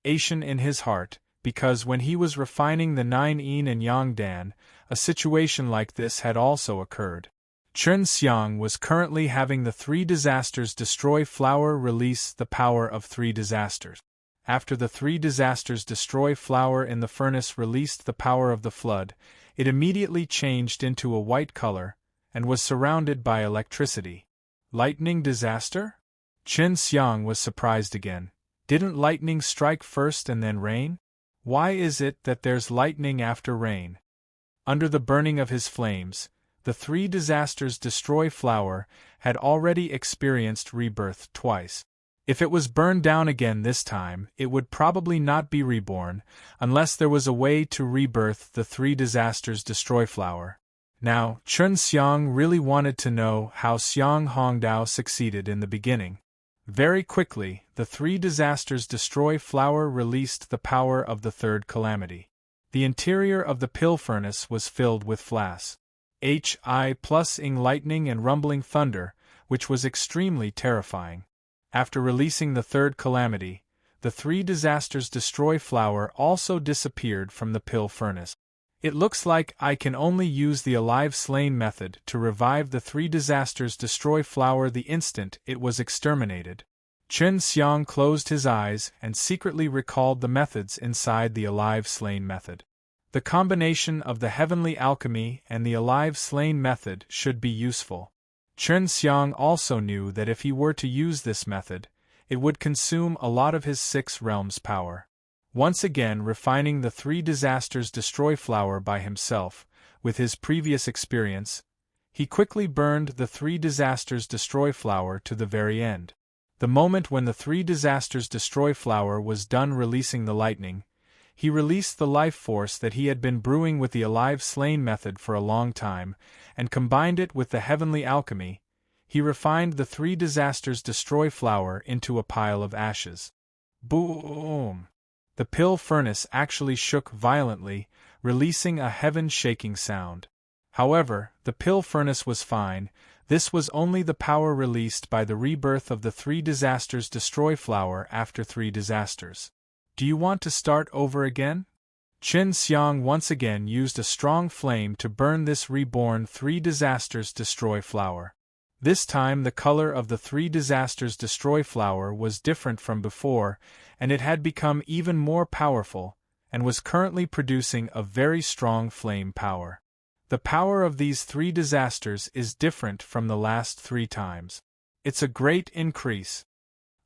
Asian in his heart, because when he was refining the 9 yin and yang dan, a situation like this had also occurred. Chen Xiang was currently having the 3 disasters destroy flower release the power of 3 disasters. After the 3 disasters destroy flower in the furnace released the power of the flood, it immediately changed into a white color, and was surrounded by electricity. Lightning disaster? Chen Xiang was surprised again. Didn't lightning strike first and then rain? Why is it that there's lightning after rain? Under the burning of his flames, the 3 disasters destroy flower had already experienced rebirth twice. If it was burned down again this time, it would probably not be reborn, unless there was a way to rebirth the 3 disasters destroy flower. Now, Chen Xiang really wanted to know how Xiang Hongdao succeeded in the beginning. Very quickly, the 3 disasters destroy flower released the power of the 3rd calamity. The interior of the pill furnace was filled with flash. Plus-ing lightning and rumbling thunder, which was extremely terrifying. After releasing the 3rd calamity, the 3 disasters destroy flower also disappeared from the pill furnace. It looks like I can only use the alive slain method to revive the 3 disasters destroy flower the instant it was exterminated. Chen Xiang closed his eyes and secretly recalled the methods inside the alive slain method. The combination of the heavenly alchemy and the alive slain method should be useful. Chen Xiang also knew that if he were to use this method, it would consume a lot of his 6 realms' power. Once again refining the 3 disasters destroy flower by himself, with his previous experience, he quickly burned the 3 disasters destroy flower to the very end. The moment when the 3 disasters destroy flower was done releasing the lightning, he released the life force that he had been brewing with the alive slain method for a long time, and combined it with the heavenly alchemy. He refined the 3 disasters destroy flower into a pile of ashes. Boom! The pill furnace actually shook violently, releasing a heaven-shaking sound. However, the pill furnace was fine. This was only the power released by the rebirth of the 3 disasters destroy flower after 3 disasters. Do you want to start over again? Chen Xiang once again used a strong flame to burn this reborn 3 disasters destroy flower. This time the color of the 3 disasters destroy flower was different from before, and it had become even more powerful, and was currently producing a very strong flame power. The power of these 3 disasters is different from the last 3 times. It's a great increase.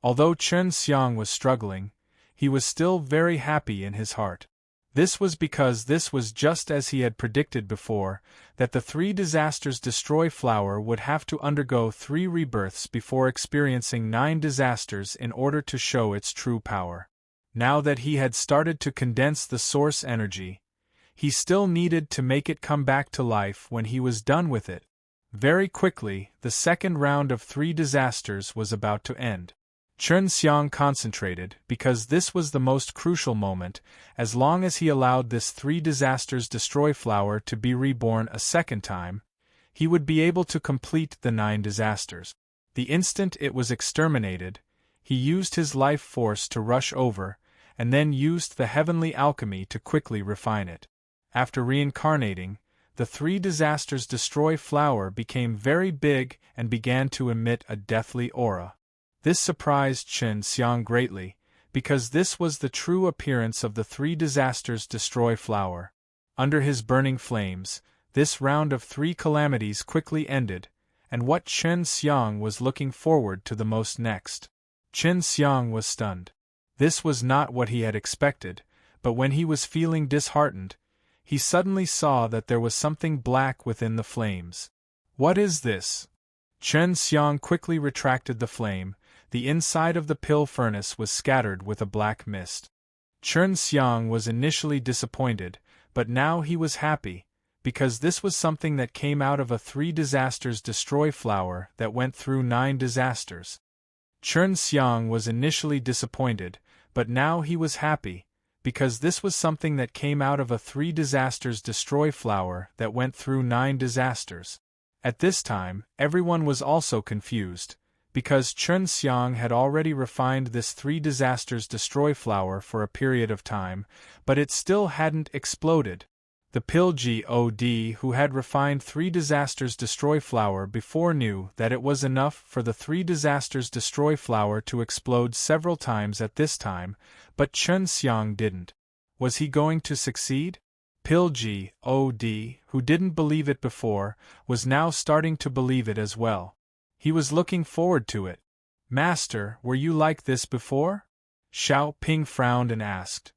Although Chen Xiang was struggling, he was still very happy in his heart. This was because this was just as he had predicted before, that the 3 disasters destroy flower would have to undergo 3 rebirths before experiencing 9 disasters in order to show its true power. Now that he had started to condense the source energy, he still needed to make it come back to life when he was done with it. Very quickly, the 2nd round of 3 disasters was about to end. Chen Xiang concentrated, because this was the most crucial moment. As long as he allowed this 3 disasters destroy flower to be reborn a 2nd time, he would be able to complete the 9 disasters. The instant it was exterminated, he used his life force to rush over, and then used the heavenly alchemy to quickly refine it. After reincarnating, the 3 disasters destroy flower became very big and began to emit a deathly aura. This surprised Chen Xiang greatly, because this was the true appearance of the 3 disasters destroy flower. Under his burning flames, this round of 3 calamities quickly ended, and what Chen Xiang was looking forward to the most next. Chen Xiang was stunned. This was not what he had expected, but when he was feeling disheartened, he suddenly saw that there was something black within the flames. What is this? Chen Xiang quickly retracted the flame. The inside of the pill furnace was scattered with a black mist. Chen Xiang was initially disappointed, but now he was happy, because this was something that came out of a 3 disasters destroy flower that went through 9 disasters. Chen Xiang was initially disappointed, but now he was happy, because this was something that came out of a 3 disasters destroy flower that went through 9 disasters. At this time, everyone was also confused, because Chen Xiang had already refined this 3 disasters destroy flower for a period of time, but it still hadn't exploded. The pill God who had refined 3 disasters destroy flower before knew that it was enough for the 3 disasters destroy flower to explode several times at this time, but Chen Xiang didn't. Was he going to succeed? Pill God, who didn't believe it before, was now starting to believe it as well. He was looking forward to it. Master, were you like this before? Xiao Ping frowned and asked.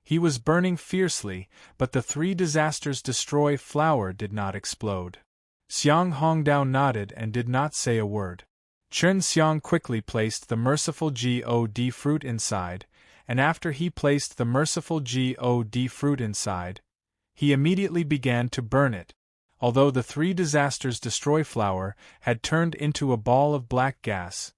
He was burning fiercely, but the 3 disasters destroy flower did not explode. Xiang Hongdao nodded and did not say a word. Chen Xiang quickly placed the merciful God fruit inside, and after he placed the merciful God fruit inside, he immediately began to burn it. Although the 3 disasters destroy flower had turned into a ball of black gas,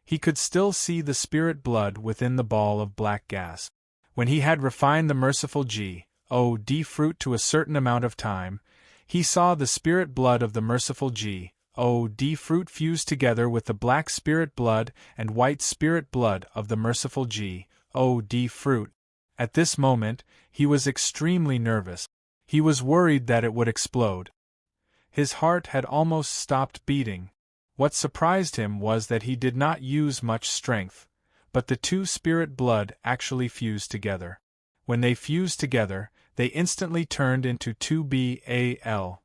he could still see the spirit blood within the ball of black gas. When he had refined the merciful God fruit to a certain amount of time, he saw the spirit blood of the merciful God fruit fuse together with the black spirit blood and white spirit blood of the merciful God fruit. At this moment, he was extremely nervous. He was worried that it would explode. His heart had almost stopped beating. What surprised him was that he did not use much strength, but the 2 spirit blood actually fused together. When they fused together, they instantly turned into 2 BAL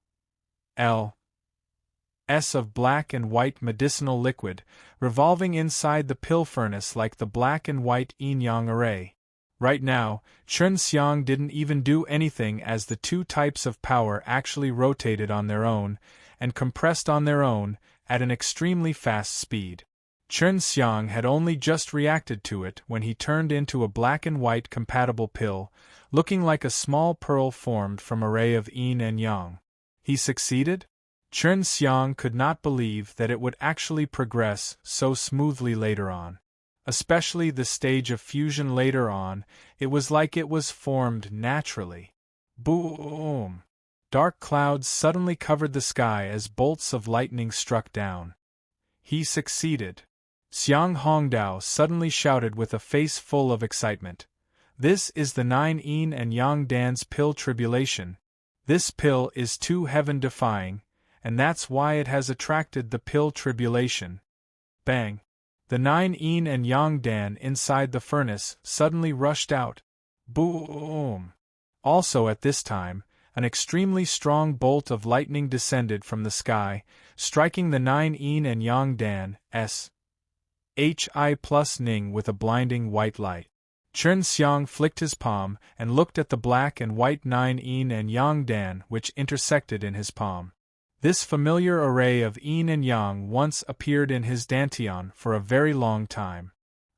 S of black and white medicinal liquid, revolving inside the pill furnace like the black and white yin-yang array. Right now, Chen Xiang didn't even do anything as the 2 types of power actually rotated on their own, and compressed on their own, at an extremely fast speed. Chen Xiang had only just reacted to it when he turned into a black and white compatible pill, looking like a small pearl formed from array of yin and yang. He succeeded? Chen Xiang could not believe that it would actually progress so smoothly later on. Especially the stage of fusion later on, it was like it was formed naturally. Boom! Dark clouds suddenly covered the sky as bolts of lightning struck down. He succeeded. Xiang Hongdao suddenly shouted with a face full of excitement. This is the 9 yin and yang dan's pill tribulation. This pill is too heaven-defying, and that's why it has attracted the pill tribulation. Bang! The 9 yin and yang dan inside the furnace suddenly rushed out. Boom! Also at this time, an extremely strong bolt of lightning descended from the sky, striking the 9 yin and yang dan Hi plus Ning with a blinding white light. Chen Xiang flicked his palm and looked at the black and white 9 yin and yang dan which intersected in his palm. This familiar array of yin and yang once appeared in his dantian for a very long time.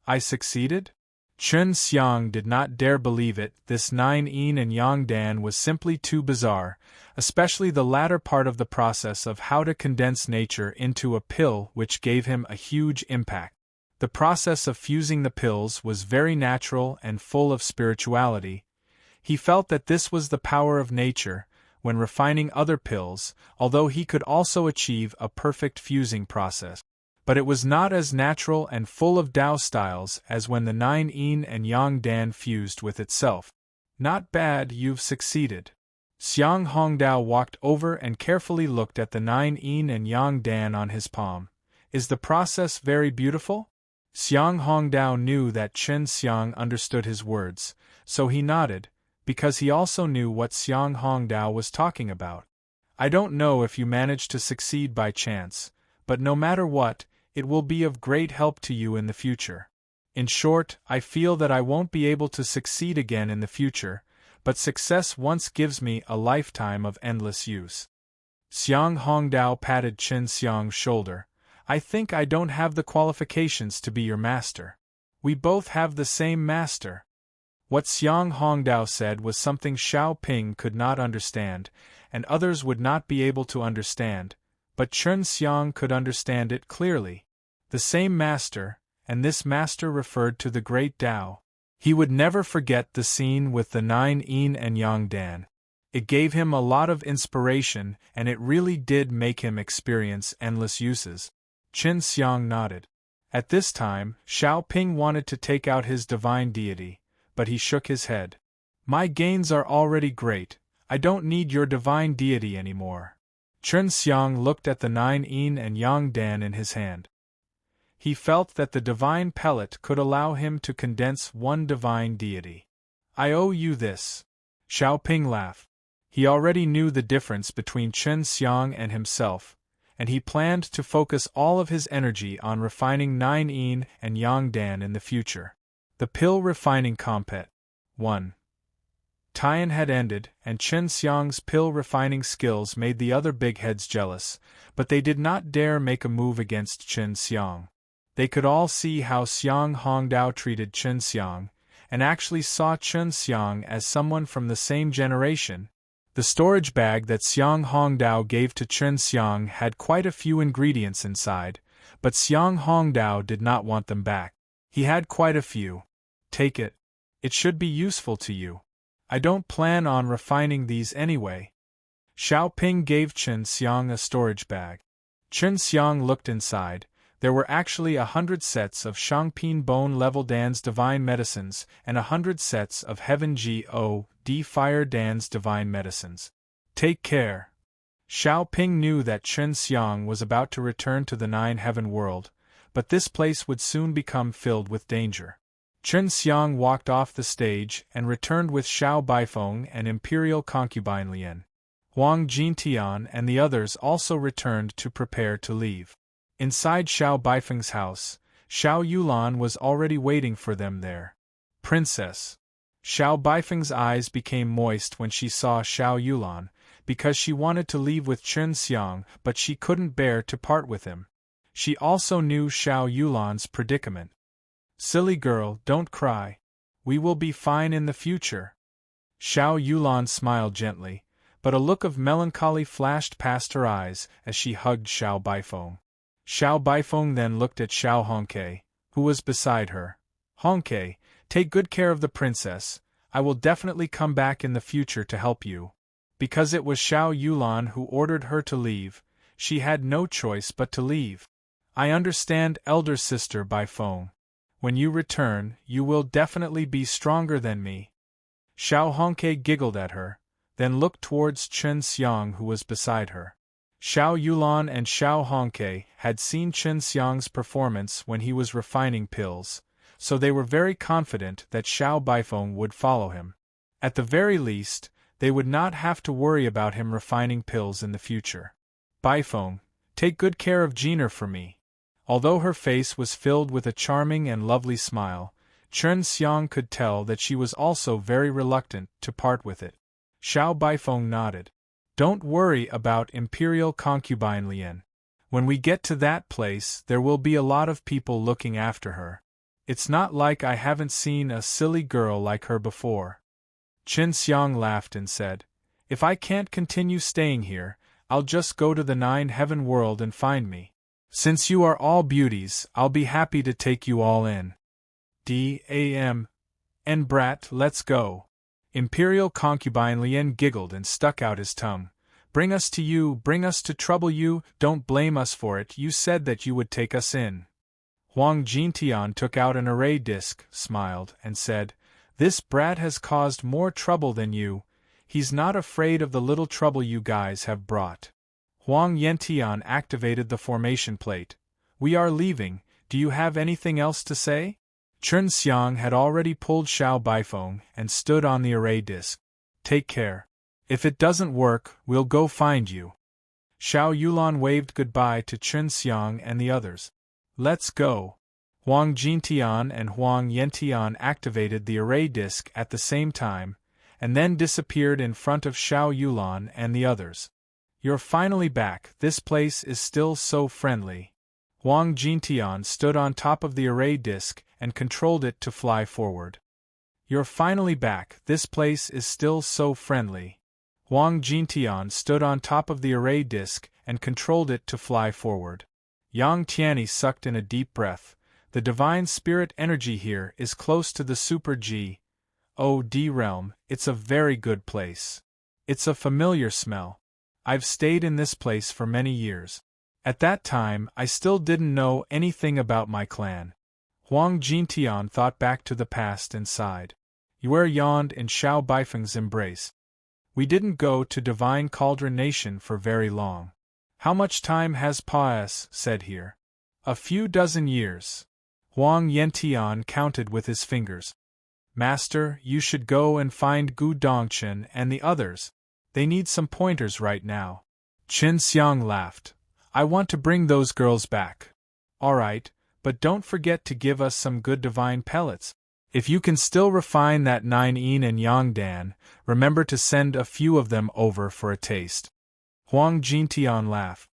I succeeded? Chen Xiang did not dare believe it. This 9 yin and yang dan was simply too bizarre, especially the latter part of the process of how to condense nature into a pill, which gave him a huge impact. The process of fusing the pills was very natural and full of spirituality. He felt that this was the power of nature when refining other pills, although he could also achieve a perfect fusing process. But it was not as natural and full of Tao styles as when the 9 yin and yang dan fused with itself. Not bad, you've succeeded. Xiang Hongdao walked over and carefully looked at the 9 yin and yang dan on his palm. Is the process very beautiful? Xiang Hongdao knew that Chen Xiang understood his words, so he nodded, because he also knew what Xiang Hongdao was talking about. I don't know if you managed to succeed by chance, but no matter what, it will be of great help to you in the future. In short, I feel that I won't be able to succeed again in the future, but success once gives me a lifetime of endless use. Xiang Hongdao patted Chen Xiang's shoulder. I think I don't have the qualifications to be your master. We both have the same master. What Xiang Hongdao said was something Xiao Ping could not understand, and others would not be able to understand, but Chen Xiang could understand it clearly. The same master, and this master referred to the great Tao. He would never forget the scene with the 9 yin and yang dan. It gave him a lot of inspiration, and it really did make him experience endless uses. Qin Xiang nodded. At this time, Xiao Ping wanted to take out his divine deity, but he shook his head. My gains are already great, I don't need your divine deity anymore. Qin Xiang looked at the 9 yin and yang dan in his hand. He felt that the divine pellet could allow him to condense one divine deity. I owe you this. Xiao Ping laughed. He already knew the difference between Qin Xiang and himself, and he planned to focus all of his energy on refining 9 yin and yang dan in the future. The pill refining compet. 1. Tian had ended, and Qin Xiang's pill refining skills made the other big heads jealous, but they did not dare make a move against Qin Xiang. They could all see how Xiang Hongdao treated Qin Xiang, and actually saw Qin Xiang as someone from the same generation. The storage bag that Xiang Hongdao gave to Qin Xiang had quite a few ingredients inside, but Xiang Hongdao did not want them back. He had quite a few. Take it. It should be useful to you. I don't plan on refining these anyway. Xiao Ping gave Qin Xiang a storage bag. Qin Xiang looked inside. There were actually 100 sets of Shangpin Bone Level Dan's Divine Medicines and 100 sets of Heaven G.O.D. Fire Dan's Divine Medicines. Take care. Xiao Ping knew that Qin Xiang was about to return to the 9 Heaven world, but this place would soon become filled with danger. Qin Xiang walked off the stage and returned with Xiao Baifeng and Imperial Concubine Lian. Huang Jintian and the others also returned to prepare to leave. Inside Xiao Baifeng's house, Xiao Yulan was already waiting for them there. Princess. Xiao Baifeng's eyes became moist when she saw Xiao Yulan, because she wanted to leave with Qin Xiang, but she couldn't bear to part with him. She also knew Xiao Yulan's predicament. Silly girl, don't cry. We will be fine in the future. Xiao Yulan smiled gently, but a look of melancholy flashed past her eyes as she hugged Xiao Baifeng. Xiao Baifeng then looked at Xiao Hongke, who was beside her. Hongke, take good care of the princess. I will definitely come back in the future to help you. Because it was Xiao Yulan who ordered her to leave, she had no choice but to leave. I understand, elder sister Baifeng. When you return, you will definitely be stronger than me. Xiao Hongke giggled at her, then looked towards Qin Xiang who was beside her. Xiao Yulan and Xiao Hongke had seen Qin Xiang's performance when he was refining pills, so they were very confident that Xiao Baifeng would follow him. At the very least, they would not have to worry about him refining pills in the future. Baifeng, take good care of Jiner for me. Although her face was filled with a charming and lovely smile, Qin Xiang could tell that she was also very reluctant to part with it. Xiao Baifeng nodded. Don't worry about Imperial Concubine Lian. When we get to that place, there will be a lot of people looking after her. It's not like I haven't seen a silly girl like her before. Qin Xiang laughed and said, If I can't continue staying here, I'll just go to the 9 Heaven world and find me. Since you are all beauties, I'll be happy to take you all in. D.A.M. And brat, let's go. Imperial Concubine Lian giggled and stuck out his tongue. Bring us to you, bring us to trouble you, don't blame us for it, you said that you would take us in. Huang Jintian took out an array disc, smiled, and said, This brat has caused more trouble than you. He's not afraid of the little trouble you guys have brought. Huang Yantian activated the formation plate. We are leaving, do you have anything else to say? Qin Xiang had already pulled Xiao Baifeng and stood on the array disc. Take care. If it doesn't work, we'll go find you. Xiao Yulan waved goodbye to Qin Xiang and the others. Let's go. Huang Jintian and Huang Yantian activated the array disc at the same time, and then disappeared in front of Xiao Yulan and the others. You're finally back, this place is still so friendly. Huang Jintian stood on top of the array disc and controlled it to fly forward. You're finally back, this place is still so friendly. Huang Jintian stood on top of the array disc and controlled it to fly forward. Yang Tianyi sucked in a deep breath. The divine spirit energy here is close to the Super G.O.D. realm, it's a very good place. It's a familiar smell. I've stayed in this place for many years. At that time, I still didn't know anything about my clan. Huang Jintian thought back to the past and sighed. Yue yawned in Xiao Baifeng's embrace. We didn't go to Divine Cauldron Nation for very long. How much time has passed, said here? A few dozen years. Huang Yantian counted with his fingers. Master, you should go and find Gu Dongchen and the others. They need some pointers right now. Qin Xiang laughed. I want to bring those girls back. All right, but don't forget to give us some good divine pellets. If you can still refine that 9-yin and Yangdan, remember to send a few of them over for a taste. Huang Jintian laughed.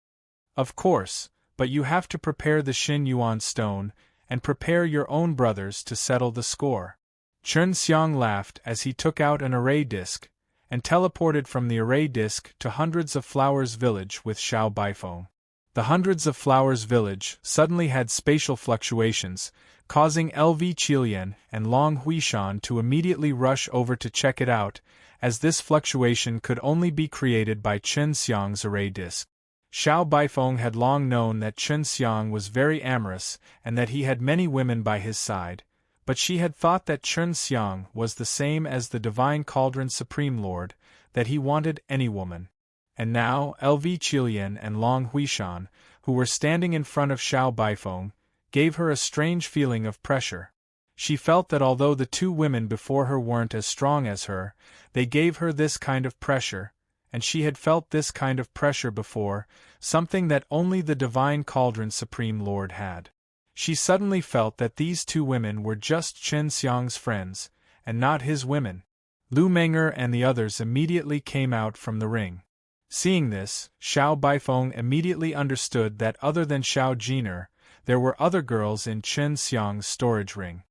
Of course, but you have to prepare the Xin Yuan stone, and prepare your own brothers to settle the score. Chen Xiang laughed as he took out an array disc, and teleported from the array disc to Hundreds of Flowers Village with Xiao Baifeng. The Hundreds of Flowers Village suddenly had spatial fluctuations, causing LV Qilian and Long Huishan to immediately rush over to check it out, as this fluctuation could only be created by Chen Xiang's array disc. Xiao Baifeng had long known that Chen Xiang was very amorous and that he had many women by his side, but she had thought that Chen Xiang was the same as the Divine Cauldron Supreme Lord, that he wanted any woman. And now LV Qilian and Long Huishan, who were standing in front of Xiao Baifeng, gave her a strange feeling of pressure. She felt that although the two women before her weren't as strong as her, they gave her this kind of pressure, and she had felt this kind of pressure before, something that only the Divine Cauldron Supreme Lord had. She suddenly felt that these two women were just Chen Xiang's friends, and not his women. Lu Menger and the others immediately came out from the ring. Seeing this, Xiao Baifeng immediately understood that other than Xiao Jiner, there were other girls in Chen Xiang's storage ring.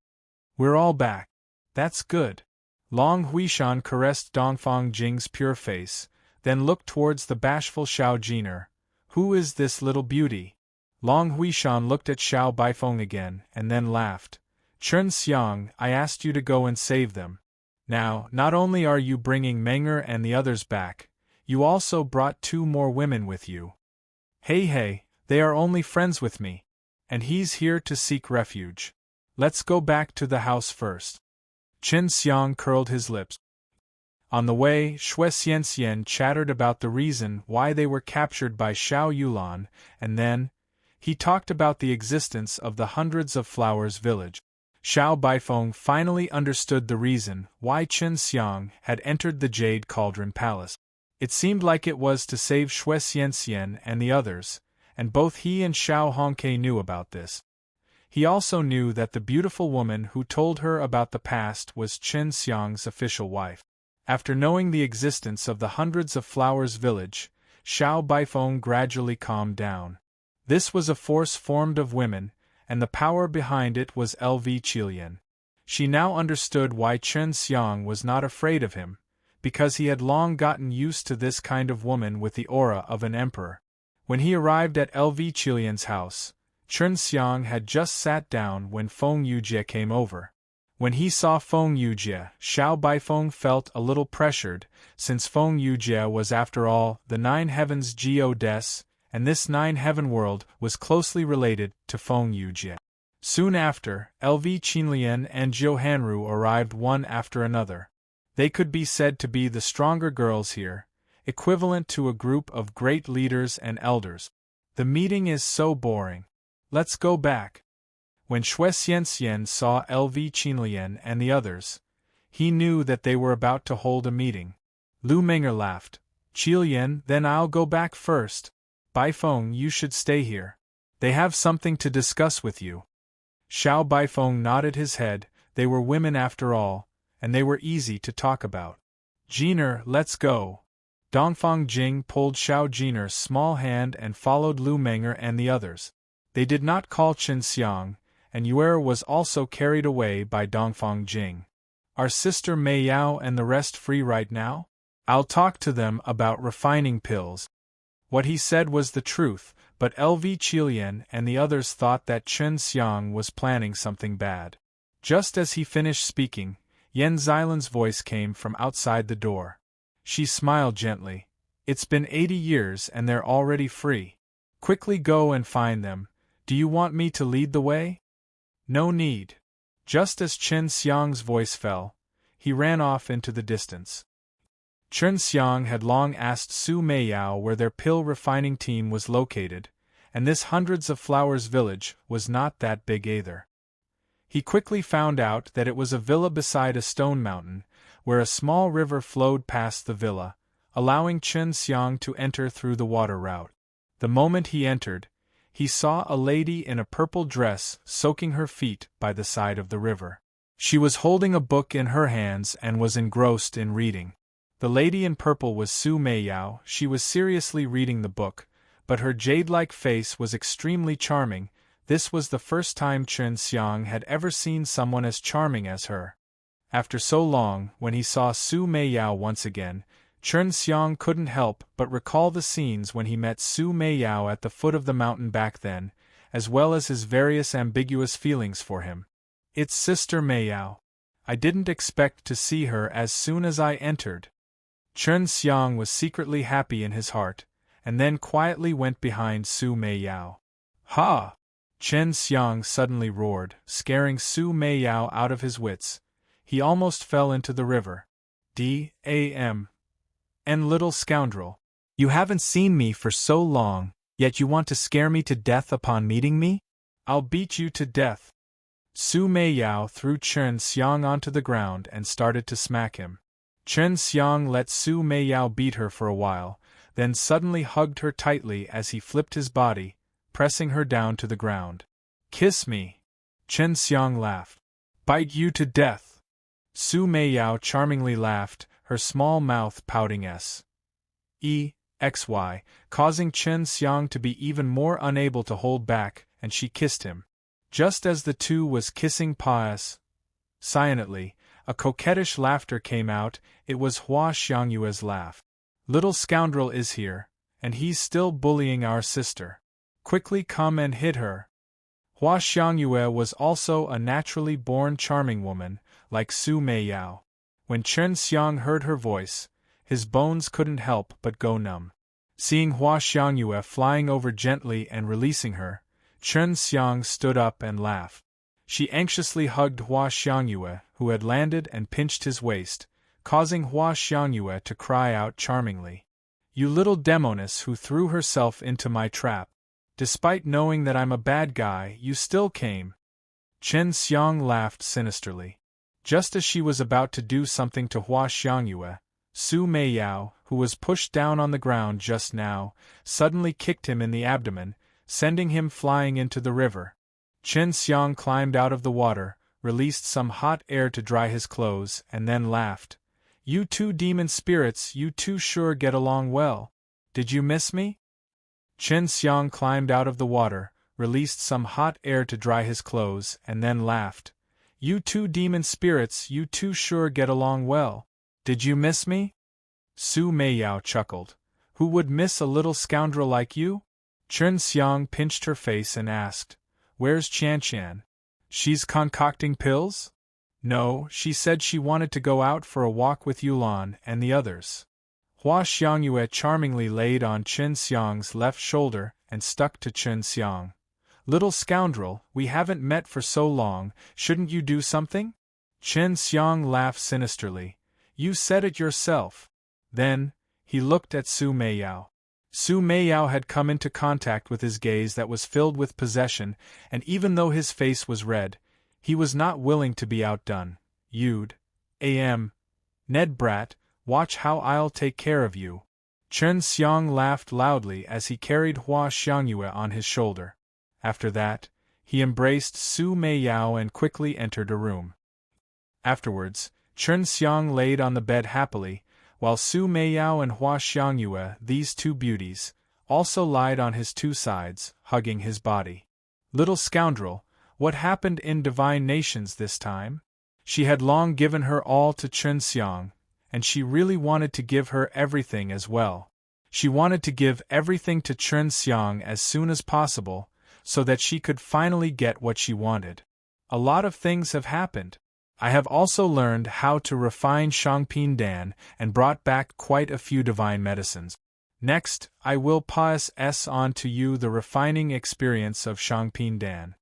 We're all back. That's good. Long Huishan caressed Dongfang Jing's pure face, then looked towards the bashful Xiao Jiner. Who is this little beauty? Long Huishan looked at Xiao Baifeng again, and then laughed. Chen Xiang, I asked you to go and save them. Now, not only are you bringing Menger and the others back, you also brought 2 more women with you. Hey, they are only friends with me. And he's here to seek refuge. Let's go back to the house first. Chen Xiang curled his lips. On the way, Xue Xianxian chattered about the reason why they were captured by Xiao Yulan, and then, he talked about the existence of the Hundreds of Flowers village. Xiao Baifeng finally understood the reason why Chen Xiang had entered the Jade Cauldron Palace. It seemed like it was to save Xue Xianxian and the others, and both he and Xiao Hongke knew about this. He also knew that the beautiful woman who told her about the past was Chen Xiang's official wife. After knowing the existence of the Hundreds of Flowers village, Xiao Baifeng gradually calmed down. This was a force formed of women, and the power behind it was LV Qilian. She now understood why Chen Xiang was not afraid of him, because he had long gotten used to this kind of woman with the aura of an emperor. When he arrived at LV Qilian's house, Chen Xiang had just sat down when Feng Yujie came over. When he saw Feng Yujie, Xiao Baifeng felt a little pressured, since Feng Yujie was after all the 9 heavens Geodes, and this 9 heaven world was closely related to Feng Yujie. Soon after, LV Qinlian and Zhou arrived one after another. They could be said to be the stronger girls here, equivalent to a group of great leaders and elders. The meeting is so boring. Let's go back. When Xue Xianxian saw LV Qinlian and the others, he knew that they were about to hold a meeting. Lu Menger laughed. Qilian, then I'll go back first. Baifeng, you should stay here. They have something to discuss with you. Xiao Baifeng nodded his head. They were women after all, and they were easy to talk about. Jiner, let's go. Dongfang Jing pulled Xiao Jiner's small hand and followed Lu Menger and the others. They did not call Chen Xiang, and Yue was also carried away by Dongfang Jing. Are Sister Mei Yao and the rest free right now? I'll talk to them about refining pills. What he said was the truth, but LV Qilian and the others thought that Chen Xiang was planning something bad. Just as he finished speaking, Yan Xilan's voice came from outside the door. She smiled gently. It's been 80 years and they're already free. Quickly go and find them. Do you want me to lead the way? No need. Just as Chen Xiang's voice fell, he ran off into the distance. Chen Xiang had long asked Su Meiyao where their pill refining team was located, and this hundreds of flowers village was not that big either. He quickly found out that it was a villa beside a stone mountain, where a small river flowed past the villa, allowing Chen Xiang to enter through the water route. The moment he entered, he saw a lady in a purple dress soaking her feet by the side of the river. She was holding a book in her hands and was engrossed in reading. The lady in purple was Su Meiyao. She was seriously reading the book, but her jade-like face was extremely charming. This was the first time Chen Xiang had ever seen someone as charming as her. After so long, when he saw Su Meiyao once again, Chen Xiang couldn't help but recall the scenes when he met Su Meiyao at the foot of the mountain back then, as well as his various ambiguous feelings for him. It's Sister Meiyao. I didn't expect to see her as soon as I entered. Chen Xiang was secretly happy in his heart, and then quietly went behind Su Meiyao. Ha! Chen Xiang suddenly roared, scaring Su Meiyao out of his wits. He almost fell into the river. D.A.M. And little scoundrel. You haven't seen me for so long, yet you want to scare me to death upon meeting me? I'll beat you to death. Su Meiyao threw Chen Xiang onto the ground and started to smack him. Chen Xiang let Su Meiyao beat her for a while, then suddenly hugged her tightly as he flipped his body, pressing her down to the ground. Kiss me. Chen Xiang laughed. Bite you to death. Su Meiyao charmingly laughed, her small mouth pouting S.E.X.Y., causing Chen Xiang to be even more unable to hold back, and she kissed him. Just as the two was kissing passionately, a coquettish laughter came out. It was Hua Xiangyue's laugh. Little scoundrel is here, and he's still bullying our sister. Quickly come and hit her. Hua Xiangyue was also a naturally born charming woman, like Su Meiyao. When Chen Xiang heard her voice, his bones couldn't help but go numb. Seeing Hua Xiangyue flying over gently and releasing her, Chen Xiang stood up and laughed. She anxiously hugged Hua Xiangyue, who had landed, and pinched his waist, causing Hua Xiangyue to cry out charmingly. You little demoness who threw herself into my trap. Despite knowing that I'm a bad guy, you still came. Chen Xiang laughed sinisterly. Just as she was about to do something to Hua Xiangyue, Su Meiyao, who was pushed down on the ground just now, suddenly kicked him in the abdomen, sending him flying into the river. Chen Xiang climbed out of the water, released some hot air to dry his clothes, and then laughed. You two demon spirits, you two sure get along well. Did you miss me? Chen Xiang climbed out of the water, released some hot air to dry his clothes, and then laughed. You two demon spirits, you two sure get along well. Did you miss me? Su Meiyao chuckled. Who would miss a little scoundrel like you? Chen Xiang pinched her face and asked, Where's Qian? She's concocting pills? No, she said she wanted to go out for a walk with Yulan and the others. Hua Xiangyue charmingly laid on Chen Xiang's left shoulder and stuck to Chen Xiang. Little scoundrel, we haven't met for so long, shouldn't you do something? Chen Xiang laughed sinisterly. You said it yourself. Then, he looked at Su Meiyao. Su Meiyao had come into contact with his gaze that was filled with possession, and even though his face was red, he was not willing to be outdone. You'd Ned brat, watch how I'll take care of you. Chen Xiang laughed loudly as he carried Hua Xiangyue on his shoulder. After that, he embraced Su Meiyao and quickly entered a room. Afterwards, Chen Xiang laid on the bed happily, while Su Meiyao and Hua Xiangyue, these two beauties, also lied on his two sides, hugging his body. Little scoundrel, what happened in Divine Nations this time? She had long given her all to Chen Xiang, and she really wanted to give her everything as well. She wanted to give everything to Chen Xiang as soon as possible, so that she could finally get what she wanted. A lot of things have happened. I have also learned how to refine Shangpin Dan and brought back quite a few divine medicines. Next, I will pass on to you the refining experience of Shangping Dan.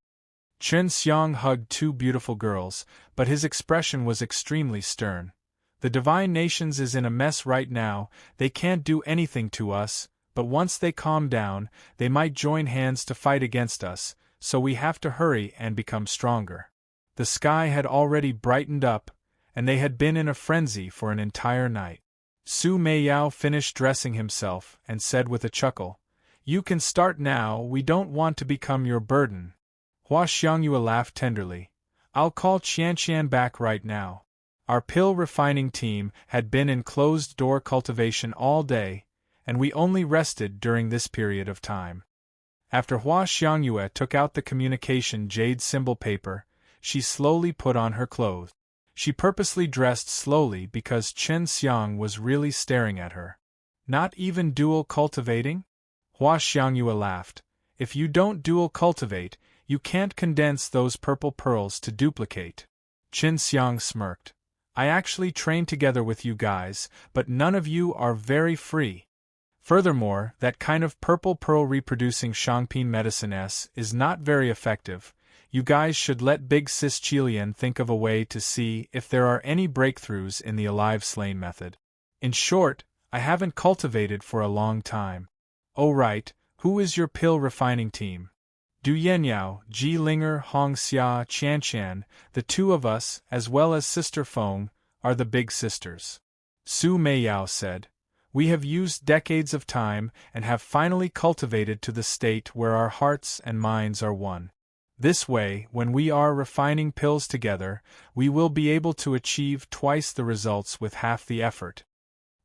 Chen Xiang hugged two beautiful girls, but his expression was extremely stern. The Divine Nations is in a mess right now, they can't do anything to us, but once they calm down, they might join hands to fight against us, so we have to hurry and become stronger. The sky had already brightened up, and they had been in a frenzy for an entire night. Su Meiyao finished dressing himself and said with a chuckle, "You can start now, we don't want to become your burden." Hua Xiangyue laughed tenderly. "I'll call Qianqian back right now." Our pill refining team had been in closed-door cultivation all day, and we only rested during this period of time. After Hua Xiangyue took out the communication jade symbol paper, she slowly put on her clothes. She purposely dressed slowly because Chen Xiang was really staring at her. "Not even dual cultivating?" Hua Xiangyue laughed. "If you don't dual cultivate, you can't condense those purple pearls to duplicate." Chen Xiang smirked. "I actually trained together with you guys, but none of you are very free. Furthermore, that kind of purple pearl reproducing Shangping medicine is not very effective. You guys should let Big Sis Qilian think of a way to see if there are any breakthroughs in the alive slain method. In short, I haven't cultivated for a long time." "Oh right, who is your pill refining team?" "Du Yenyao, Ji Linger, Hong Xia, Qianqian, the two of us, as well as Sister Feng, are the big sisters." Su Meiyao said. "We have used decades of time and have finally cultivated to the state where our hearts and minds are one. This way, when we are refining pills together, we will be able to achieve twice the results with half the effort."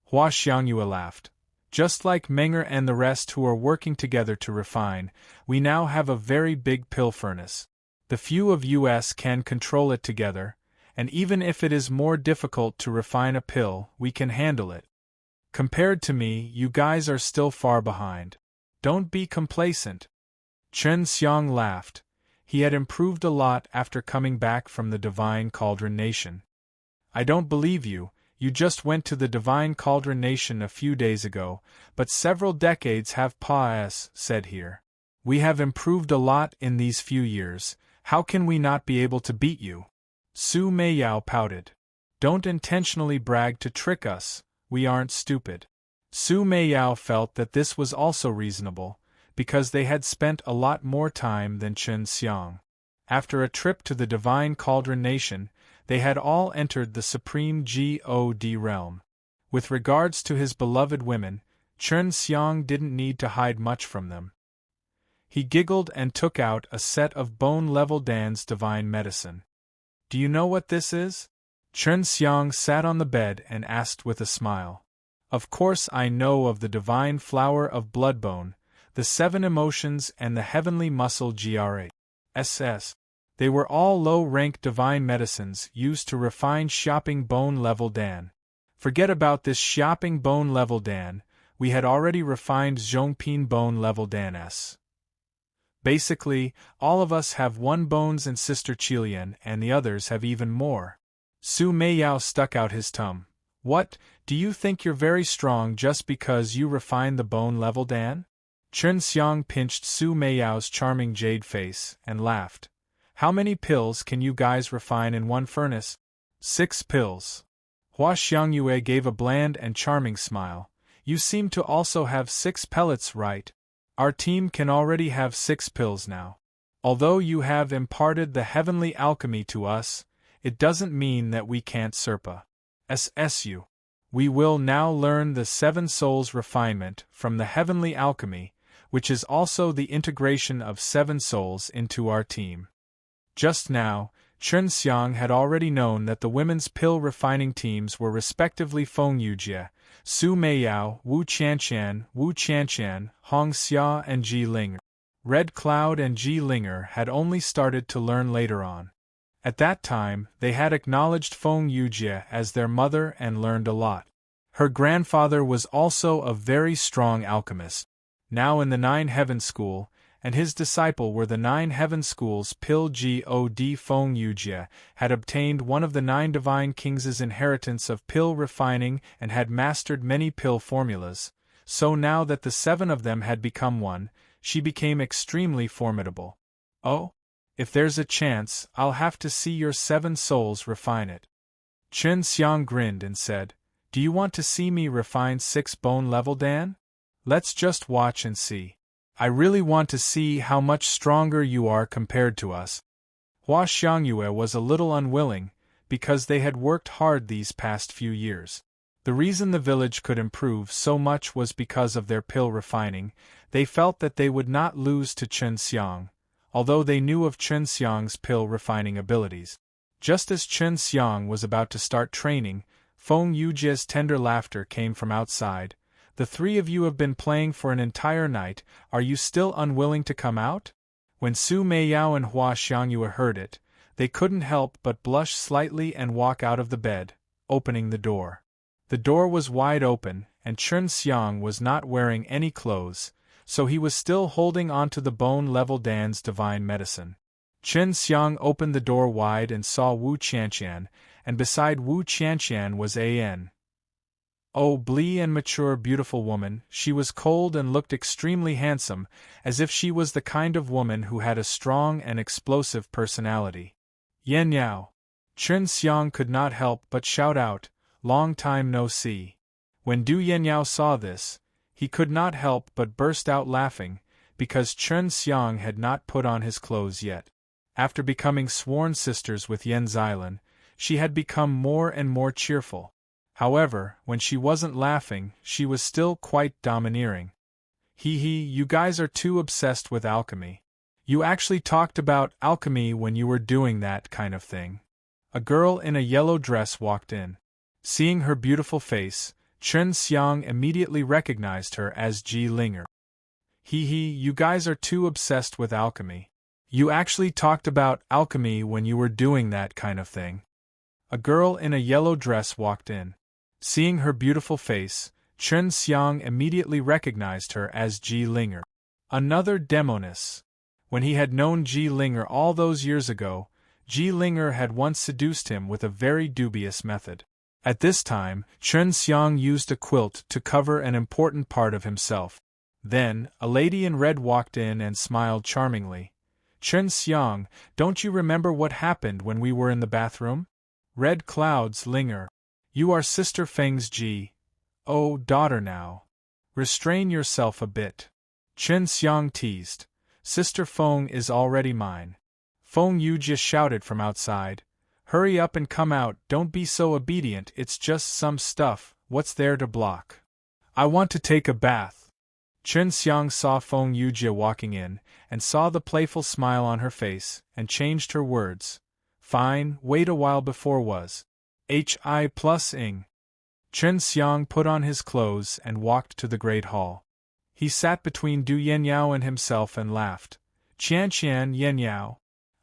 Hua Xiangyue laughed. "Just like Menger and the rest who are working together to refine, we now have a very big pill furnace. The few of us can control it together, and even if it is more difficult to refine a pill, we can handle it. Compared to me, you guys are still far behind. Don't be complacent." Chen Xiang laughed. He had improved a lot after coming back from the Divine Cauldron Nation. "I don't believe you. You just went to the Divine Cauldron Nation a few days ago, but several decades have passed," said here. "We have improved a lot in these few years, how can we not be able to beat you?" Su Meiyao pouted. "Don't intentionally brag to trick us, we aren't stupid." Su Meiyao felt that this was also reasonable, because they had spent a lot more time than Chen Xiang. After a trip to the Divine Cauldron Nation, they had all entered the Supreme God realm. With regards to his beloved women, Chen Xiang didn't need to hide much from them. He giggled and took out a set of bone-level Dan's divine medicine. "Do you know what this is?" Chen Xiang sat on the bed and asked with a smile. "Of course I know of the divine flower of bloodbone, the 7 emotions and the heavenly muscle GRASS. They were all low-rank divine medicines used to refine shopping bone-level Dan. Forget about this shopping bone-level Dan, we had already refined Zhongping bone-level Dan S. Basically, all of us have 1 bones and Sister Qilian and the others have even more." Su Meiyao stuck out his tongue. "What, do you think you're very strong just because you refined the bone-level Dan?" Chen Xiang pinched Su Meiyao's charming jade face and laughed. "How many pills can you guys refine in one furnace?" 6 pills. Hua Xiangyue gave a bland and charming smile. "You seem to also have 6 pellets, right? Our team can already have 6 pills now. Although you have imparted the heavenly alchemy to us, it doesn't mean that we can't SSU. We will now learn the 7 souls refinement from the heavenly alchemy, which is also the integration of 7 souls into our team." Just now, Chen Xiang had already known that the women's pill refining teams were respectively Feng Yujie, Su Meiyao, Wu Qianqian, Hong Xia and Ji Linger. Red Cloud and Ji Linger had only started to learn later on. At that time, they had acknowledged Feng Yujie as their mother and learned a lot. Her grandfather was also a very strong alchemist, now in the 9 Heaven School, and his disciple were the 9 Heaven Schools. Pil God Feng Yujie had obtained one of the 9 Divine Kings' inheritance of pill refining and had mastered many pill formulas, so now that the 7 of them had become one, she became extremely formidable. Oh? If there's a chance, I'll have to see your 7 souls refine it. Chen Xiang grinned and said, Do you want to see me refine 6 bone level Dan? Let's just watch and see. I really want to see how much stronger you are compared to us. Hua Xiangyue was a little unwilling, because they had worked hard these past few years. The reason the village could improve so much was because of their pill refining. They felt that they would not lose to Chen Xiang, although they knew of Chen Xiang's pill refining abilities. Just as Chen Xiang was about to start training, Feng Yujie's tender laughter came from outside. The 3 of you have been playing for an entire night, are you still unwilling to come out? When Su Meiyao and Hua Xiangyue heard it, they couldn't help but blush slightly and walk out of the bed, opening the door. The door was wide open, and Chen Xiang was not wearing any clothes, so he was still holding onto the bone-level Dan's divine medicine. Chen Xiang opened the door wide and saw Wu Qianqian, and beside Wu Qianqian was An. Oh, blee and mature beautiful woman, she was cold and looked extremely handsome, as if she was the kind of woman who had a strong and explosive personality. Yan Yao. Chen Xiang could not help but shout out, Long time no see. When Du Yenyao saw this, he could not help but burst out laughing, because Chen Xiang had not put on his clothes yet. After becoming sworn sisters with Yan Xilan, she had become more and more cheerful. However, when she wasn't laughing, she was still quite domineering. You guys are too obsessed with alchemy. You actually talked about alchemy when you were doing that kind of thing. A girl in a yellow dress walked in. Seeing her beautiful face, Chen Xiang immediately recognized her as Ji Linger. You guys are too obsessed with alchemy. You actually talked about alchemy when you were doing that kind of thing. A girl in a yellow dress walked in. Seeing her beautiful face, Chen Xiang immediately recognized her as Ji Linger. Another demoness. When he had known Ji Linger all those years ago, Ji Linger had once seduced him with a very dubious method. At this time, Chen Xiang used a quilt to cover an important part of himself. Then, a lady in red walked in and smiled charmingly. Chen Xiang, don't you remember what happened when we were in the bathroom? Red clouds, Linger. You are Sister Feng's Ji. Oh, daughter now. Restrain yourself a bit. Chen Xiang teased. Sister Feng is already mine. Feng Yu just shouted from outside. Hurry up and come out, don't be so obedient, it's just some stuff, what's there to block? I want to take a bath. Chen Xiang saw Feng Yujie walking in, and saw the playful smile on her face, and changed her words. Fine, wait a while before was. Hi plus ing. Chen Xiang put on his clothes and walked to the great hall. He sat between Du Yenyao and himself and laughed. Qianqian Yenyao.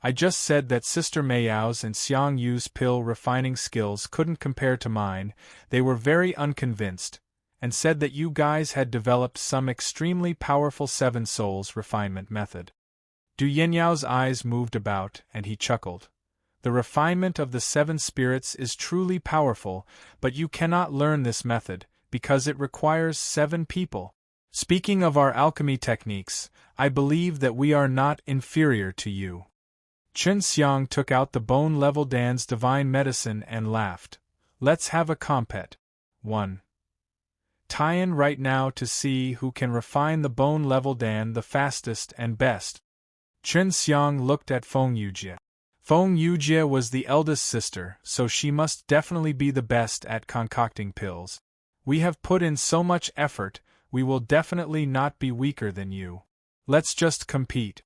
I just said that Sister Meiyao's and Xiang Yu's pill refining skills couldn't compare to mine. They were very unconvinced, and said that you guys had developed some extremely powerful 7 souls refinement method. Du Yenyao's eyes moved about, and he chuckled. The refinement of the 7 spirits is truly powerful, but you cannot learn this method, because it requires 7 people. Speaking of our alchemy techniques, I believe that we are not inferior to you. Chen Xiang took out the bone-level Dan's divine medicine and laughed. Let's have a compet. 1. Tie-in right now to see who can refine the bone-level Dan the fastest and best. Chen Xiang looked at Feng Yujie. Feng Yujie was the eldest sister, so she must definitely be the best at concocting pills. We have put in so much effort, we will definitely not be weaker than you. Let's just compete.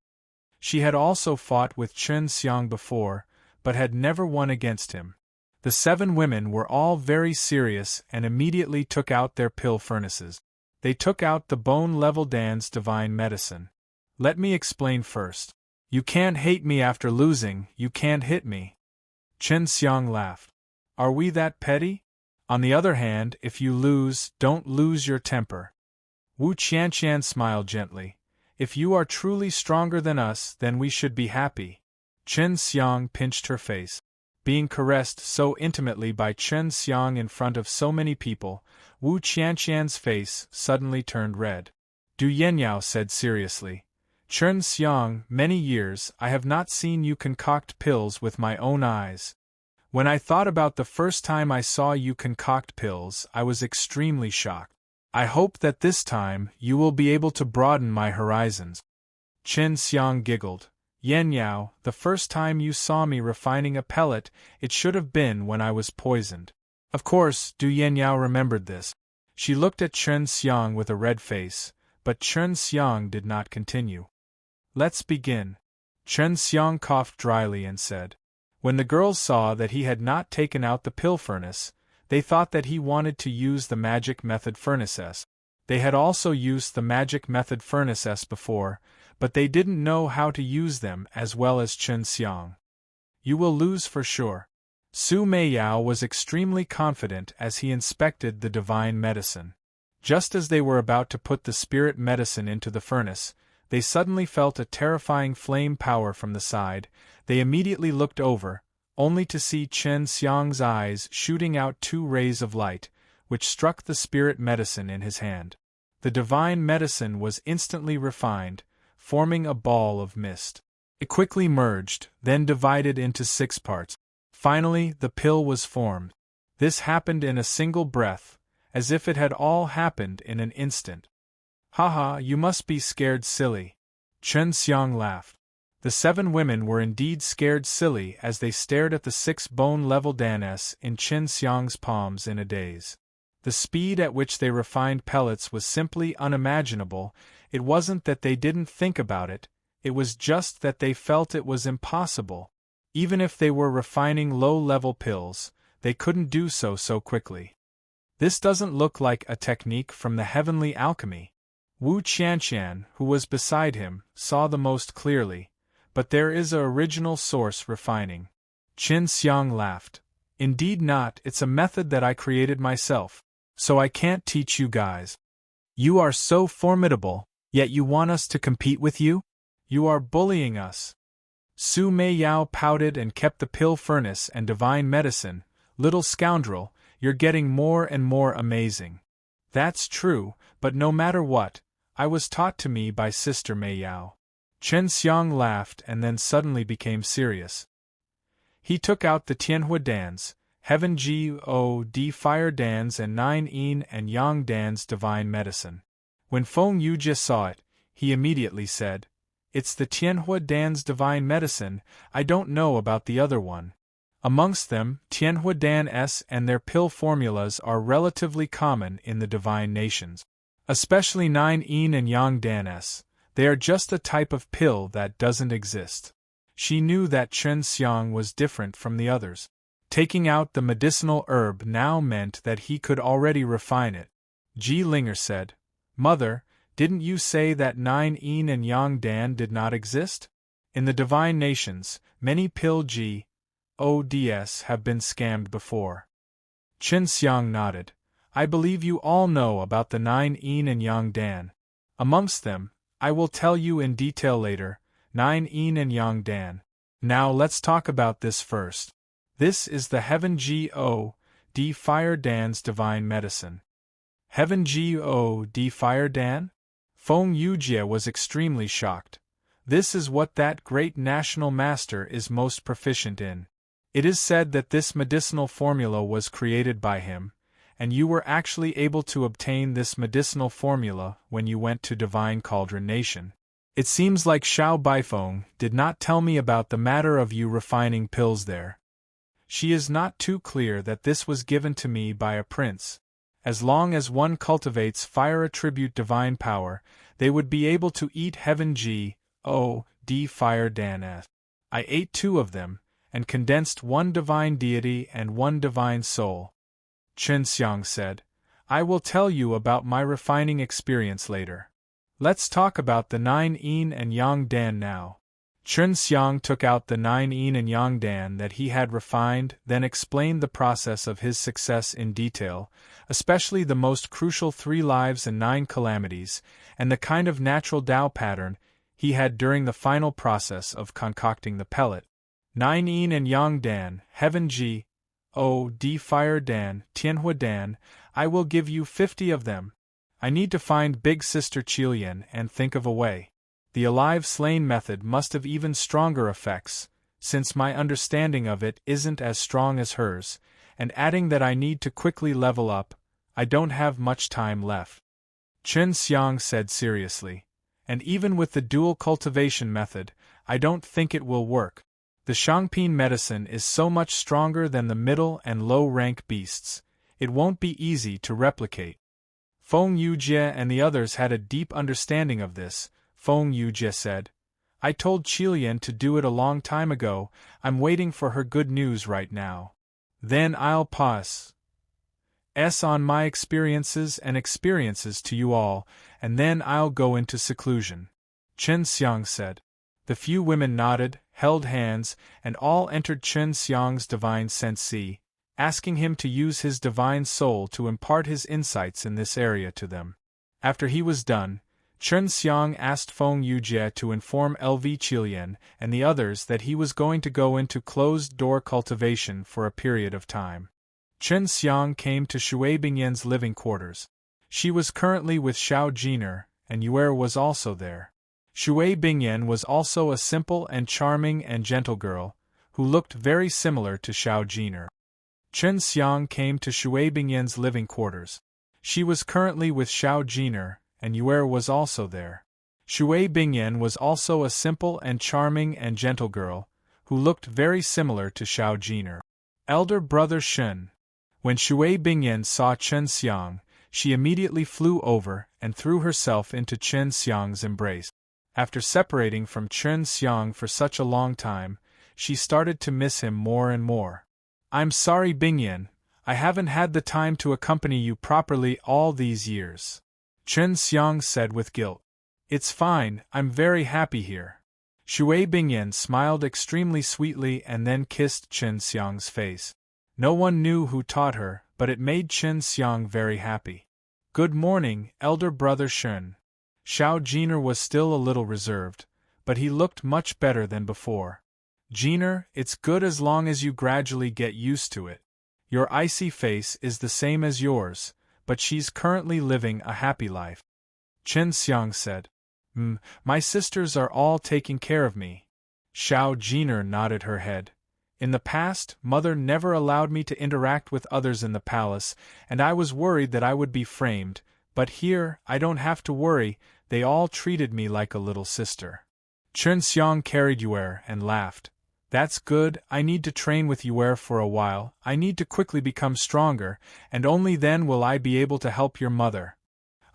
She had also fought with Chen Xiang before, but had never won against him. The 7 women were all very serious and immediately took out their pill furnaces. They took out the bone-level Dan's divine medicine. Let me explain first. You can't hate me after losing, you can't hit me. Chen Xiang laughed. Are we that petty? On the other hand, if you lose, don't lose your temper. Wu Qianqian smiled gently. If you are truly stronger than us, then we should be happy. Chen Xiang pinched her face. being caressed so intimately by Chen Xiang in front of so many people, Wu Qianqian's face suddenly turned red. Du Yenyao said seriously, Chen Xiang, many years I have not seen you concoct pills with my own eyes. When I thought about the first time I saw you concoct pills, I was extremely shocked. I hope that this time you will be able to broaden my horizons. Chen Xiang giggled. Yenyao, the first time you saw me refining a pellet, it should have been when I was poisoned. Of course, Du Yenyao remembered this. She looked at Chen Xiang with a red face, but Chen Xiang did not continue. Let's begin. Chen Xiang coughed dryly and said. When the girls saw that he had not taken out the pill furnace, they thought that he wanted to use the magic method furnaces. They had also used the magic method furnaces before, but they didn't know how to use them as well as Chen Xiang. You will lose for sure. Su Meiyao was extremely confident as he inspected the divine medicine. Just as they were about to put the spirit medicine into the furnace, they suddenly felt a terrifying flame power from the side. They immediately looked over, only to see Chen Xiang's eyes shooting out 2 rays of light, which struck the spirit medicine in his hand. The divine medicine was instantly refined, forming a ball of mist. It quickly merged, then divided into 6 parts. Finally, the pill was formed. This happened in a single breath, as if it had all happened in an instant. Haha, you must be scared silly. Chen Xiang laughed. The 7 women were indeed scared silly as they stared at the 6 bone-level danes in Chen Xiang's palms in a daze. The speed at which they refined pellets was simply unimaginable. It wasn't that they didn't think about it, it was just that they felt it was impossible. Even if they were refining low-level pills, they couldn't do so quickly. This doesn't look like a technique from the heavenly alchemy. Wu Qianqian, who was beside him, saw the most clearly, but there is a original source refining. Chen Xiang laughed. Indeed not, it's a method that I created myself, so I can't teach you guys. You are so formidable, yet you want us to compete with you? You are bullying us. Su Meiyao pouted and kept the pill furnace and divine medicine. Little scoundrel, you're getting more and more amazing. That's true, but no matter what, I was taught to me by Sister Meiyao. Chen Xiang laughed and then suddenly became serious. He took out the Tianhua Dan's, Heaven God Fire Dan's and 9 Yin and Yang Dan's divine medicine. When Feng Yujie saw it, he immediately said, It's the Tianhua Dan's divine medicine, I don't know about the other one. Amongst them, Tianhua Dan S and their pill formulas are relatively common in the divine nations. Especially 9 Yin and Yang Dan S. They are just a type of pill that doesn't exist. She knew that Chen Xiang was different from the others. Taking out the medicinal herb now meant that he could already refine it. Ji Linger said, Mother, didn't you say that 9 Yin and Yang Dan did not exist? In the divine nations, many pill GODs have been scammed before. Chen Xiang nodded. I believe you all know about the 9 Yin and Yang Dan. Amongst them, I will tell you in detail later, 9 Yin and Yang Dan. Now let's talk about this first. This is the Heaven God Fire Dan's divine medicine. Heaven God Fire Dan? Feng Yujie was extremely shocked. This is what that great national master is most proficient in. It is said that this medicinal formula was created by him, and you were actually able to obtain this medicinal formula when you went to Divine Cauldron Nation. It seems like Xiao Baifeng did not tell me about the matter of you refining pills there. She is not too clear that this was given to me by a prince. As long as one cultivates fire attribute divine power, they would be able to eat Heaven God Fire Dan. I ate 2 of them, and condensed 1 divine deity and 1 divine soul. Chen Xiang said, I will tell you about my refining experience later. Let's talk about the 9 Yin and Yang Dan now. Chen Xiang took out the 9 Yin and Yang Dan that he had refined, then explained the process of his success in detail, especially the most crucial 3 lives and 9 calamities, and the kind of natural Tao pattern he had during the final process of concocting the pellet. 9 yin and yang dan, heaven ji, o d fire dan, tianhua dan, I will give you 50 of them. I need to find Big Sister Qilian and think of a way. The alive slain method must have even stronger effects, since my understanding of it isn't as strong as hers, and adding that I need to quickly level up, I don't have much time left. Chen Xiang said seriously. And even with the dual cultivation method, I don't think it will work. The Shangpin medicine is so much stronger than the middle and low-rank beasts, it won't be easy to replicate. Feng Yujie and the others had a deep understanding of this. Feng Yujie said, I told Qilian to do it a long time ago, I'm waiting for her good news right now. Then I'll pass on my experiences to you all, and then I'll go into seclusion. Chen Xiang said. The few women nodded, held hands, and all entered Chen Xiang's divine sensei, asking him to use his divine soul to impart his insights in this area to them. After he was done, Chen Xiang asked Feng Yujie to inform LV Qilian and the others that he was going to go into closed-door cultivation for a period of time. Chen Xiang came to Shui Bingyan's living quarters. She was currently with Xiao Jiner, and Yuer was also there. Shui Bingyan was also a simple and charming and gentle girl, who looked very similar to Xiao Jiner. Chen Xiang came to Shui Bingyan's living quarters. She was currently with Xiao Jiner, and Yuer was also there. Shui Bingyan was also a simple and charming and gentle girl, who looked very similar to Xiao Jiner. Elder brother Shen. When Shui Bingyan saw Chen Xiang, she immediately flew over and threw herself into Chen Xiang's embrace. After separating from Chen Xiang for such a long time, she started to miss him more and more. I'm sorry, Bingyan, I haven't had the time to accompany you properly all these years. Chen Xiang said with guilt. It's fine, I'm very happy here. Shui Bingyan smiled extremely sweetly and then kissed Chen Xiang's face. No one knew who taught her, but it made Chen Xiang very happy. Good morning, elder brother Shen. Xiao Jiner was still a little reserved, but he looked much better than before. Jiner, it's good as long as you gradually get used to it. Your icy face is the same as yours, but she's currently living a happy life. Chen Xiang said. My sisters are all taking care of me. Xiao Jiner nodded her head. In the past, Mother never allowed me to interact with others in the palace, and I was worried that I would be framed, but here, I don't have to worry, they all treated me like a little sister. Chen Xiang carried Yuer and laughed. That's good, I need to train with Yuer for a while, I need to quickly become stronger, and only then will I be able to help your mother.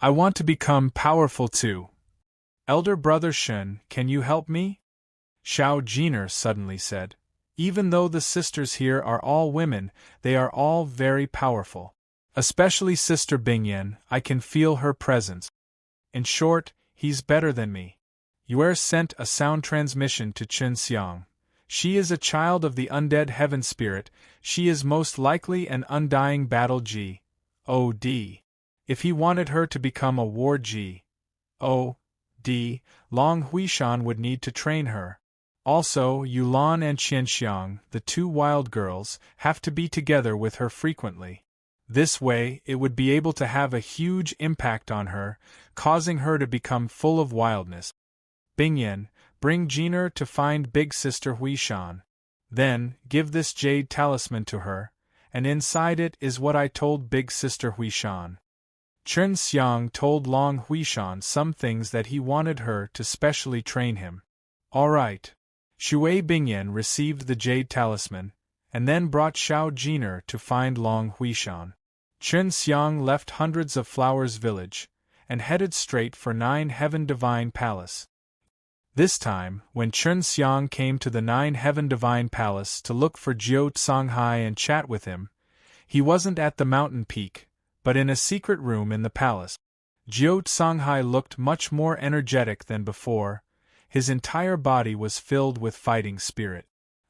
I want to become powerful too. Elder brother Shen, can you help me? Xiao Jiner suddenly said. Even though the sisters here are all women, they are all very powerful. Especially Sister Bingyan, I can feel her presence. In short, he's better than me. Yuer sent a sound transmission to Chen Xiang. She is a child of the undead heaven spirit, she is most likely an undying battle G.O.D. If he wanted her to become a war G.O.D., Long Huishan would need to train her. Also, Yulan and Qianxiang, the two wild girls, have to be together with her frequently. This way, it would be able to have a huge impact on her, causing her to become full of wildness. Bingyan, bring Jiner to find Big Sister Huishan. Then, give this jade talisman to her, and inside it is what I told Big Sister Huishan. Chen Xiang told Long Huishan some things that he wanted her to specially train him. All right. Shui Bingyan received the jade talisman, and then brought Xiao Jiner to find Long Huishan. Chen Xiang left Hundreds of Flowers village, and headed straight for 9 Heaven Divine Palace. This time, when Chen Xiang came to the 9 Heaven Divine Palace to look for Jiao Songhai and chat with him, he wasn't at the mountain peak, but in a secret room in the palace. Jiao Songhai looked much more energetic than before. His entire body was filled with fighting spirit.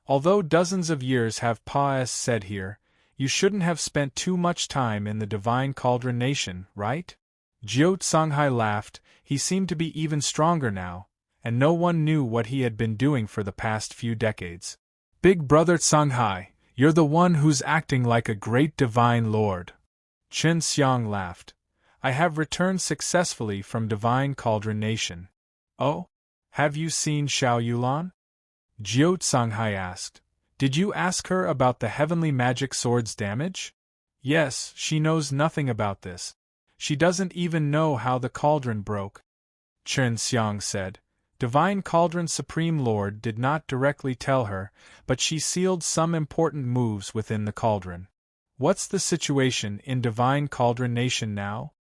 Although dozens of years have said here, you shouldn't have spent too much time in the Divine Cauldron Nation, right? Jiao Songhai laughed. He seemed to be even stronger now, and no one knew what he had been doing for the past few decades. Big brother Songhai, you're the one who's acting like a great divine lord. Chen Xiang laughed. I have returned successfully from Divine Cauldron Nation. Oh? Have you seen Xiao Yulan? Jiao Songhai asked. Did you ask her about the heavenly magic sword's damage? Yes, she knows nothing about this. She doesn't even know how the cauldron broke. Chen Xiang said. Divine Cauldron Supreme Lord did not directly tell her, but she sealed some important moves within the cauldron. What's the situation in Divine Cauldron Nation now?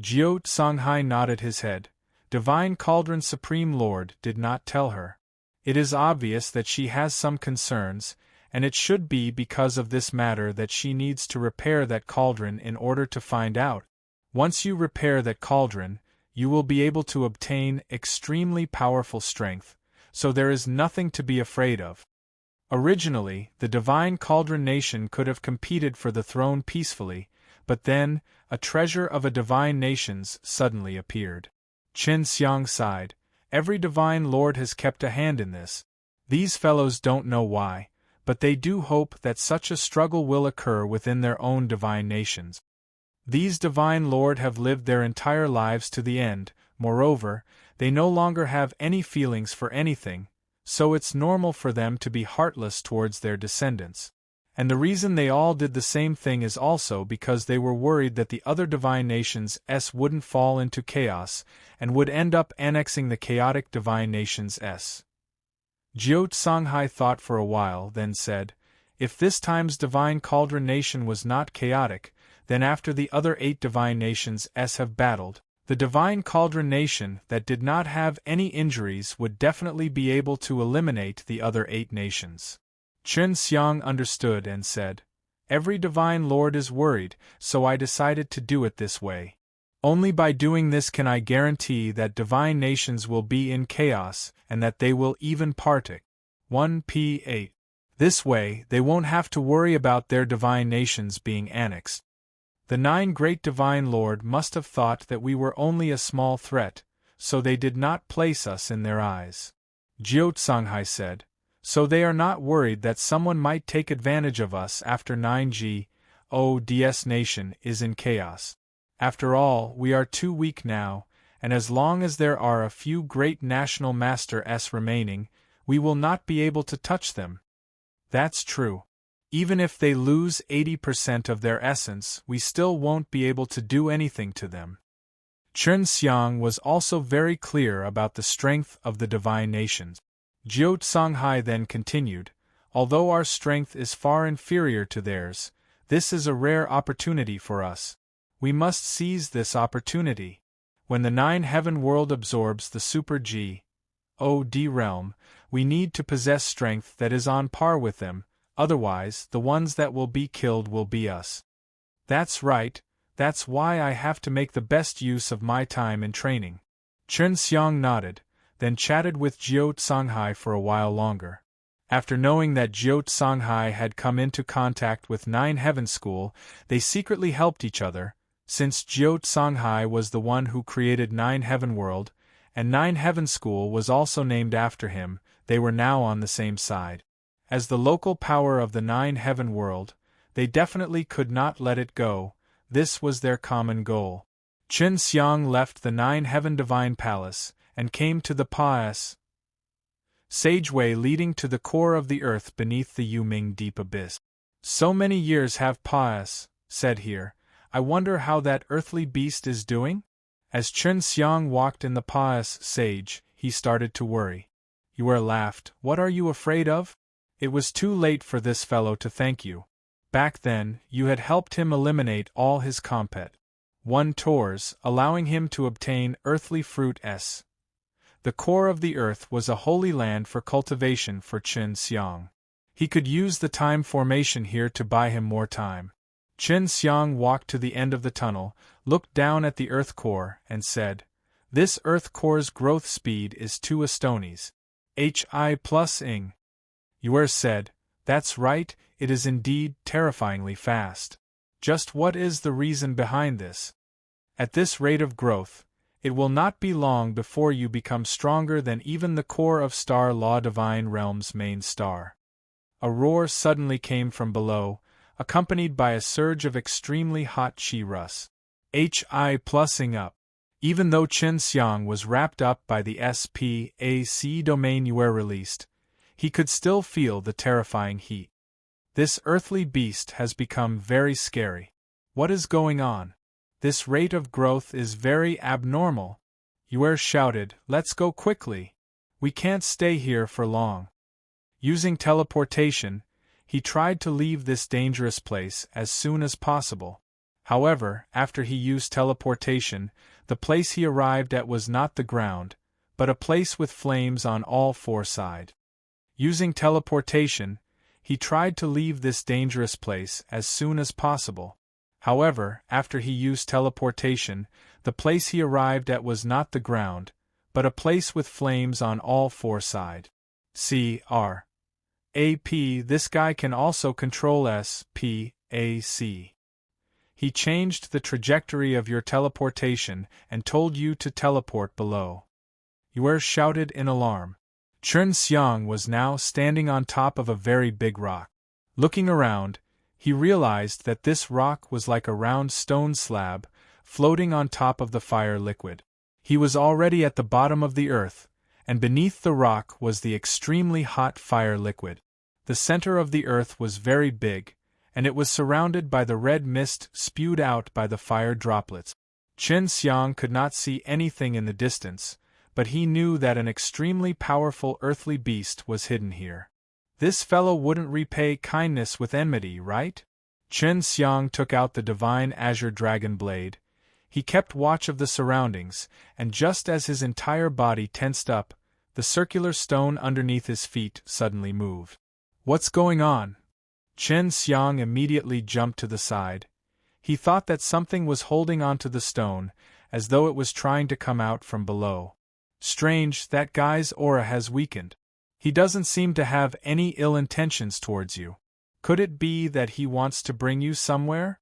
Jiao Songhai nodded his head. Divine Cauldron Supreme Lord did not tell her. It is obvious that she has some concerns, and it should be because of this matter that she needs to repair that cauldron in order to find out. Once you repair that cauldron, you will be able to obtain extremely powerful strength, so there is nothing to be afraid of. Originally, the Divine Cauldron Nation could have competed for the throne peacefully, but then, a treasure of a divine nations suddenly appeared. Chen Xiang sighed. Every divine lord has kept a hand in this. These fellows don't know why, but they do hope that such a struggle will occur within their own divine nations. These divine lord have lived their entire lives to the end, moreover, they no longer have any feelings for anything, so it's normal for them to be heartless towards their descendants. And the reason they all did the same thing is also because they were worried that the other divine nations wouldn't fall into chaos, and would end up annexing the chaotic divine nations. Jiao Songhai thought for a while, then said, if this time's Divine Cauldron Nation was not chaotic, then after the other 8 divine nations have battled, the Divine Cauldron Nation that did not have any injuries would definitely be able to eliminate the other 8 nations. Chen Xiang understood and said, every divine lord is worried, so I decided to do it this way. Only by doing this can I guarantee that divine nations will be in chaos and that they will even partic. 1p8. This way, they won't have to worry about their divine nations being annexed. The 9 great divine lord must have thought that we were only a small threat, so they did not place us in their eyes. Jiao Songhai said, so they are not worried that someone might take advantage of us after 9G, ODS nation is in chaos. After all, we are too weak now, and as long as there are a few great national masters remaining, we will not be able to touch them. That's true. Even if they lose 80% of their essence, we still won't be able to do anything to them. Chen Xiang was also very clear about the strength of the divine nations. Jiao Songhai then continued, although our strength is far inferior to theirs, this is a rare opportunity for us. We must seize this opportunity. When the 9 heaven world absorbs the Super God realm, we need to possess strength that is on par with them, otherwise the ones that will be killed will be us. That's right, that's why I have to make the best use of my time in training. Chen Xiang nodded, then chatted with Jiao Songhai for a while longer. After knowing that Jiao Songhai had come into contact with 9 Heaven School, they secretly helped each other, since Jiao Songhai was the one who created 9 Heaven World, and 9 Heaven School was also named after him. They were now on the same side. As the local power of the 9 Heaven World, they definitely could not let it go. This was their common goal. Chen Xiang left the 9 Heaven Divine Palace, and came to the passageway leading to the core of the earth beneath the Yuming Deep Abyss. So many years have said here. I wonder how that earthly beast is doing? As Chen Xiang walked in the passage, he started to worry. Yue laughed. What are you afraid of? It was too late for this fellow to thank you. Back then, you had helped him eliminate all his tours, allowing him to obtain earthly fruit. The core of the earth was a holy land for cultivation for Chen Xiang. He could use the time formation here to buy him more time. Chen Xiang walked to the end of the tunnel, looked down at the earth core, and said, this earth core's growth speed is 2 astonies. Hi plus ing. Yue said, that's right, it is indeed terrifyingly fast. Just what is the reason behind this? At this rate of growth, it will not be long before you become stronger than even the core of Star Law Divine Realm's main star. A roar suddenly came from below, accompanied by a surge of extremely hot chi rus. Hi plussing up. Even though Chen Xiang was wrapped up by the SPAC domain you were released, he could still feel the terrifying heat. This earthly beast has become very scary. What is going on? This rate of growth is very abnormal. Yue shouted, "Let's go quickly. We can't stay here for long." Using teleportation, he tried to leave this dangerous place as soon as possible. However, after he used teleportation, the place he arrived at was not the ground, but a place with flames on all four sides. Using teleportation, he tried to leave this dangerous place as soon as possible. However, after he used teleportation, the place he arrived at was not the ground, but a place with flames on all four sides. This guy can also control SPAC. He changed the trajectory of your teleportation and told you to teleport below. Yue shouted in alarm. Chen Xiang was now standing on top of a very big rock. Looking around, he realized that this rock was like a round stone slab, floating on top of the fire liquid. He was already at the bottom of the earth, and beneath the rock was the extremely hot fire liquid. The center of the earth was very big, and it was surrounded by the red mist spewed out by the fire droplets. Chen Xiang could not see anything in the distance, but he knew that an extremely powerful earthly beast was hidden here. This fellow wouldn't repay kindness with enmity, right? Chen Xiang took out the divine azure dragon blade. He kept watch of the surroundings, and just as his entire body tensed up, the circular stone underneath his feet suddenly moved. What's going on? Chen Xiang immediately jumped to the side. He thought that something was holding onto the stone, as though it was trying to come out from below. Strange, that guy's aura has weakened. He doesn't seem to have any ill intentions towards you. Could it be that he wants to bring you somewhere?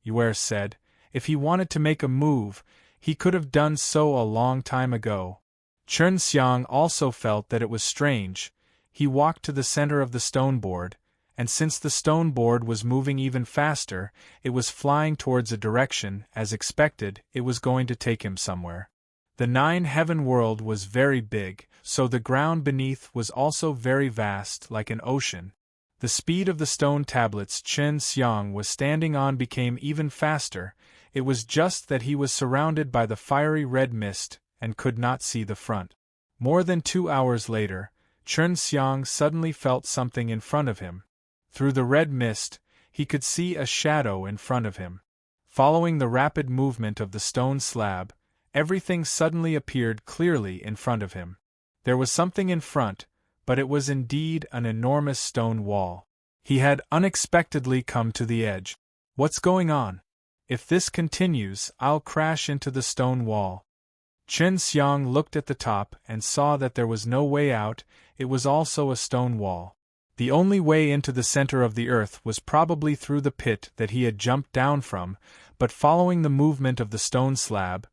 Yue said. If he wanted to make a move, he could have done so a long time ago. Chen Xiang also felt that it was strange. He walked to the center of the stone board, and since the stone board was moving even faster, it was flying towards a direction. As expected, it was going to take him somewhere. The 9-heaven world was very big, so the ground beneath was also very vast, like an ocean. The speed of the stone tablets Chen Xiang was standing on became even faster. It was just that he was surrounded by the fiery red mist and could not see the front. More than 2 hours later, Chen Xiang suddenly felt something in front of him. Through the red mist, he could see a shadow in front of him. Following the rapid movement of the stone slab, everything suddenly appeared clearly in front of him. There was something in front, but it was indeed an enormous stone wall. He had unexpectedly come to the edge. What's going on? If this continues, I'll crash into the stone wall. Chen Xiang looked at the top and saw that there was no way out. It was also a stone wall. The only way into the center of the earth was probably through the pit that he had jumped down from, but following the movement of the stone slab,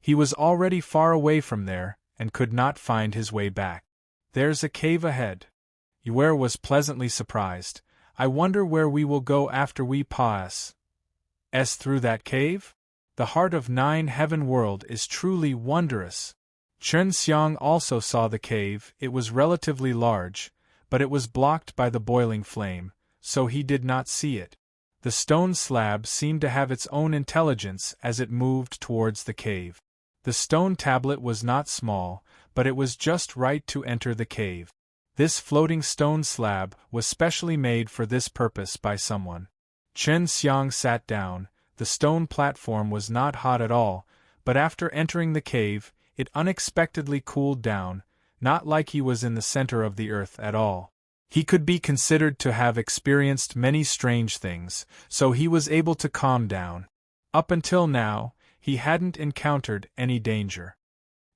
he was already far away from there and could not find his way back. There's a cave ahead. Yue was pleasantly surprised. I wonder where we will go after we pass through that cave? The heart of 9-heaven world is truly wondrous. Chen Xiang also saw the cave. It was relatively large, but it was blocked by the boiling flame, so he did not see it. The stone slab seemed to have its own intelligence as it moved towards the cave. The stone tablet was not small, but it was just right to enter the cave. This floating stone slab was specially made for this purpose by someone. Chen Xiang sat down. The stone platform was not hot at all, but after entering the cave, it unexpectedly cooled down, not like he was in the center of the earth at all. He could be considered to have experienced many strange things, so he was able to calm down. Up until now, he hadn't encountered any danger.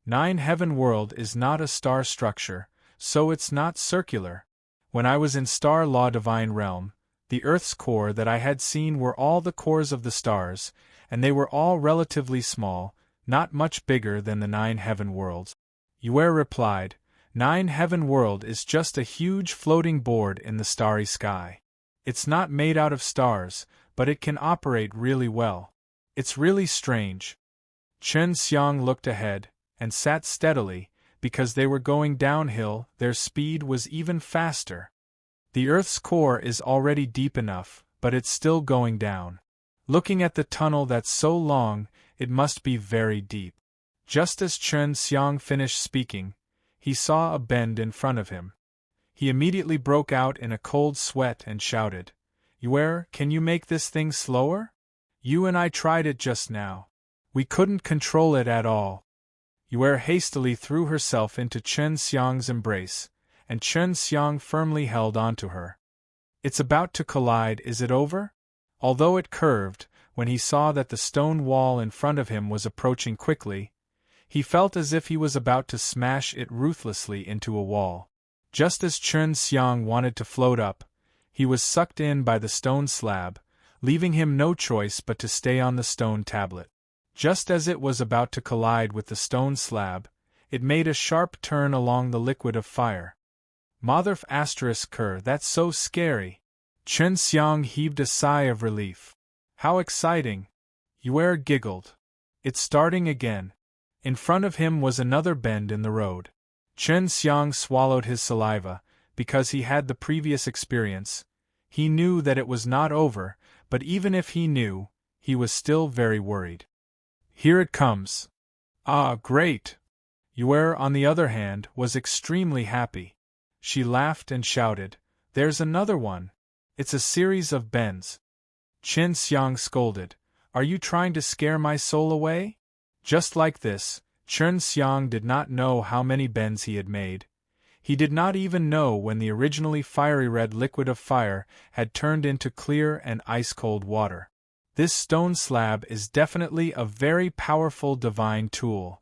9-heaven world is not a star structure, so it's not circular. When I was in Star Law Divine Realm, the Earth's core that I had seen were all the cores of the stars, and they were all relatively small, not much bigger than the 9-heaven worlds. Yue replied, 9 Heaven World is just a huge floating board in the starry sky. It's not made out of stars, but it can operate really well. It's really strange. Chen Xiang looked ahead, and sat steadily, because they were going downhill, their speed was even faster. The Earth's core is already deep enough, but it's still going down. Looking at the tunnel that's so long, it must be very deep. Just as Chen Xiang finished speaking, he saw a bend in front of him. He immediately broke out in a cold sweat and shouted, "Yue, can you make this thing slower? You and I tried it just now. We couldn't control it at all." Yue hastily threw herself into Chen Xiang's embrace, and Chen Xiang firmly held onto her. "It's about to collide, is it over?" Although it curved, when he saw that the stone wall in front of him was approaching quickly, he felt as if he was about to smash it ruthlessly into a wall. Just as Chen Xiang wanted to float up, he was sucked in by the stone slab, leaving him no choice but to stay on the stone tablet. Just as it was about to collide with the stone slab, it made a sharp turn along the liquid of fire. Motherf ***, that's so scary. Chen Xiang heaved a sigh of relief. How exciting! Yue giggled. It's starting again. In front of him was another bend in the road. Chen Xiang swallowed his saliva, because he had the previous experience. He knew that it was not over, but even if he knew, he was still very worried. Here it comes. Ah, great! Yue, on the other hand, was extremely happy. She laughed and shouted, "There's another one! It's a series of bends." Chen Xiang scolded, "Are you trying to scare my soul away?" Just like this, Chen Xiang did not know how many bends he had made. He did not even know when the originally fiery red liquid of fire had turned into clear and ice-cold water. This stone slab is definitely a very powerful divine tool.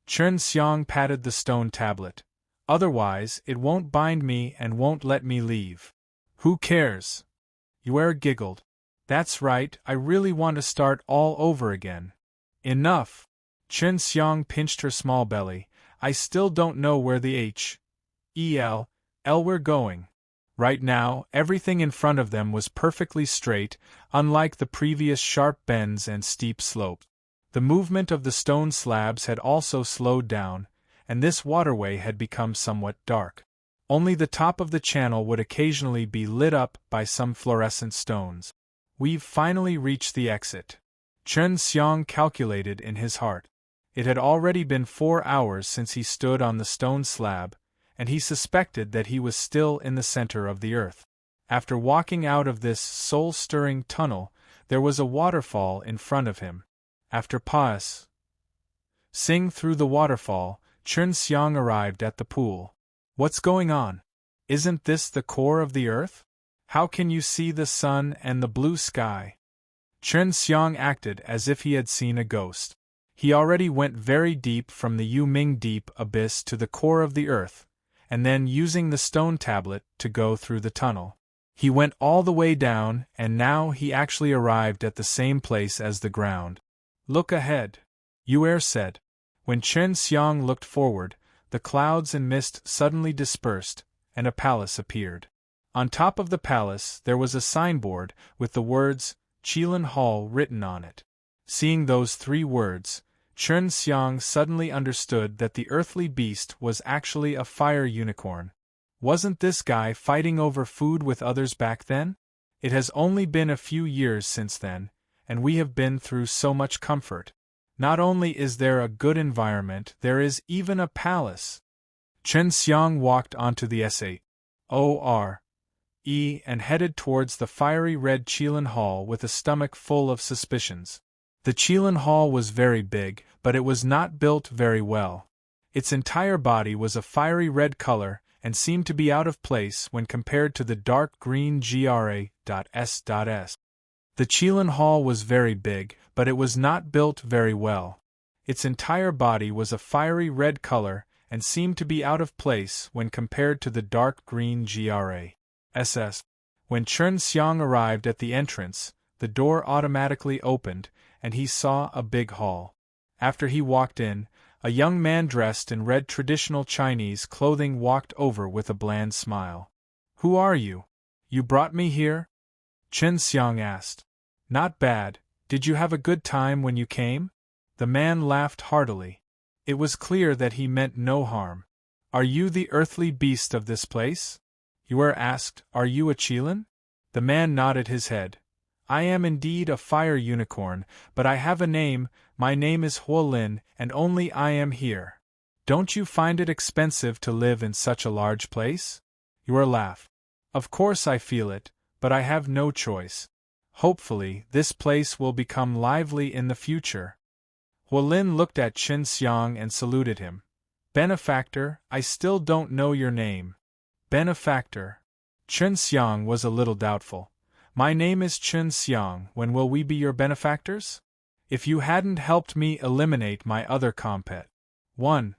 Chen Xiang patted the stone tablet. "Otherwise, it won't bind me and won't let me leave." "Who cares?" Yue giggled. "That's right, I really want to start all over again." "Enough!" Chen Xiang pinched her small belly. "I still don't know where the H.E.L. we're going." Right now, everything in front of them was perfectly straight, unlike the previous sharp bends and steep slopes. The movement of the stone slabs had also slowed down, and this waterway had become somewhat dark. Only the top of the channel would occasionally be lit up by some fluorescent stones. "We've finally reached the exit," Chen Xiang calculated in his heart. It had already been 4 hours since he stood on the stone slab, and he suspected that he was still in the center of the earth. After walking out of this soul-stirring tunnel, there was a waterfall in front of him. After passing through the waterfall, Chen Xiang arrived at the pool. "What's going on? Isn't this the core of the earth? How can you see the sun and the blue sky?" Chen Xiang acted as if he had seen a ghost. He already went very deep from the Yuming deep abyss to the core of the earth, and then using the stone tablet to go through the tunnel. He went all the way down, and now he actually arrived at the same place as the ground. "Look ahead," Yue said. When Chen Xiang looked forward, the clouds and mist suddenly dispersed, and a palace appeared. On top of the palace there was a signboard with the words, "Qilin Hall" written on it. Seeing those 3 words, Chen Xiang suddenly understood that the earthly beast was actually a fire unicorn. Wasn't this guy fighting over food with others back then? It has only been a few years since then, and we have been through so much comfort. Not only is there a good environment, there is even a palace. Chen Xiang walked onto the SAORE and headed towards the fiery red Qilin Hall with a stomach full of suspicions. The Qilin Hall was very big, but it was not built very well. Its entire body was a fiery red color and seemed to be out of place when compared to the dark green GRA.S. The Qilin Hall was very big, but it was not built very well. Its entire body was a fiery red color and seemed to be out of place when compared to the dark green GRA.S. When Chen Xiang arrived at the entrance, the door automatically opened, and he saw a big hall. After he walked in, A young man dressed in red traditional Chinese clothing walked over with a bland smile. "Who are you? You brought me here?" Chen Xiang asked. "Not bad. Did you have a good time when you came?" The man laughed heartily. It was clear that he meant no harm. "Are you the earthly beast of this place?" Yue asked. "Are you a Qilin?" The man nodded his head. "I am indeed a fire unicorn, but I have a name. My name is Huolin, and only I am here." "Don't you find it expensive to live in such a large place?" Yue laughed. "Of course I feel it, but I have no choice. Hopefully, this place will become lively in the future." Huolin looked at Chen Xiang and saluted him. "Benefactor, I still don't know your name." "Benefactor." Chen Xiang was a little doubtful. "My name is Chen Xiang. When will we be your benefactors? If you hadn't helped me eliminate my other compet. 1.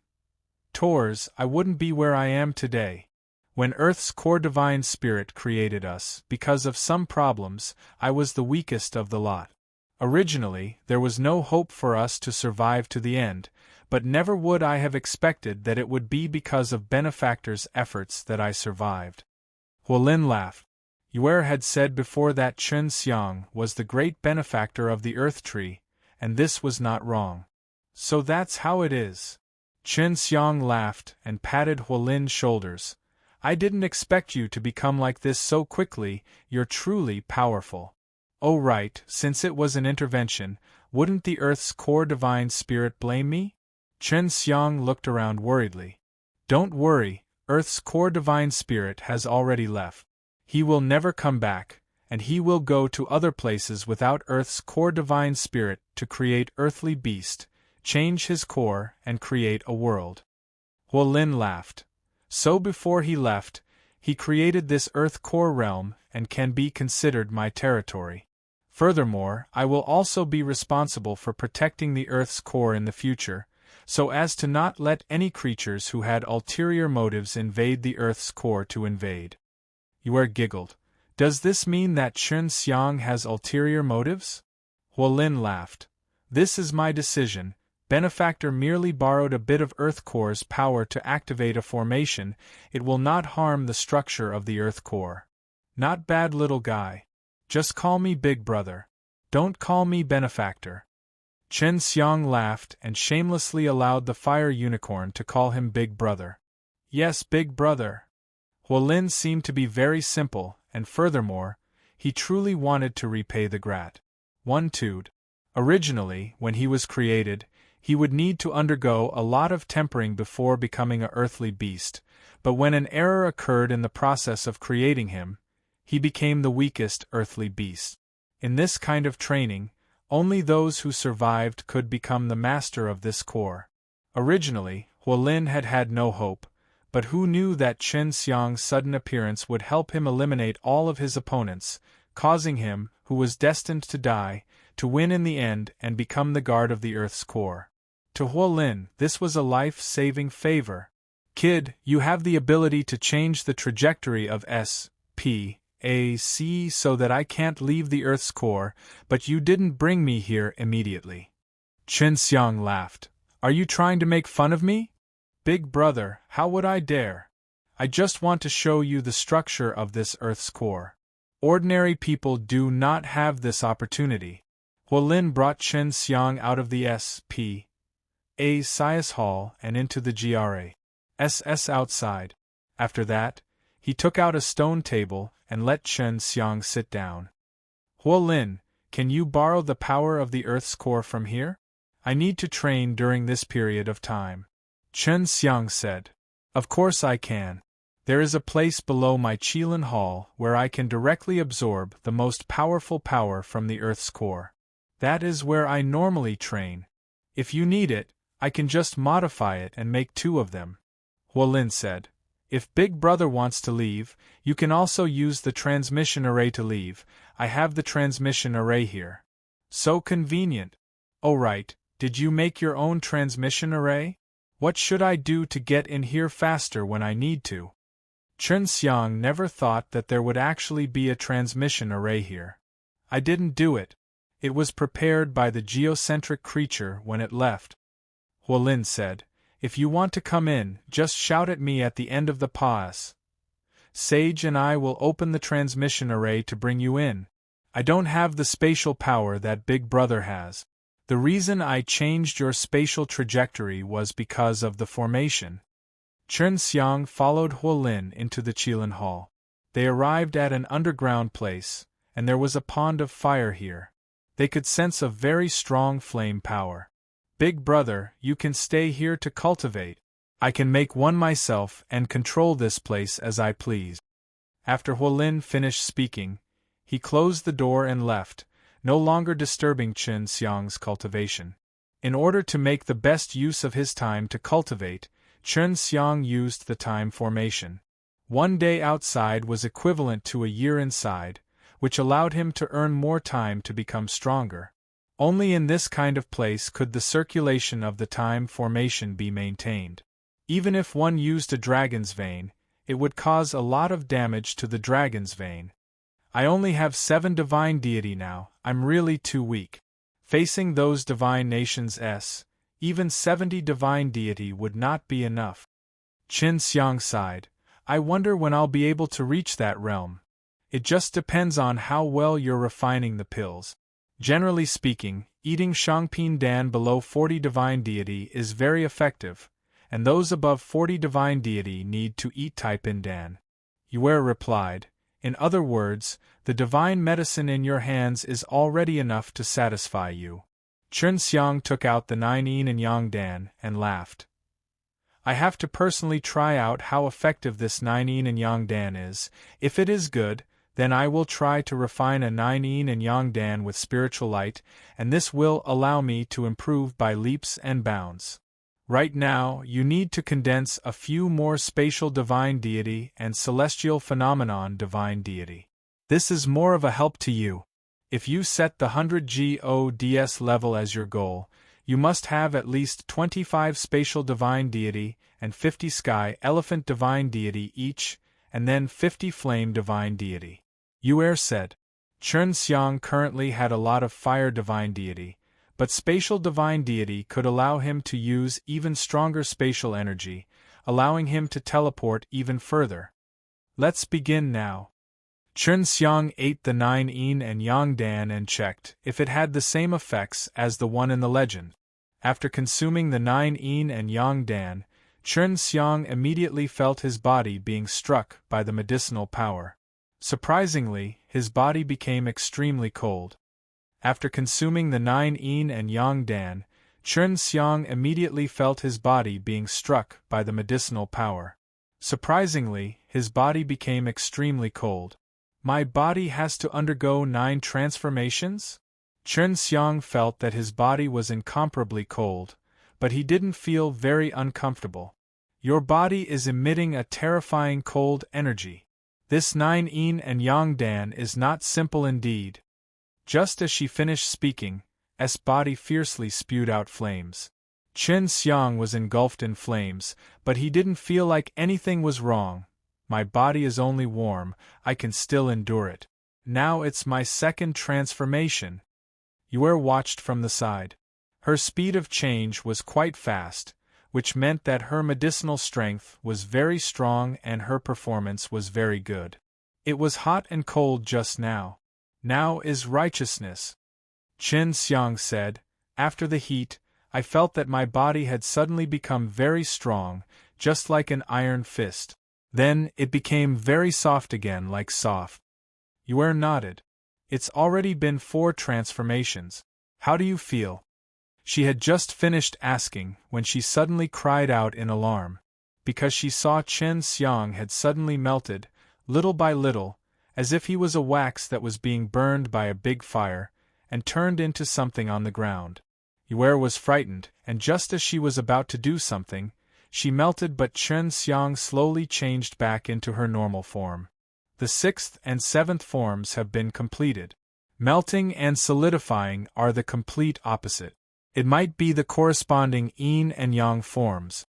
Tours, I wouldn't be where I am today. When Earth's core divine spirit created us, because of some problems, I was the weakest of the lot. Originally, there was no hope for us to survive to the end, but never would I have expected that it would be because of Benefactor's efforts that I survived." Huolin laughed. Yue had said before that Chen Xiang was the great benefactor of the Earth Tree, and this was not wrong. "So that's how it is." Chen Xiang laughed and patted Huolin's shoulders. "I didn't expect you to become like this so quickly. You're truly powerful." "Oh right, since it was an intervention, wouldn't the Earth's core divine spirit blame me?" Chen Xiang looked around worriedly. "Don't worry, Earth's core divine spirit has already left. He will never come back, and he will go to other places without Earth's core divine spirit to create earthly beast, change his core, and create a world." Huolin laughed. "So before he left, he created this Earth core realm and can be considered my territory. Furthermore, I will also be responsible for protecting the Earth's core in the future, so as to not let any creatures who had ulterior motives invade the Earth's core to invade." Yue giggled. "Does this mean that Chen Xiang has ulterior motives?" Huolin laughed. "This is my decision. Benefactor merely borrowed a bit of Earth core's power to activate a formation. It will not harm the structure of the Earth core. Not bad, little guy. Just call me Big Brother. Don't call me Benefactor." Chen Xiang laughed and shamelessly allowed the fire unicorn to call him Big Brother. "Yes, Big Brother." Huolin seemed to be very simple, and furthermore, he truly wanted to repay the gratitude. Originally, when he was created, he would need to undergo a lot of tempering before becoming a earthly beast, but when an error occurred in the process of creating him, he became the weakest earthly beast. In this kind of training, only those who survived could become the master of this core. Originally, Huolin had had no hope, but who knew that Chen Xiang's sudden appearance would help him eliminate all of his opponents, causing him, who was destined to die, to win in the end and become the guard of the Earth's core. To Huolin, this was a life-saving favor. "Kid, you have the ability to change the trajectory of SPAC so that I can't leave the Earth's core, but you didn't bring me here immediately." Chen Xiang laughed. "Are you trying to make fun of me?" "Big Brother, how would I dare? I just want to show you the structure of this Earth's core. Ordinary people do not have this opportunity." Huolin brought Chen Xiang out of the SPAC hall and into the GRASS outside. After that, he took out a stone table and let Chen Xiang sit down. "Huolin, can you borrow the power of the Earth's core from here? I need to train during this period of time." Chen Xiang said. "Of course I can. There is a place below my Qilin Hall where I can directly absorb the most powerful power from the Earth's core. That is where I normally train. If you need it, I can just modify it and make 2 of them," Huolin said. "If Big Brother wants to leave, you can also use the transmission array to leave. I have the transmission array here." "So convenient." "Oh right, did you make your own transmission array? What should I do to get in here faster when I need to?" Chen Xiang never thought that there would actually be a transmission array here. "I didn't do it. It was prepared by the geocentric creature when it left." Huolin said. If you want to come in, just shout at me at the end of the pause. Sage and I will open the transmission array to bring you in. I don't have the spatial power that Big Brother has. The reason I changed your spatial trajectory was because of the formation. Chen Xiang followed Huolin into the Qilin Hall. They arrived at an underground place, and there was a pond of fire here. They could sense a very strong flame power. Big Brother, you can stay here to cultivate. I can make one myself and control this place as I please. After Huolin finished speaking, he closed the door and left, no longer disturbing Chen Xiang's cultivation. In order to make the best use of his time to cultivate, Chen Xiang used the time formation. 1 day outside was equivalent to a year inside, which allowed him to earn more time to become stronger. Only in this kind of place could the circulation of the time formation be maintained. Even if one used a dragon's vein, it would cause a lot of damage to the dragon's vein. I only have 7 divine deity now, I'm really too weak. Facing those divine nations even 70 divine deity would not be enough. Qin Xiang sighed. I wonder when I'll be able to reach that realm. It just depends on how well you're refining the pills. Generally speaking, eating Shangpin Dan below 40 divine deity is very effective, and those above 40 divine deity need to eat Taipin Dan. Yue replied, in other words, the divine medicine in your hands is already enough to satisfy you. Chen Xiang took out the 9 yin and yang Dan and laughed. I have to personally try out how effective this 9 yin and yang Dan is. If it is good, then I will try to refine a 9 yin and yang Dan with spiritual light, and this will allow me to improve by leaps and bounds. Right now, you need to condense a few more spatial divine deity and celestial phenomenon divine deity. This is more of a help to you. If you set the 100 GODS level as your goal, you must have at least 25 spatial divine deity and 50 sky elephant divine deity each, and then 50 flame divine deity. Yue said. Chen Xiang currently had a lot of fire divine deity, but spatial divine deity could allow him to use even stronger spatial energy, allowing him to teleport even further. Let's begin now. Chen Xiang ate the 9 yin and yang Dan and checked if it had the same effects as the one in the legend. After consuming the 9 yin and yang Dan, Chen Xiang immediately felt his body being struck by the medicinal power. Surprisingly, his body became extremely cold. After consuming the 9 yin and yang Dan, Chen Xiang immediately felt his body being struck by the medicinal power. Surprisingly, his body became extremely cold. My body has to undergo 9 transformations? Chen Xiang felt that his body was incomparably cold, but he didn't feel very uncomfortable. Your body is emitting a terrifying cold energy. This 9 yin and yang Dan is not simple indeed. Just as she finished speaking, S body fiercely spewed out flames. Chen Xiang was engulfed in flames, but he didn't feel like anything was wrong. My body is only warm, I can still endure it. Now it's my second transformation. Yue watched from the side. Her speed of change was quite fast, which meant that her medicinal strength was very strong and her performance was very good. It was hot and cold just now. Now is righteousness. Chen Xiang said, after the heat, I felt that my body had suddenly become very strong, just like an iron fist. Then, it became very soft again like soft. Yue nodded. It's already been 4 transformations. How do you feel? She had just finished asking when she suddenly cried out in alarm, because she saw Chen Xiang had suddenly melted, little by little, as if he was a wax that was being burned by a big fire, and turned into something on the ground. Yue was frightened, and just as she was about to do something, she melted, but Chen Xiang slowly changed back into her normal form. The 6th and 7th forms have been completed. Melting and solidifying are the complete opposite. It might be the corresponding yin and yang forms.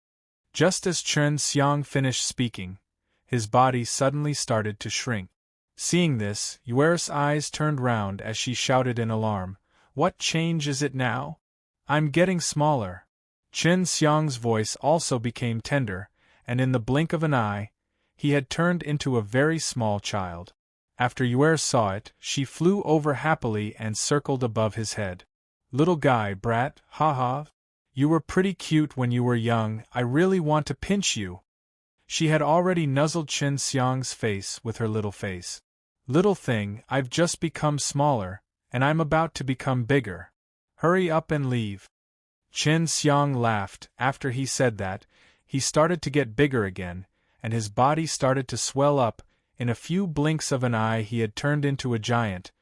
Just as Chen Xiang finished speaking, his body suddenly started to shrink. Seeing this, Yue's eyes turned round as she shouted in alarm, "What change is it now? I'm getting smaller." Chen Xiang's voice also became tender, and in the blink of an eye, he had turned into a very small child. After Yue saw it, she flew over happily and circled above his head. Little guy brat, ha. You were pretty cute when you were young, I really want to pinch you. She had already nuzzled Chen Xiang's face with her little face. Little thing, I've just become smaller, and I'm about to become bigger. Hurry up and leave. Chen Xiang laughed. After he said that, he started to get bigger again, and his body started to swell up. In a few blinks of an eye he had turned into a giant.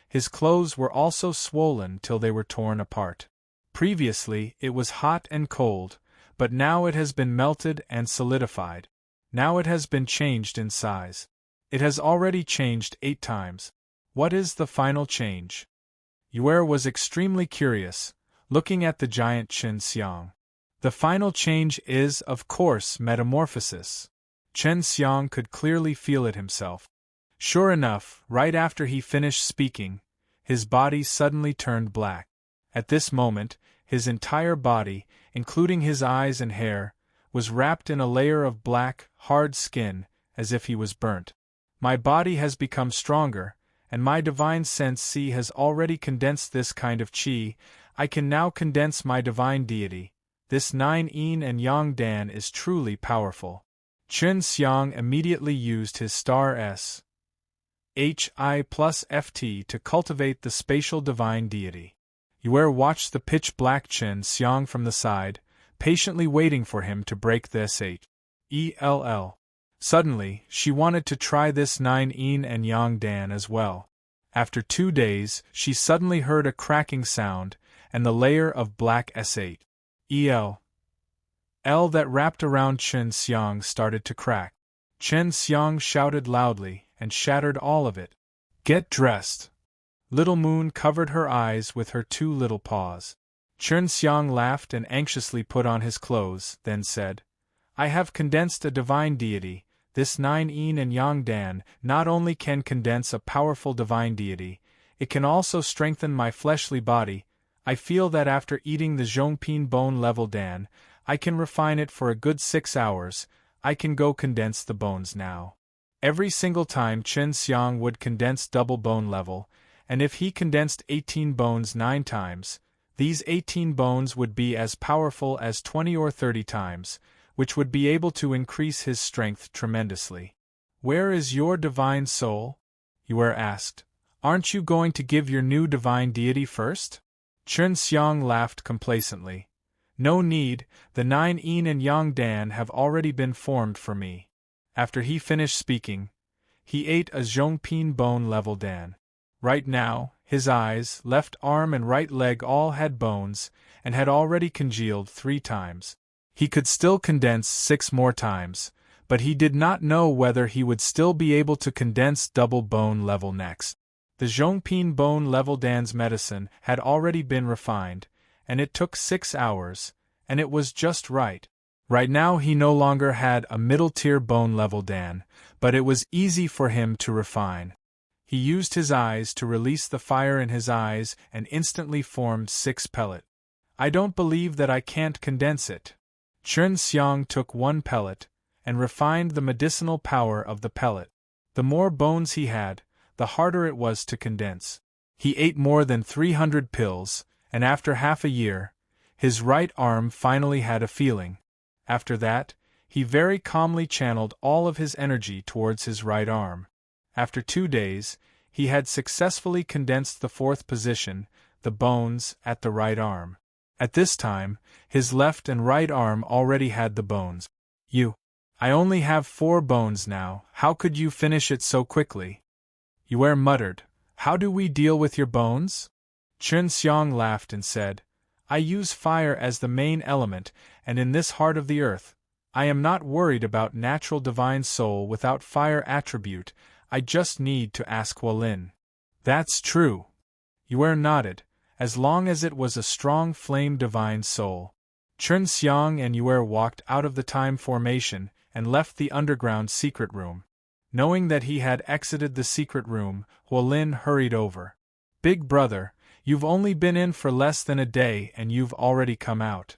His clothes were also swollen till they were torn apart. Previously it was hot and cold, but now it has been melted and solidified. Now it has been changed in size. It has already changed 8 times. What is the final change? Yue was extremely curious, looking at the giant Chen Xiang. The final change is, of course, metamorphosis. Chen Xiang could clearly feel it himself. Sure enough, right after he finished speaking, his body suddenly turned black. At this moment, his entire body, including his eyes and hair, was wrapped in a layer of black, hard skin, as if he was burnt. My body has become stronger, and my divine sense has already condensed this kind of qi. I can now condense my divine deity. This 9 yin and yang dan is truly powerful. Chen Xiang immediately used his star S HI plus FT to cultivate the spatial divine deity. Yue watched the pitch-black Chen Xiang from the side, patiently waiting for him to break the SHELL. Suddenly, she wanted to try this 9 yin and yang dan as well. After 2 days, she suddenly heard a cracking sound, and the layer of black SHEL that wrapped around Chen Xiang started to crack. Chen Xiang shouted loudly and shattered all of it. Get dressed. Little Moon covered her eyes with her 2 little paws. Chen Xiang laughed and anxiously put on his clothes, then said, I have condensed a divine deity. This 9 yin and yang dan not only can condense a powerful divine deity, it can also strengthen my fleshly body. I feel that after eating the Zhongpin bone level dan, I can refine it for a good 6 hours. I can go condense the bones now. Every single time Chen Xiang would condense double bone level, and if he condensed 18 bones 9 times, these 18 bones would be as powerful as 20 or 30 times, which would be able to increase his strength tremendously. Where is your divine soul? Yue asked. Aren't you going to give your new divine deity first? Chen Xiang laughed complacently. No need, the 9 yin and yang dan have already been formed for me. After he finished speaking, he ate a Zhongpin bone level dan. Right now, his eyes, left arm and right leg all had bones, and had already congealed 3 times. He could still condense 6 more times, but he did not know whether he would still be able to condense double bone level next. The Zhongpin bone level dan's medicine had already been refined, and it took 6 hours, and it was just right. Right now he no longer had a middle-tier bone level dan, but it was easy for him to refine. He used his eyes to release the fire in his eyes and instantly formed 6 pellet. I don't believe that I can't condense it. Chen Xiang took 1 pellet, and refined the medicinal power of the pellet. The more bones he had, the harder it was to condense. He ate more than 300 pills, and after half a year, his right arm finally had a feeling. After that, he very calmly channeled all of his energy towards his right arm. After 2 days, he had successfully condensed the 4th position, the bones, at the right arm. At this time, his left and right arm already had the bones. I only have 4 bones now, how could you finish it so quickly? Yue muttered, How do we deal with your bones? Chen Xiang laughed and said, I use fire as the main element, and in this heart of the earth, I am not worried about natural divine soul without fire attribute, I just need to ask Huolin. That's true. Yue nodded, as long as it was a strong flame divine soul. Chen Xiang and Yue walked out of the time formation and left the underground secret room. Knowing that he had exited the secret room, Huolin hurried over. Big brother, you've only been in for less than a day and you've already come out.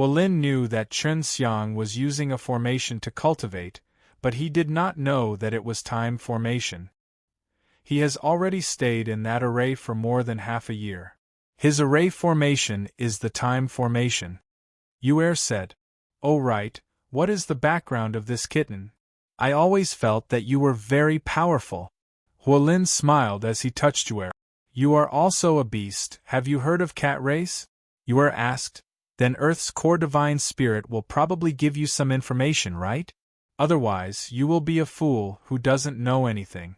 Huolin knew that Chen Xiang was using a formation to cultivate, but he did not know that it was time formation. He has already stayed in that array for more than half a year. His array formation is the time formation. Yuer said. Oh right, what is the background of this kitten? I always felt that you were very powerful. Huolin smiled as he touched Yuer. You are also a beast, have you heard of cat race? Yuer asked. Then Earth's core divine spirit will probably give you some information, right? Otherwise, you will be a fool who doesn't know anything.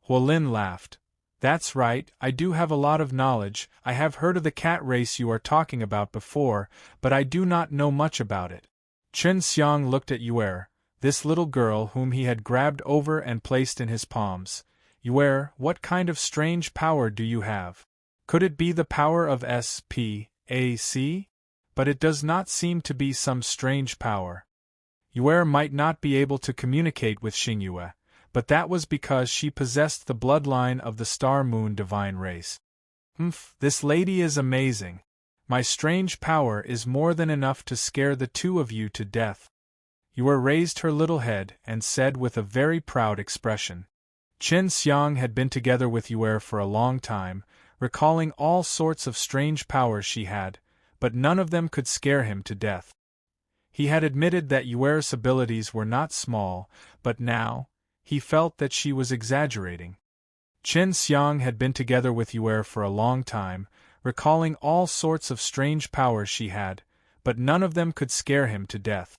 Huolin laughed. That's right, I do have a lot of knowledge. I have heard of the cat race you are talking about before, but I do not know much about it. Chen Xiang looked at Yuer, this little girl whom he had grabbed over and placed in his palms. Yuer, what kind of strange power do you have? Could it be the power of SPAC? But it does not seem to be some strange power. Yuer might not be able to communicate with Xingyue, but that was because she possessed the bloodline of the Star-Moon divine race. This lady is amazing. My strange power is more than enough to scare the two of you to death. Yuer raised her little head and said with a very proud expression. Chen Xiang had been together with Yuer for a long time, recalling all sorts of strange powers she had, but none of them could scare him to death. He had admitted that Yuer's abilities were not small, but now, he felt that she was exaggerating. Chen Xiang had been together with Yuer for a long time, recalling all sorts of strange powers she had, but none of them could scare him to death.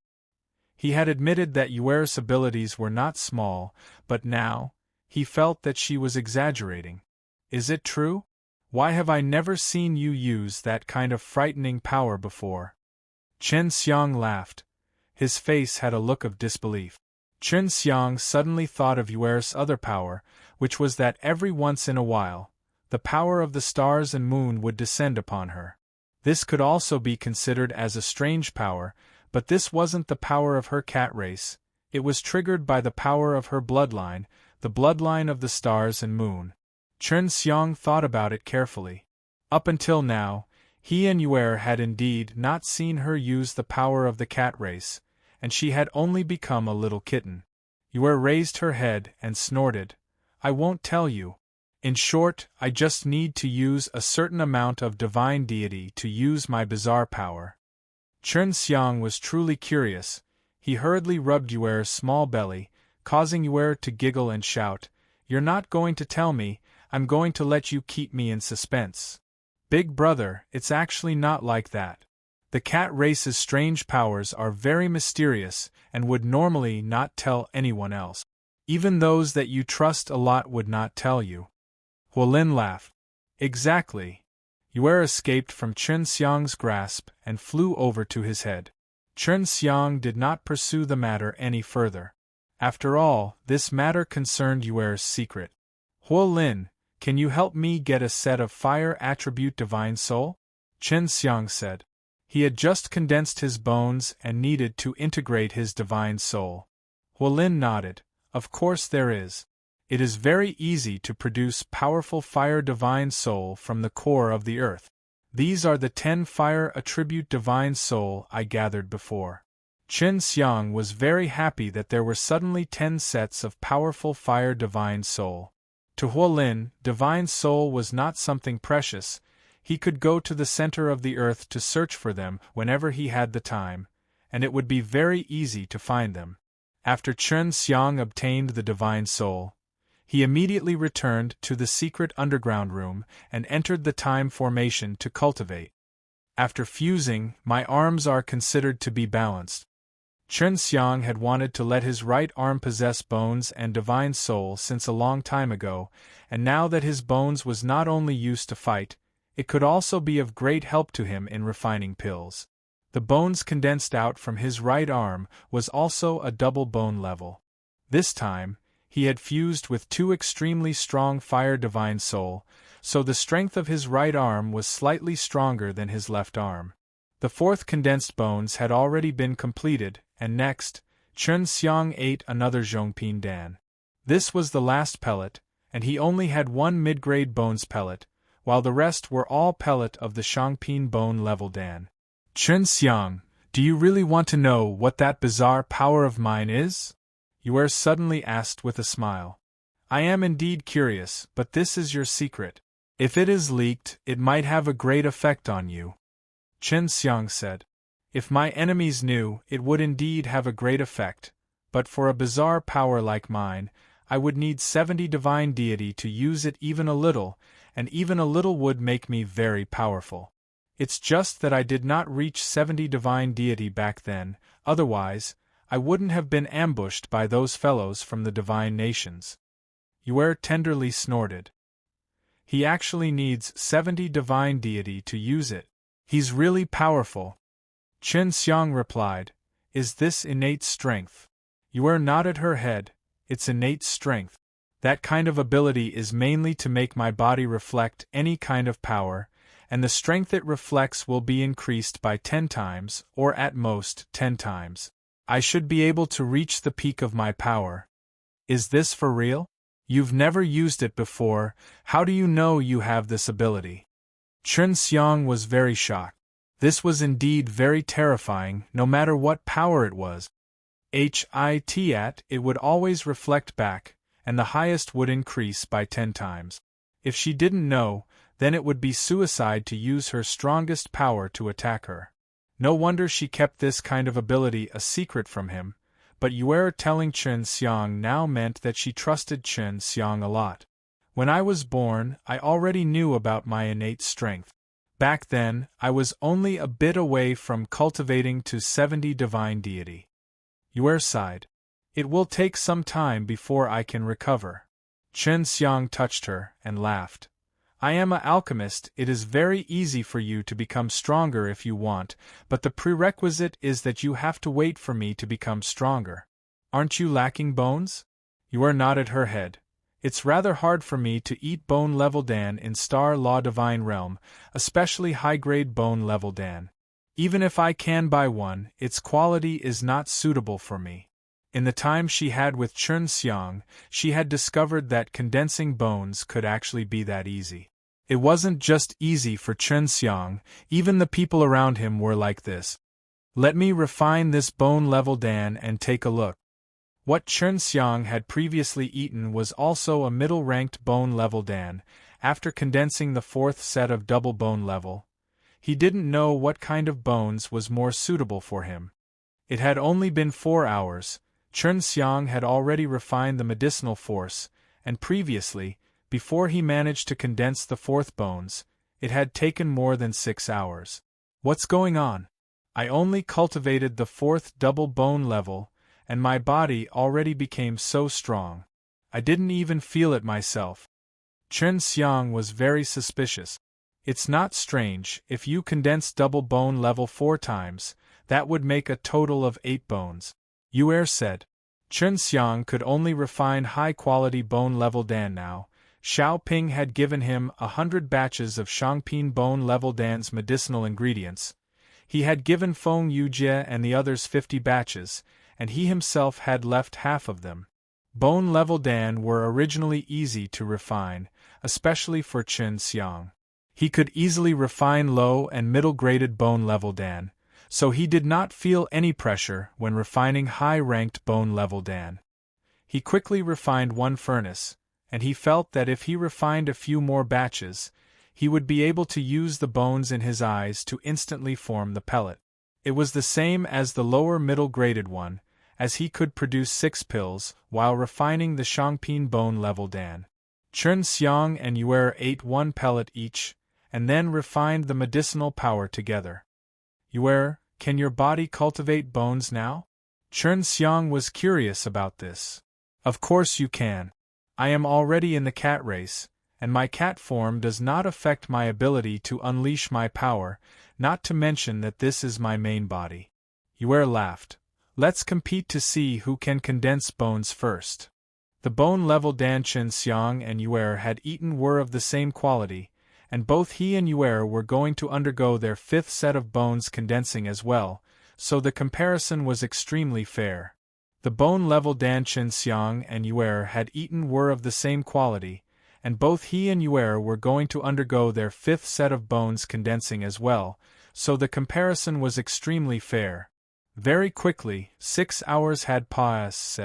He had admitted that Yuer's abilities were not small, but now, he felt that she was exaggerating. Is it true? Why have I never seen you use that kind of frightening power before? Chen Xiang laughed. His face had a look of disbelief. Chen Xiang suddenly thought of Yuer's other power, which was that every once in a while, the power of the stars and moon would descend upon her. This could also be considered as a strange power, but this wasn't the power of her cat race, it was triggered by the power of her bloodline, the bloodline of the stars and moon. Chen Xiang thought about it carefully. Up until now, he and Yuer had indeed not seen her use the power of the cat race, and she had only become a little kitten. Yuer raised her head and snorted. I won't tell you. In short, I just need to use a certain amount of divine deity to use my bizarre power. Chen Xiang was truly curious. He hurriedly rubbed Yuer's small belly, causing Yuer to giggle and shout, You're not going to tell me, I'm going to let you keep me in suspense. Big brother, it's actually not like that. The cat race's strange powers are very mysterious and would normally not tell anyone else. Even those that you trust a lot would not tell you. Huolin laughed. Exactly. Yuer escaped from Chen Xiang's grasp and flew over to his head. Chen Xiang did not pursue the matter any further. After all, this matter concerned Yuer's secret. Huolin, can you help me get a set of fire attribute divine soul? Chen Xiang said. He had just condensed his bones and needed to integrate his divine soul. Huolin nodded. Of course there is. It is very easy to produce powerful fire divine soul from the core of the earth. These are the 10 fire attribute divine soul I gathered before. Chen Xiang was very happy that there were suddenly 10 sets of powerful fire divine soul. To Huolin, divine soul was not something precious. He could go to the center of the earth to search for them whenever he had the time, and it would be very easy to find them. After Chen Xiang obtained the divine soul, he immediately returned to the secret underground room and entered the time formation to cultivate. After fusing, my arms are considered to be balanced. Chen Xiang had wanted to let his right arm possess bones and divine soul since a long time ago, and now that his bones was not only used to fight, it could also be of great help to him in refining pills. The bones condensed out from his right arm was also a double bone level. This time, he had fused with 2 extremely strong fire divine soul, so the strength of his right arm was slightly stronger than his left arm. The 4th condensed bones had already been completed, and next, Chen Xiang ate another Zhongping Dan. This was the last pellet, and he only had 1 mid-grade bones pellet, while the rest were all pellet of the Shangping bone level Dan. Chen Xiang, Do you really want to know what that bizarre power of mine is? Yue suddenly asked with a smile. I am indeed curious, but this is your secret. If it is leaked, it might have a great effect on you. Chen Xiang said. If my enemies knew, it would indeed have a great effect, but for a bizarre power like mine, I would need 70 divine deity to use it even a little, and even a little would make me very powerful. It's just that I did not reach 70 divine deity back then, otherwise, I wouldn't have been ambushed by those fellows from the divine nations. Yue tenderly snorted. He actually needs 70 divine deity to use it. He's really powerful. Chen Xiang replied, Is this innate strength? Yue nodded her head. It's innate strength. That kind of ability is mainly to make my body reflect any kind of power, and the strength it reflects will be increased by 10 times, or at most 10 times. I should be able to reach the peak of my power. Is this for real? You've never used it before, how do you know you have this ability? Chen Xiang was very shocked. This was indeed very terrifying, no matter what power it was. It would always reflect back, and the highest would increase by 10 times. If she didn't know, then it would be suicide to use her strongest power to attack her. No wonder she kept this kind of ability a secret from him, but Yue telling Chen Xiang now meant that she trusted Chen Xiang a lot. When I was born, I already knew about my innate strength. Back then, I was only a bit away from cultivating to 70 divine deity. Yue sighed. It will take some time before I can recover. Chen Xiang touched her and laughed. I am an alchemist. It is very easy for you to become stronger if you want, but the prerequisite is that you have to wait for me to become stronger. Aren't you lacking bones? Yue nodded her head. It's rather hard for me to eat bone level Dan in Star Law Divine Realm, especially high-grade bone level Dan. Even if I can buy one, its quality is not suitable for me. In the time she had with Chen Xiang, she had discovered that condensing bones could actually be that easy. It wasn't just easy for Chen Xiang, even the people around him were like this. Let me refine this bone level Dan and take a look. What Chen Xiang had previously eaten was also a middle-ranked bone level Dan. After condensing the 4th set of double bone level, he didn't know what kind of bones was more suitable for him. It had only been 4 hours. Chen Xiang had already refined the medicinal force, and previously, before he managed to condense the 4th bones, it had taken more than 6 hours. What's going on? I only cultivated the 4th double bone level, and my body already became so strong. I didn't even feel it myself. Chen Xiang was very suspicious. It's not strange, if you condense double bone level 4 times, that would make a total of 8 bones. Yue said. Chen Xiang could only refine high-quality bone level Dan now. Xiao Ping had given him 100 batches of Shangping bone level Dan's medicinal ingredients. He had given Feng Yujie and the others 50 batches, and he himself had left half of them. Bone level Dan were originally easy to refine, especially for Chen Xiang. He could easily refine low and middle-graded bone level Dan, so he did not feel any pressure when refining high-ranked bone level Dan. He quickly refined 1 furnace, and he felt that if he refined a few more batches, he would be able to use the bones in his eyes to instantly form the pellet. It was the same as the lower middle-graded one, as he could produce 6 pills while refining the Shangping bone level Dan. Chen Xiang and Yue ate 1 pellet each, and then refined the medicinal power together. Yue, can your body cultivate bones now? Chen Xiang was curious about this. Of course you can. I am already in the cat race, and my cat form does not affect my ability to unleash my power, not to mention that this is my main body. Yue laughed. Let's compete to see who can condense bones first. The bone level Dan Chen Xiang and Yue had eaten were of the same quality, and both he and Yue were going to undergo their 5th set of bones condensing as well, so the comparison was extremely fair. The bone level Dan Chen Xiang and Yue had eaten were of the same quality, and both he and Yue were going to undergo their 5th set of bones condensing as well, so the comparison was extremely fair. Very quickly, 6 hours had passed.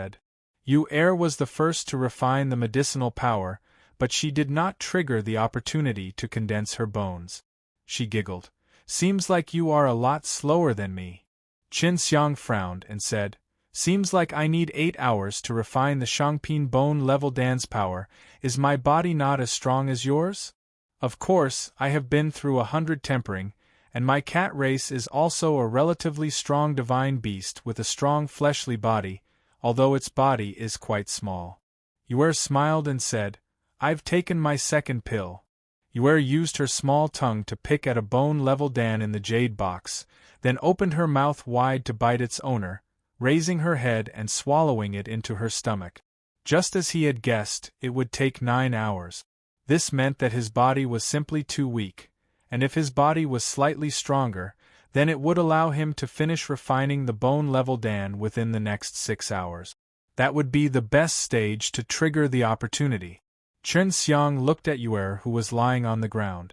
Yu-Er was the first to refine the medicinal power, but she did not trigger the opportunity to condense her bones. She giggled. Seems like you are a lot slower than me. Qin Xiang frowned and said, Seems like I need 8 hours to refine the Shangpin bone-level dance power. Is my body not as strong as yours? Of course, I have been through 100 tempering, and my cat race is also a relatively strong divine beast with a strong fleshly body, although its body is quite small. Yu-Er smiled and said, I've taken my second pill. Yu-Er used her small tongue to pick at a bone-level Dan in the jade box, then opened her mouth wide to bite its owner, raising her head and swallowing it into her stomach. Just as he had guessed, it would take 9 hours. This meant that his body was simply too weak, and if his body was slightly stronger, then it would allow him to finish refining the bone-level Dan within the next 6 hours. That would be the best stage to trigger the opportunity. Qin Xiang looked at Yu-Er, who was lying on the ground.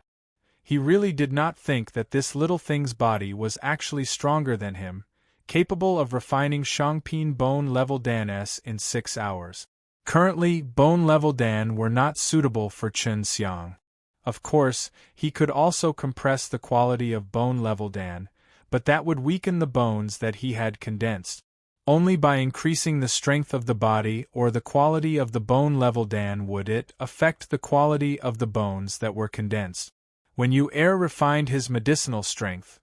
He really did not think that this little thing's body was actually stronger than him, capable of refining Shangpin bone-level Dan in 6 hours. Currently, bone-level Dan were not suitable for Qin Xiang. Of course, he could also compress the quality of bone-level Dan, but that would weaken the bones that he had condensed. Only by increasing the strength of the body or the quality of the bone-level Dan would it affect the quality of the bones that were condensed. When Yu-Er refined his medicinal strength,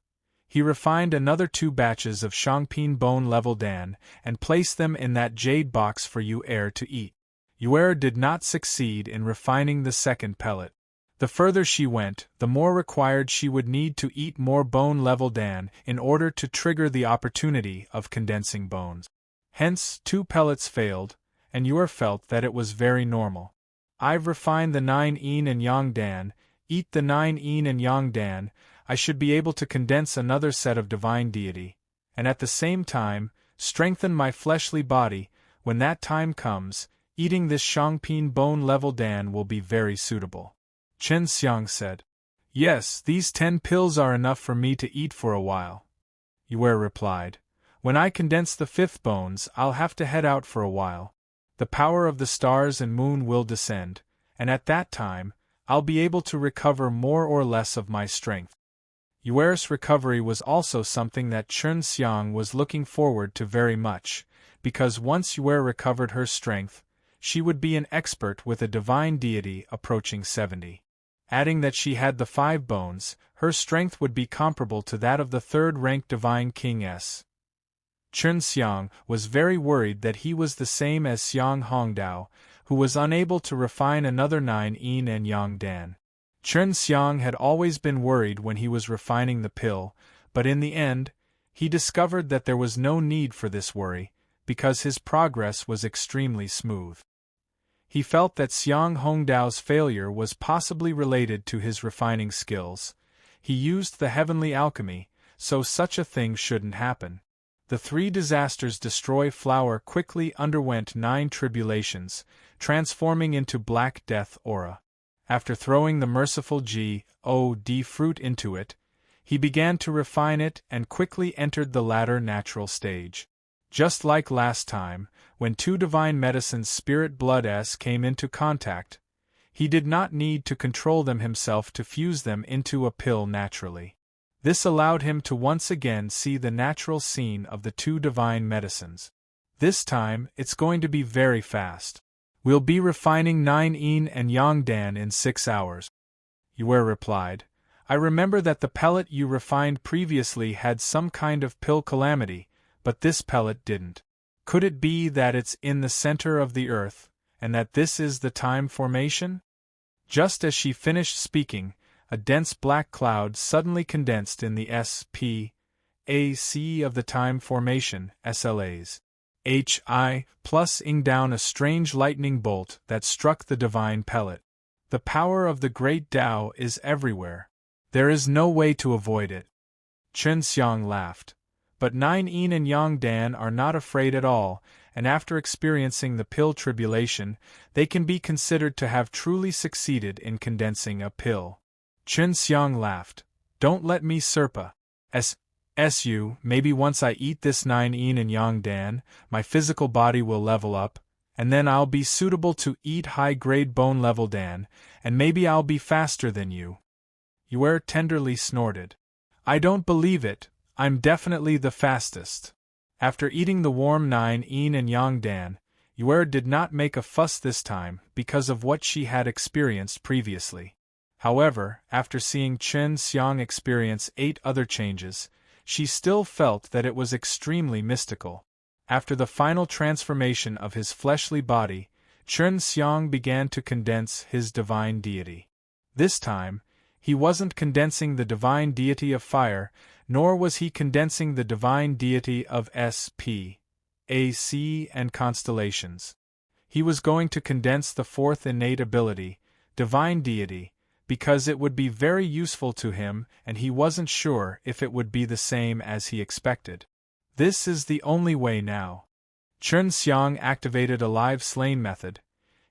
he refined another 2 batches of Shangpin bone-level Dan and placed them in that jade box for Yu-Er to eat. Yu-Er did not succeed in refining the second pellet. The further she went, the more required she would need to eat more bone-level Dan in order to trigger the opportunity of condensing bones. Hence, 2 pellets failed, and Yu-Er felt that it was very normal. I've refined the 9 yin and yang Dan, eat the 9 yin and yang Dan, I should be able to condense another set of divine deity, and at the same time, strengthen my fleshly body. When that time comes, eating this Shangpin bone-level Dan will be very suitable. Qin Xiang said. Yes, these 10 pills are enough for me to eat for a while. Yu-Er replied. When I condense the 5th bones, I'll have to head out for a while. The power of the stars and moon will descend, and at that time, I'll be able to recover more or less of my strength. Yu-Er's recovery was also something that Qin Xiang was looking forward to very much, because once Yu-Er recovered her strength, she would be an expert with a divine deity approaching 70. Adding that she had the 5 bones, her strength would be comparable to that of the 3rd-ranked divine king S. Qin Xiang was very worried that he was the same as Xiang Hongdao, who was unable to refine another 9 yin and yang Dan. Qin Xiang had always been worried when he was refining the pill, but in the end, he discovered that there was no need for this worry, because his progress was extremely smooth. He felt that Xiang Hongdao's failure was possibly related to his refining skills. He used the heavenly alchemy, so such a thing shouldn't happen. The 3 disasters destroy flower quickly underwent 9 tribulations, transforming into Black Death aura. After throwing the merciful God fruit into it, he began to refine it and quickly entered the latter natural stage. Just like last time, when 2 divine medicines spirit blood came into contact, he did not need to control them himself to fuse them into a pill naturally. This allowed him to once again see the natural scene of the 2 divine medicines. This time, it's going to be very fast. We'll be refining 9 yin and yang Dan in 6 hours. Yu-Er replied. I remember that the pellet you refined previously had some kind of pill calamity, but this pellet didn't. Could it be that it's in the center of the earth, and that this is the time formation? Just as she finished speaking, a dense black cloud suddenly condensed in the S.P.A.C. of the time formation, SLAs. Plus-ing down a strange lightning bolt that struck the divine pellet. The power of the great Tao is everywhere. There is no way to avoid it. Qin Xiang laughed. But 9 yin and yang Dan are not afraid at all, and after experiencing the pill tribulation, they can be considered to have truly succeeded in condensing a pill. Qin Xiang laughed. Don't let me Serpa. Maybe once I eat this 9 yin and yang dan, my physical body will level up, and then I'll be suitable to eat high-grade bone-level dan, and maybe I'll be faster than you. Yue tenderly snorted. I don't believe it, I'm definitely the fastest. After eating the warm 9 yin and yang dan, Yue did not make a fuss this time because of what she had experienced previously. However, after seeing Chen Xiang experience 8 other changes, she still felt that it was extremely mystical. After the final transformation of his fleshly body, Chen Xiang began to condense his divine deity. This time, he wasn't condensing the divine deity of fire, nor was he condensing the divine deity of SP, AC, and constellations. He was going to condense the 4th innate ability, divine deity, because it would be very useful to him and he wasn't sure if it would be the same as he expected. This is the only way now. Chen Xiang activated a live slain method.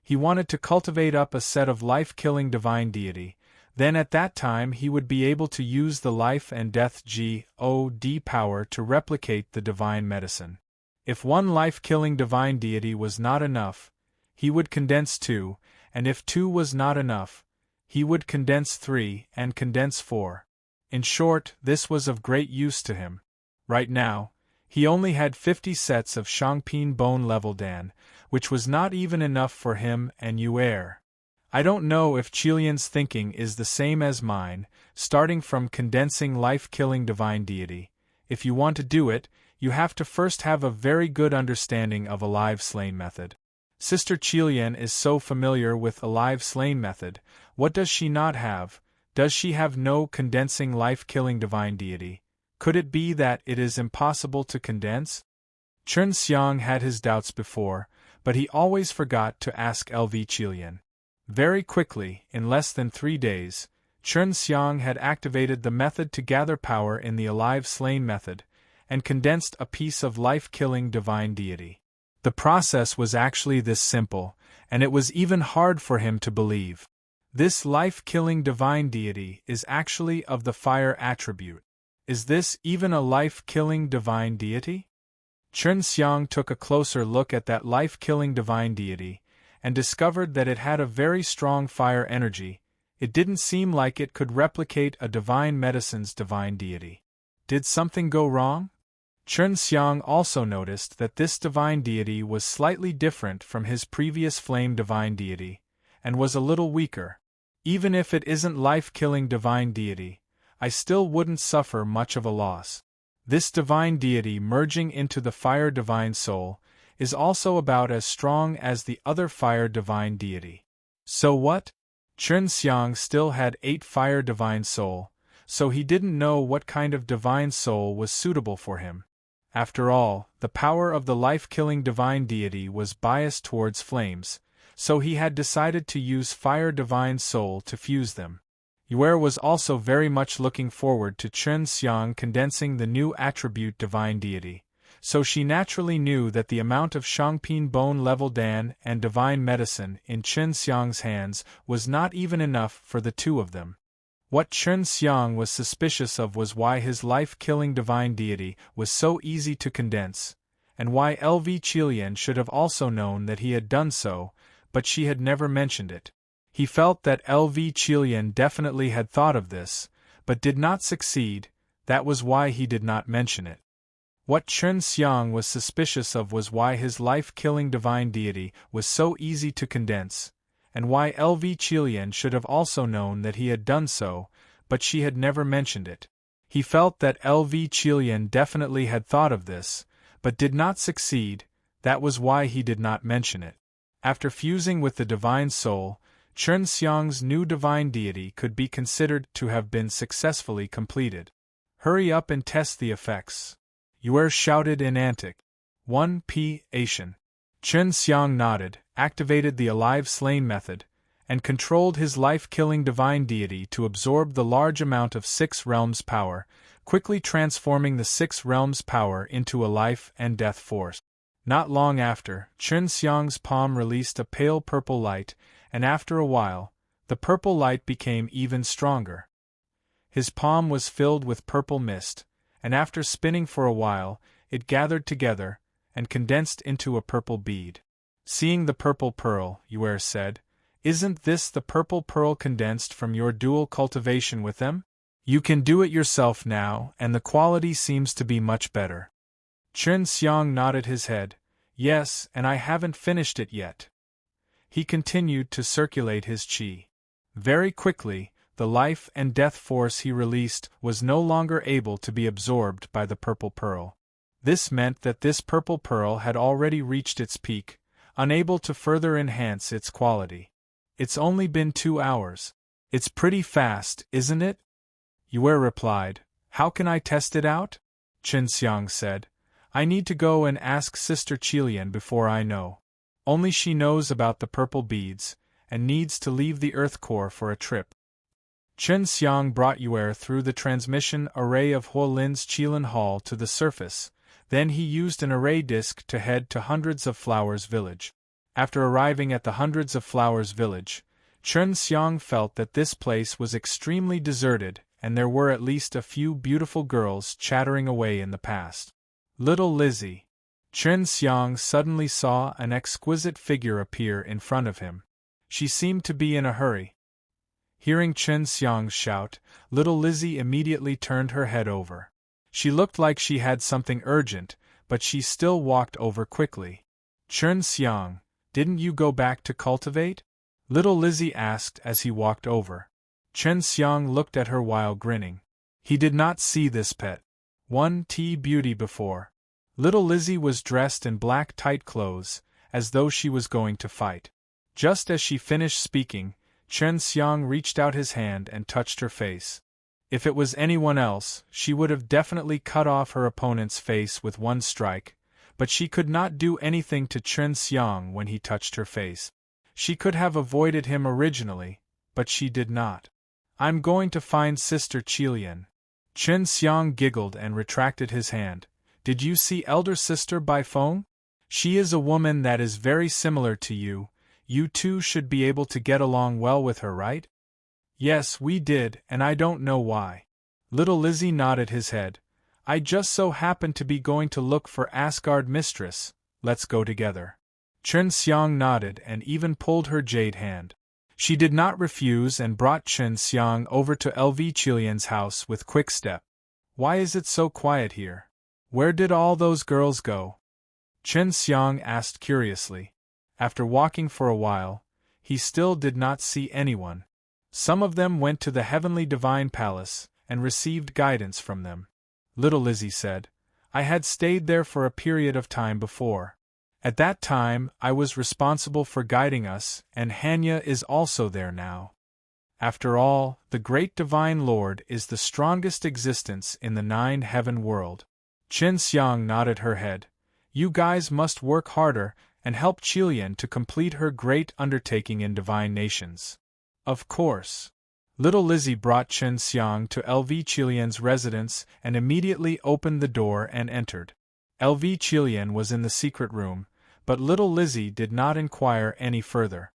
He wanted to cultivate up a set of life-killing divine deity, then at that time he would be able to use the life and death God power to replicate the divine medicine. If one life-killing divine deity was not enough, he would condense 2, and if 2 was not enough, he would condense 3 and condense 4. In short, this was of great use to him. Right now, he only had 50 sets of Shangpin bone-level dan, which was not even enough for him and Yue. I don't know if Qilian's thinking is the same as mine, starting from condensing life-killing divine deity. If you want to do it, you have to first have a very good understanding of a live slain method. Sister Qilian is so familiar with a live slain method, what does she not have? Does she have no condensing life-killing divine deity? Could it be that it is impossible to condense? Chen Xiang had his doubts before, but he always forgot to ask LV Qilian. Very quickly, in less than 3 days, Chen Xiang had activated the method to gather power in the alive slain method, and condensed a piece of life-killing divine deity. The process was actually this simple, and it was even hard for him to believe. This life-killing divine deity is actually of the fire attribute. Is this even a life-killing divine deity? Chen Xiang took a closer look at that life-killing divine deity, and discovered that it had a very strong fire energy. It didn't seem like it could replicate a divine medicine's divine deity. Did something go wrong? Chen Xiang also noticed that this divine deity was slightly different from his previous flame divine deity, and was a little weaker. Even if it isn't life-killing divine deity, I still wouldn't suffer much of a loss. This divine deity merging into the fire divine soul is also about as strong as the other fire divine deity. So what? Chen Xiang still had 8 fire divine soul, so he didn't know what kind of divine soul was suitable for him. After all, the power of the life-killing divine deity was biased towards flames, so he had decided to use fire divine soul to fuse them. Yue was also very much looking forward to Chen Xiang condensing the new attribute divine deity, so she naturally knew that the amount of Shangpin bone-level dan and divine medicine in Chen Xiang's hands was not even enough for the 2 of them. What Chen Xiang was suspicious of was why his life-killing divine deity was so easy to condense, and why LV Qilian should have also known that he had done so, but she had never mentioned it. He felt that LV Qilian definitely had thought of this, but did not succeed. That was why he did not mention it. What Chen Xiang was suspicious of was why his life-killing divine deity was so easy to condense, and why LV Qilian should have also known that he had done so, but she had never mentioned it. He felt that LV Qilian definitely had thought of this, but did not succeed. That was why he did not mention it. After fusing with the divine soul, Chen Xiang's new divine deity could be considered to have been successfully completed. Hurry up and test the effects. Yue shouted in Antic. 1p. Asian. Chen Xiang nodded, activated the alive slain method, and controlled his life-killing divine deity to absorb the large amount of 6 realms power, quickly transforming the 6 realms power into a life and death force. Not long after, Chen Xiang's palm released a pale purple light, and after a while, the purple light became even stronger. His palm was filled with purple mist, and after spinning for a while, it gathered together, and condensed into a purple bead. Seeing the purple pearl, Yuer said, "Isn't this the purple pearl condensed from your dual cultivation with them? You can do it yourself now, and the quality seems to be much better." Chen Xiang nodded his head. "Yes, and I haven't finished it yet." He continued to circulate his qi. Very quickly, the life and death force he released was no longer able to be absorbed by the purple pearl. This meant that this purple pearl had already reached its peak, unable to further enhance its quality. "It's only been 2 hours. It's pretty fast, isn't it?" Yuer replied. "How can I test it out?" Chen Xiang said. "I need to go and ask Sister Qilian before I know. Only she knows about the purple beads, and needs to leave the Earth core for a trip." Chen Xiang brought Yuer through the transmission array of Huolin's Qilin Hall to the surface, then he used an array disk to head to Hundreds of Flowers village. After arriving at the Hundreds of Flowers village, Chen Xiang felt that this place was extremely deserted, and there were at least a few beautiful girls chattering away in the past. Little Lizzie. Chen Xiang suddenly saw an exquisite figure appear in front of him. She seemed to be in a hurry. Hearing Chen Xiang's shout, little Lizzie immediately turned her head over. She looked like she had something urgent, but she still walked over quickly. "Chen Xiang, didn't you go back to cultivate?" Little Lizzie asked as he walked over. Chen Xiang looked at her while grinning. He did not see this pet. Beauty before. Little Lizzie was dressed in black tight clothes, as though she was going to fight. Just as she finished speaking, Chen Xiang reached out his hand and touched her face. If it was anyone else, she would have definitely cut off her opponent's face with one strike, but she could not do anything to Chen Xiang when he touched her face. She could have avoided him originally, but she did not. "I'm going to find Sister Qilian." Chen Xiang giggled and retracted his hand. "Did you see Elder Sister Baifeng? She is a woman that is very similar to you. You two should be able to get along well with her, right?" "Yes, we did, and I don't know why." Little Lizzie nodded his head. "I just so happen to be going to look for Asgard Mistress. Let's go together." Chen Xiang nodded and even pulled her jade hand. She did not refuse and brought Chen Xiang over to LV Qilian's house with quick step. "Why is it so quiet here? Where did all those girls go?" Chen Xiang asked curiously. After walking for a while, he still did not see anyone. Some of them went to the Heavenly Divine Palace, and received guidance from them. Little Lizzie said, "I had stayed there for a period of time before. At that time, I was responsible for guiding us, and Hanya is also there now. After all, the Great Divine Lord is the strongest existence in the 9-heaven world." Chen Xiang nodded her head. "You guys must work harder, and help Qilian to complete her great undertaking in divine nations." "Of course." Little Lizzie brought Chen Xiang to LV Qilian's residence and immediately opened the door and entered. LV Qilian was in the secret room, but little Lizzie did not inquire any further.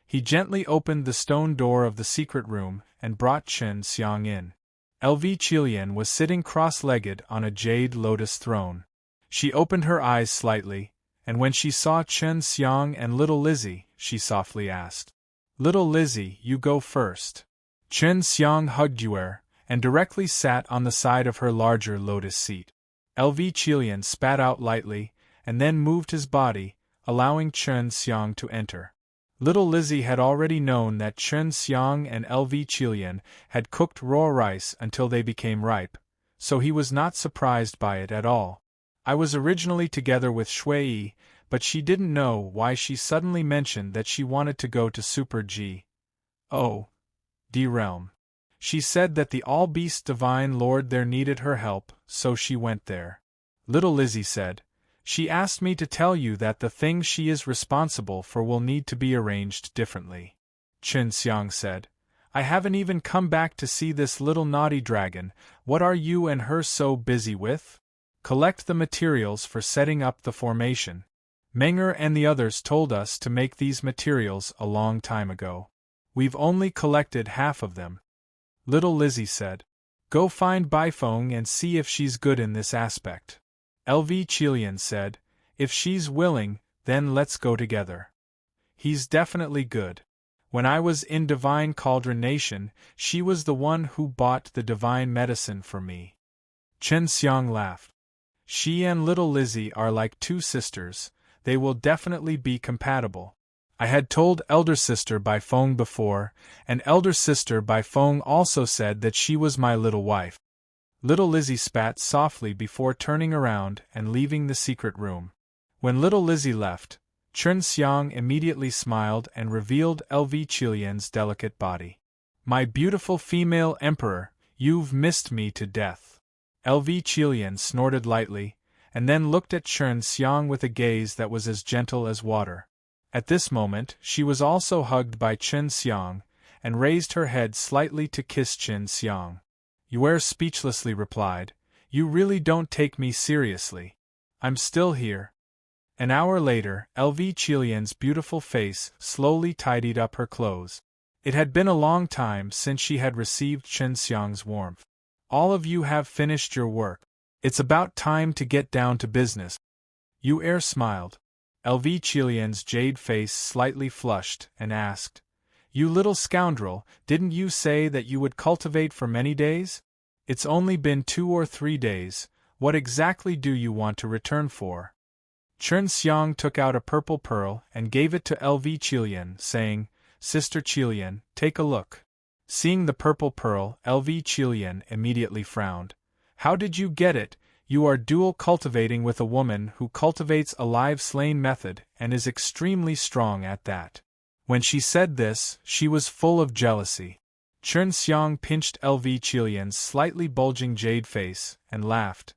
He gently opened the stone door of the secret room and brought Chen Xiang in. LV Qilian was sitting cross-legged on a jade lotus throne. She opened her eyes slightly, and when she saw Chen Xiang and little Lizzie, she softly asked, "Little Lizzie, you go first." Chen Xiang hugged Yuer, and directly sat on the side of her larger lotus seat. LV Qilian spat out lightly, and then moved his body, allowing Chen Xiang to enter. Little Lizzie had already known that Chen Xiang and LV Qilian had cooked raw rice until they became ripe, so he was not surprised by it at all. "I was originally together with Shui, but she didn't know why she suddenly mentioned that she wanted to go to Super G. O. D realm. She said that the All-Beast Divine Lord there needed her help, so she went there." Little Lizzie said, "She asked me to tell you that the things she is responsible for will need to be arranged differently." Chen Xiang said, "I haven't even come back to see this little naughty dragon. What are you and her so busy with?" "Collect the materials for setting up the formation. Menger and the others told us to make these materials a long time ago. We've only collected half of them." Little Lizzie said. Go find Baifeng and see if she's good in this aspect. LV Qilian said, if she's willing, then let's go together. He's definitely good. When I was in Divine Cauldron Nation, she was the one who bought the divine medicine for me. Chen Xiang laughed. She and little Lizzie are like two sisters, they will definitely be compatible. I had told elder sister Baifeng before, and elder sister Baifeng also said that she was my little wife. Little Lizzie spat softly before turning around and leaving the secret room. When little Lizzie left, Chen Xiang immediately smiled and revealed LV Qilian's delicate body. My beautiful female emperor, you've missed me to death. LV Qilian snorted lightly, and then looked at Chen Xiang with a gaze that was as gentle as water. At this moment, she was also hugged by Chen Xiang, and raised her head slightly to kiss Chen Xiang. Yue speechlessly replied, you really don't take me seriously. I'm still here. An hour later, LV Qilian's beautiful face slowly tidied up her clothes. It had been a long time since she had received Chen Xiang's warmth. All of you have finished your work. It's about time to get down to business. Yue smiled. LV Qilian's jade face slightly flushed and asked, you little scoundrel, didn't you say that you would cultivate for many days? It's only been 2 or 3 days, what exactly do you want to return for? Chen Xiang took out a purple pearl and gave it to LV Qilian, saying, Sister Qilian, take a look. Seeing the purple pearl, LV Qilian immediately frowned. How did you get it? You are dual cultivating with a woman who cultivates a live slain method and is extremely strong at that. When she said this, she was full of jealousy. Chen Xiang pinched LV Qilian's slightly bulging jade face and laughed.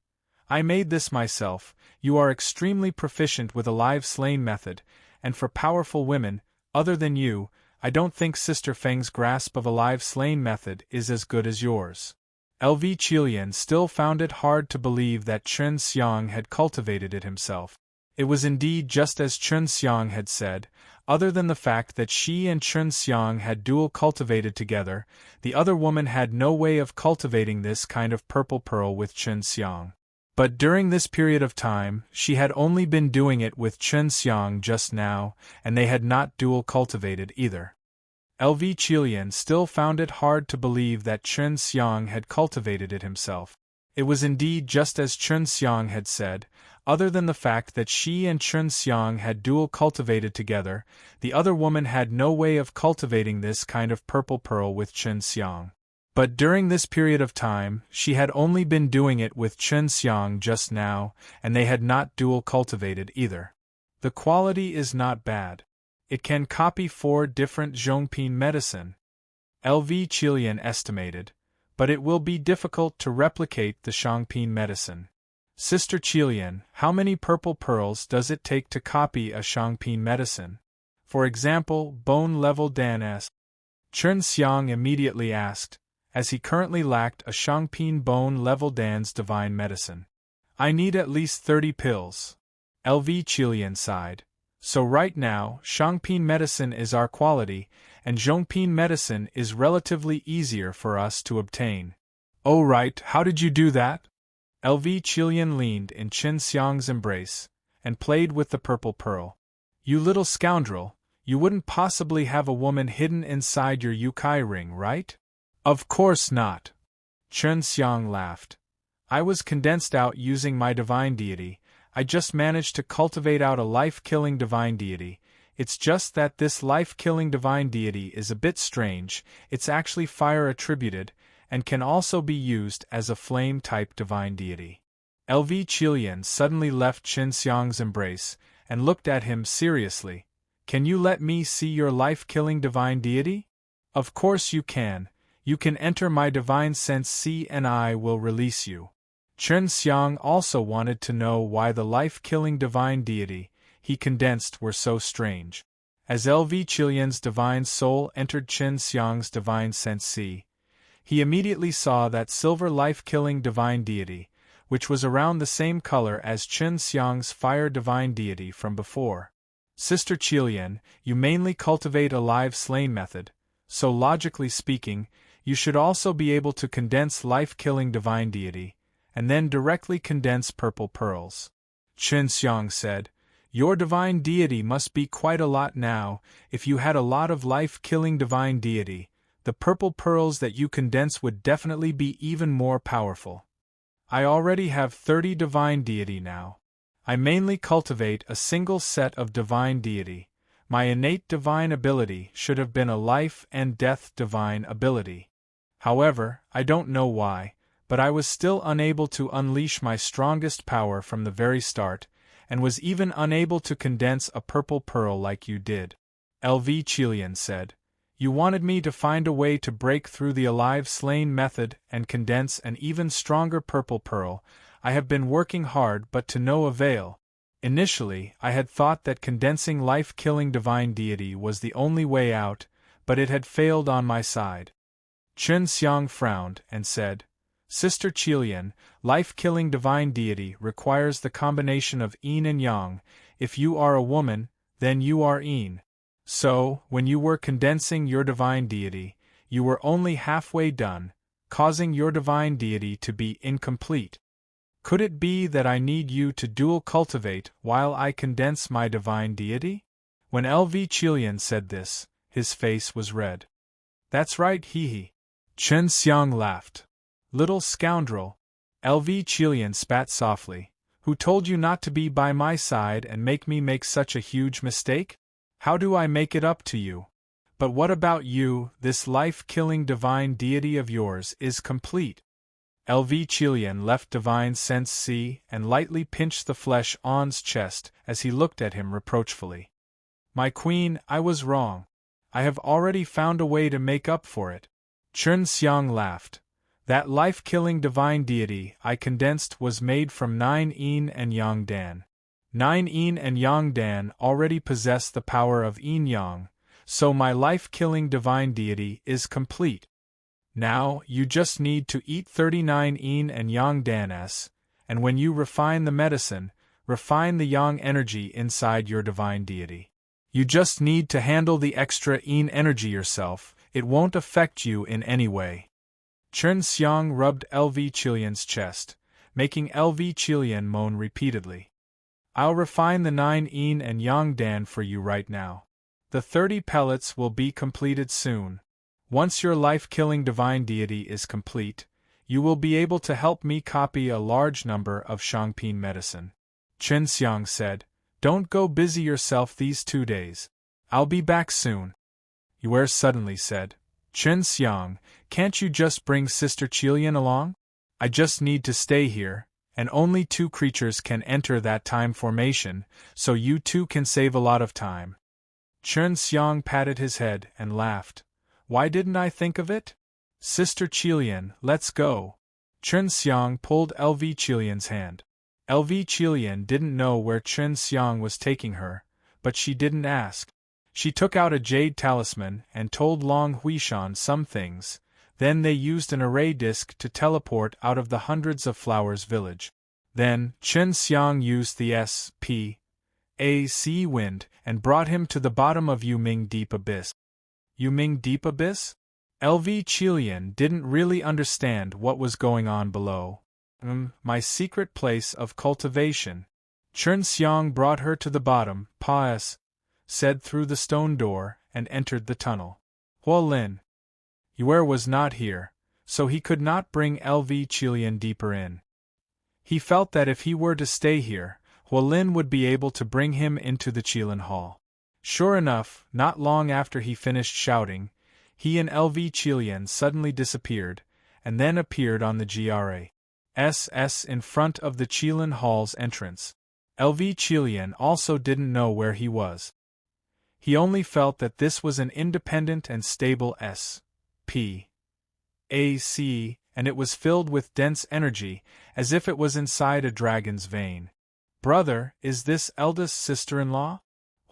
I made this myself. You are extremely proficient with a live slain method, and for powerful women, other than you, I don't think Sister Feng's grasp of a live slain method is as good as yours. LV Qilian still found it hard to believe that Chen Xiang had cultivated it himself. It was indeed just as Chen Xiang had said, other than the fact that she and Chen Xiang had dual cultivated together, the other woman had no way of cultivating this kind of purple pearl with Chen Xiang. But during this period of time, she had only been doing it with Chen Xiang just now, and they had not dual cultivated either. LV Qilian still found it hard to believe that Chen Xiang had cultivated it himself. It was indeed just as Chen Xiang had said, other than the fact that she and Chen Xiang had dual cultivated together, the other woman had no way of cultivating this kind of purple pearl with Chen Xiang. But during this period of time, she had only been doing it with Chen Xiang just now, and they had not dual cultivated either. The quality is not bad. It can copy 4 different Zhongping medicine, LV Qilian estimated, but it will be difficult to replicate the Shangping medicine. Sister Qilian, how many purple pearls does it take to copy a Shangping medicine? For example, bone level Dan S. Chen Xiang immediately asked, as he currently lacked a Shangping bone level Dan's divine medicine. I need at least 30 pills. LV Qilian sighed. So right now, Shangping medicine is our quality, and Zhongping medicine is relatively easier for us to obtain. Oh right, how did you do that? LV Qilian leaned in Chen Xiang's embrace, and played with the purple pearl. You little scoundrel, you wouldn't possibly have a woman hidden inside your Yukai ring, right? Of course not. Chen Xiang laughed. I was condensed out using my divine deity. I just managed to cultivate out a life-killing divine deity. It's just that this life-killing divine deity is a bit strange. It's actually fire attributed, and can also be used as a flame-type divine deity. LV Qilian suddenly left Chen Xiang's embrace, and looked at him seriously. Can you let me see your life-killing divine deity? Of course you can. You can enter my divine sense C and I will release you. Chen Xiang also wanted to know why the life-killing divine deity he condensed were so strange. As LV Qilian's divine soul entered Chen Xiang's divine sense C, he immediately saw that silver life-killing divine deity, which was around the same color as Chen Xiang's fire divine deity from before. Sister Qilian, you mainly cultivate a live slain method, so logically speaking, You should also be able to condense life-killing divine deity, and then directly condense purple pearls. Chen Xiang said, Your divine deity must be quite a lot now. If you had a lot of life-killing divine deity, the purple pearls that you condense would definitely be even more powerful. I already have 30 divine deity now. I mainly cultivate a single set of divine deity. My innate divine ability should have been a life and death divine ability. However, I don't know why, but I was still unable to unleash my strongest power from the very start, and was even unable to condense a purple pearl like you did. LV Qilian said, You wanted me to find a way to break through the alive-slain method and condense an even stronger purple pearl. I have been working hard but to no avail. Initially, I had thought that condensing life-killing divine deity was the only way out, but it had failed on my side. Chen Xiang frowned and said, Sister Qilian, life-killing divine deity requires the combination of yin and yang. If you are a woman, then you are yin. So, when you were condensing your divine deity, you were only halfway done, causing your divine deity to be incomplete. Could it be that I need you to dual cultivate while I condense my divine deity? When LV Qilian said this, his face was red. That's right, hee. Chen Xiang laughed. Little scoundrel. LV Qilian spat softly. Who told you not to be by my side and make me make such a huge mistake? How do I make it up to you? But what about you? This life-killing divine deity of yours is complete. LV Qilian left divine sense see and lightly pinched the flesh on's chest as he looked at him reproachfully. My queen, I was wrong. I have already found a way to make up for it. Chen Xiang laughed. That life-killing divine deity I condensed was made from 9 yin and yang dan. 9 yin and yang dan already possess the power of yin-yang, so my life-killing divine deity is complete. Now, you just need to eat 39 yin and yang dan-s, and when you refine the medicine, refine the yang energy inside your divine deity. You just need to handle the extra yin energy yourself, it won't affect you in any way. Chen Xiang rubbed LV Qilian's chest, making LV Qilian moan repeatedly. I'll refine the 9 yin and yang dan for you right now. The 30 pellets will be completed soon. Once your life-killing divine deity is complete, you will be able to help me copy a large number of Shangpin medicine. Chen Xiang said, Don't go busy yourself these 2 days. I'll be back soon. Yue suddenly said, Chen Xiang, can't you just bring Sister Qilian along? I just need to stay here, and only 2 creatures can enter that time formation, so you 2 can save a lot of time. Chen Xiang patted his head and laughed. Why didn't I think of it? Sister Qilian, let's go. Chen Xiang pulled LV Qilian's hand. LV Qilian didn't know where Chen Xiang was taking her, but she didn't ask. She took out a jade talisman and told Long Huishan some things, then they used an array disc to teleport out of the Hundreds of Flowers village. Then, Chen Xiang used the S.P.A.C. wind and brought him to the bottom of Yuming Deep Abyss. Yuming Deep Abyss? LV Qilian didn't really understand what was going on below. My secret place of cultivation. Chen Xiang brought her to the bottom, said through the stone door, and entered the tunnel. Huolin. Yue was not here, so he could not bring LV Qilian deeper in. He felt that if he were to stay here, Huolin would be able to bring him into the Qilin Hall. Sure enough, not long after he finished shouting, he and LV Qilian suddenly disappeared, and then appeared on the GRASS in front of the Qilin Hall's entrance. LV Qilian also didn't know where he was. He only felt that this was an independent and stable S.P.A.C., and it was filled with dense energy, as if it was inside a dragon's vein. Brother, is this eldest sister-in-law?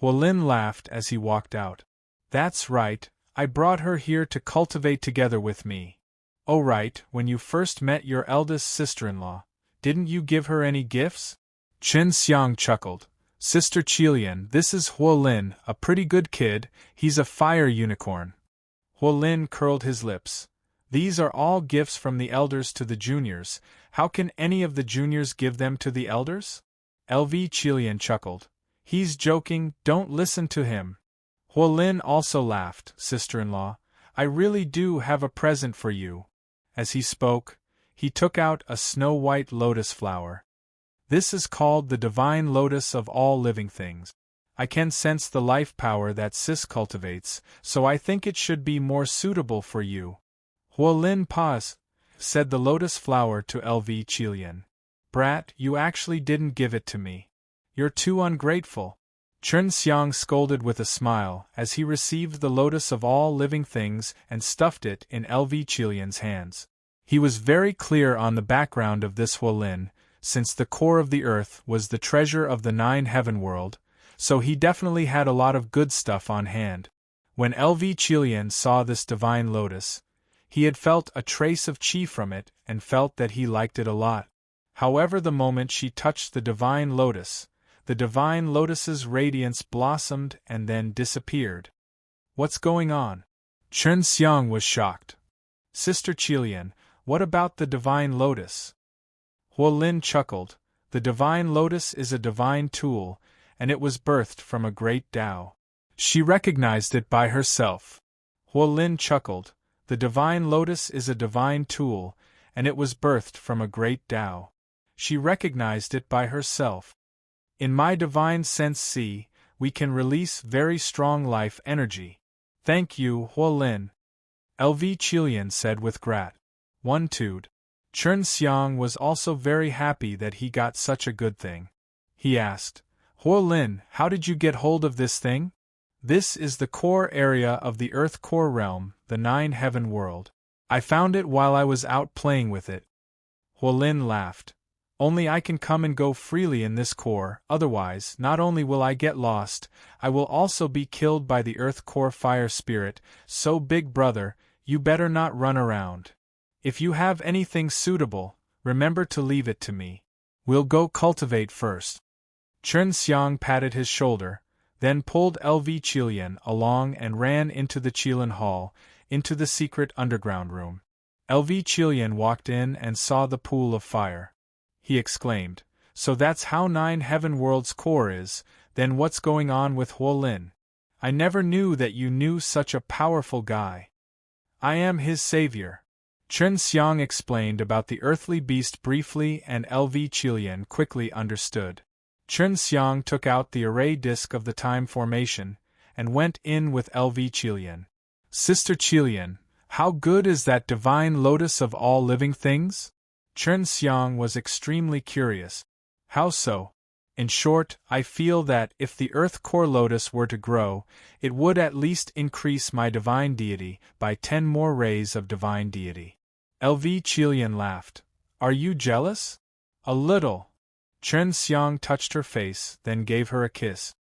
Huolin laughed as he walked out. That's right, I brought her here to cultivate together with me. Oh right, when you first met your eldest sister-in-law, didn't you give her any gifts? Chen Xiang chuckled. Sister Qilian, this is Huolin, a pretty good kid, he's a fire unicorn. Huolin curled his lips. These are all gifts from the elders to the juniors. How can any of the juniors give them to the elders? LV Qilian chuckled. He's joking, don't listen to him. Huolin also laughed. Sister-in-law, I really do have a present for you. As he spoke, he took out a snow-white lotus flower. This is called the divine lotus of all living things. I can sense the life power that Sis cultivates, so I think it should be more suitable for you. Huolin Paz, said the lotus flower to LV Qilian. Brat, you actually didn't give it to me. You're too ungrateful. Chen Xiang scolded with a smile as he received the lotus of all living things and stuffed it in LV Qilian's hands. He was very clear on the background of this Huolin, since the core of the earth was the treasure of the 9 heaven world, so he definitely had a lot of good stuff on hand. When LV Qilian saw this divine lotus, he had felt a trace of qi from it and felt that he liked it a lot. However, the moment she touched the divine lotus's radiance blossomed and then disappeared. What's going on? Chen Xiang was shocked. Sister Qilian, what about the divine lotus? Huolin chuckled. The divine lotus is a divine tool, and it was birthed from a great Tao. She recognized it by herself. Huolin chuckled. The divine lotus is a divine tool, and it was birthed from a great Tao. She recognized it by herself. In my divine sense see, we can release very strong life energy. Thank you, Huolin. LV Qilian said with gratitude. Chen Xiang was also very happy that he got such a good thing. He asked, Huolin, how did you get hold of this thing? This is the core area of the Earth core realm, the 9 heaven world. I found it while I was out playing with it. Huolin laughed. Only I can come and go freely in this core, otherwise, not only will I get lost, I will also be killed by the Earth core fire spirit, so big brother, you better not run around. If you have anything suitable, remember to leave it to me. We'll go cultivate first. Chen Xiang patted his shoulder, then pulled LV Qilian along and ran into the Qilin Hall, into the secret underground room. LV Qilian walked in and saw the pool of fire. He exclaimed, so that's how 9 heaven worlds core is, then what's going on with Huolin? I never knew that you knew such a powerful guy. I am his savior. Chen Xiang explained about the earthly beast briefly and LV Qilian quickly understood. Chen Xiang took out the array disk of the time formation, and went in with LV Qilian. Sister Qilian, how good is that divine lotus of all living things? Chen Xiang was extremely curious. How so? In short, I feel that if the Earth Core Lotus were to grow, it would at least increase my divine deity by 10 more rays of divine deity. LV Qilian laughed. Are you jealous? A little. Chen Xiang touched her face, then gave her a kiss.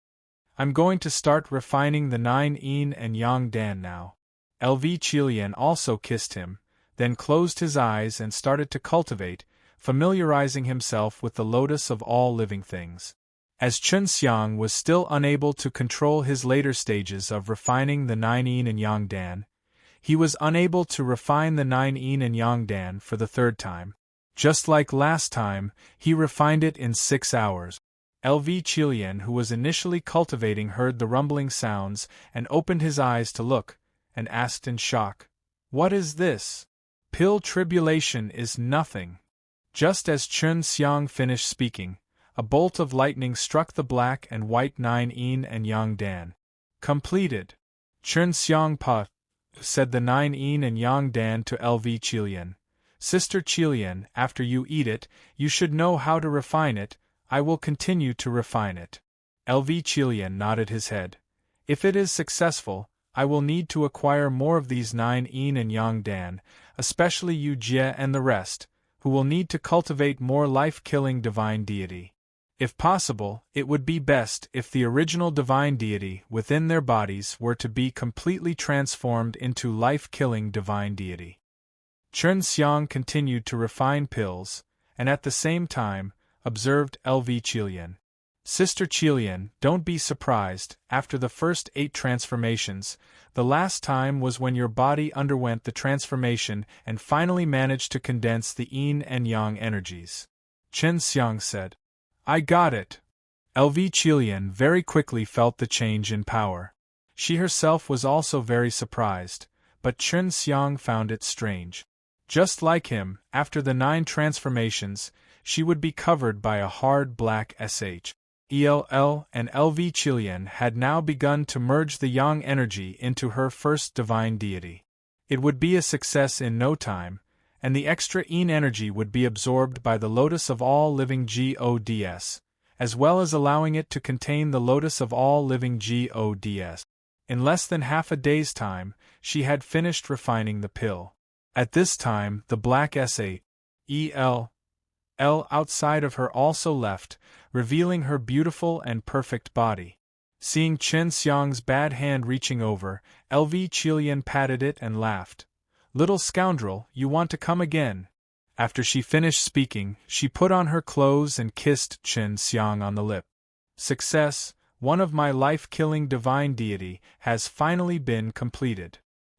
I'm going to start refining the 9 yin and yang dan now. LV Qilian also kissed him, then closed his eyes and started to cultivate, familiarizing himself with the lotus of all living things. As Chen Xiang was still unable to control his later stages of refining the 9 yin and yang dan, he was unable to refine the 9 yin and yang dan for the 3rd time. Just like last time, he refined it in 6 hours. LV Qilian, who was initially cultivating, heard the rumbling sounds and opened his eyes to look, and asked in shock, What is this? Pill tribulation is nothing. Just as Chen Xiang finished speaking, a bolt of lightning struck the black and white 9 yin and yang dan. Completed. Chen Xiang Pa, said the 9 yin and yang dan to LV Qilian. Sister Qilian, after you eat it, you should know how to refine it. I will continue to refine it. LV Qilian nodded his head. If it is successful, I will need to acquire more of these 9 yin and yang dan, especially you Jie and the rest, who will need to cultivate more life-killing divine deity. If possible, it would be best if the original divine deity within their bodies were to be completely transformed into life-killing divine deity. Chen Xiang continued to refine pills, and at the same time, observed LV Qilian. Sister Qilian, don't be surprised, after the first 8 transformations, the last time was when your body underwent the transformation and finally managed to condense the yin and yang energies. Chen Xiang said. I got it. LV Qilian very quickly felt the change in power. She herself was also very surprised, but Chen Xiang found it strange. Just like him, after the 9 transformations, she would be covered by a hard black ELL, and LV Qilian had now begun to merge the yang energy into her first divine deity. It would be a success in no time, and the extra yin energy would be absorbed by the lotus of all living gods, as well as allowing it to contain the lotus of all living gods. In less than half a day's time, she had finished refining the pill. At this time, the black ELL outside of her also left, revealing her beautiful and perfect body. Seeing Chen Xiang's bad hand reaching over, LV Qilian patted it and laughed. Little scoundrel, you want to come again? After she finished speaking, she put on her clothes and kissed Chen Xiang on the lip. Success, one of my life-killing divine deity, has finally been completed.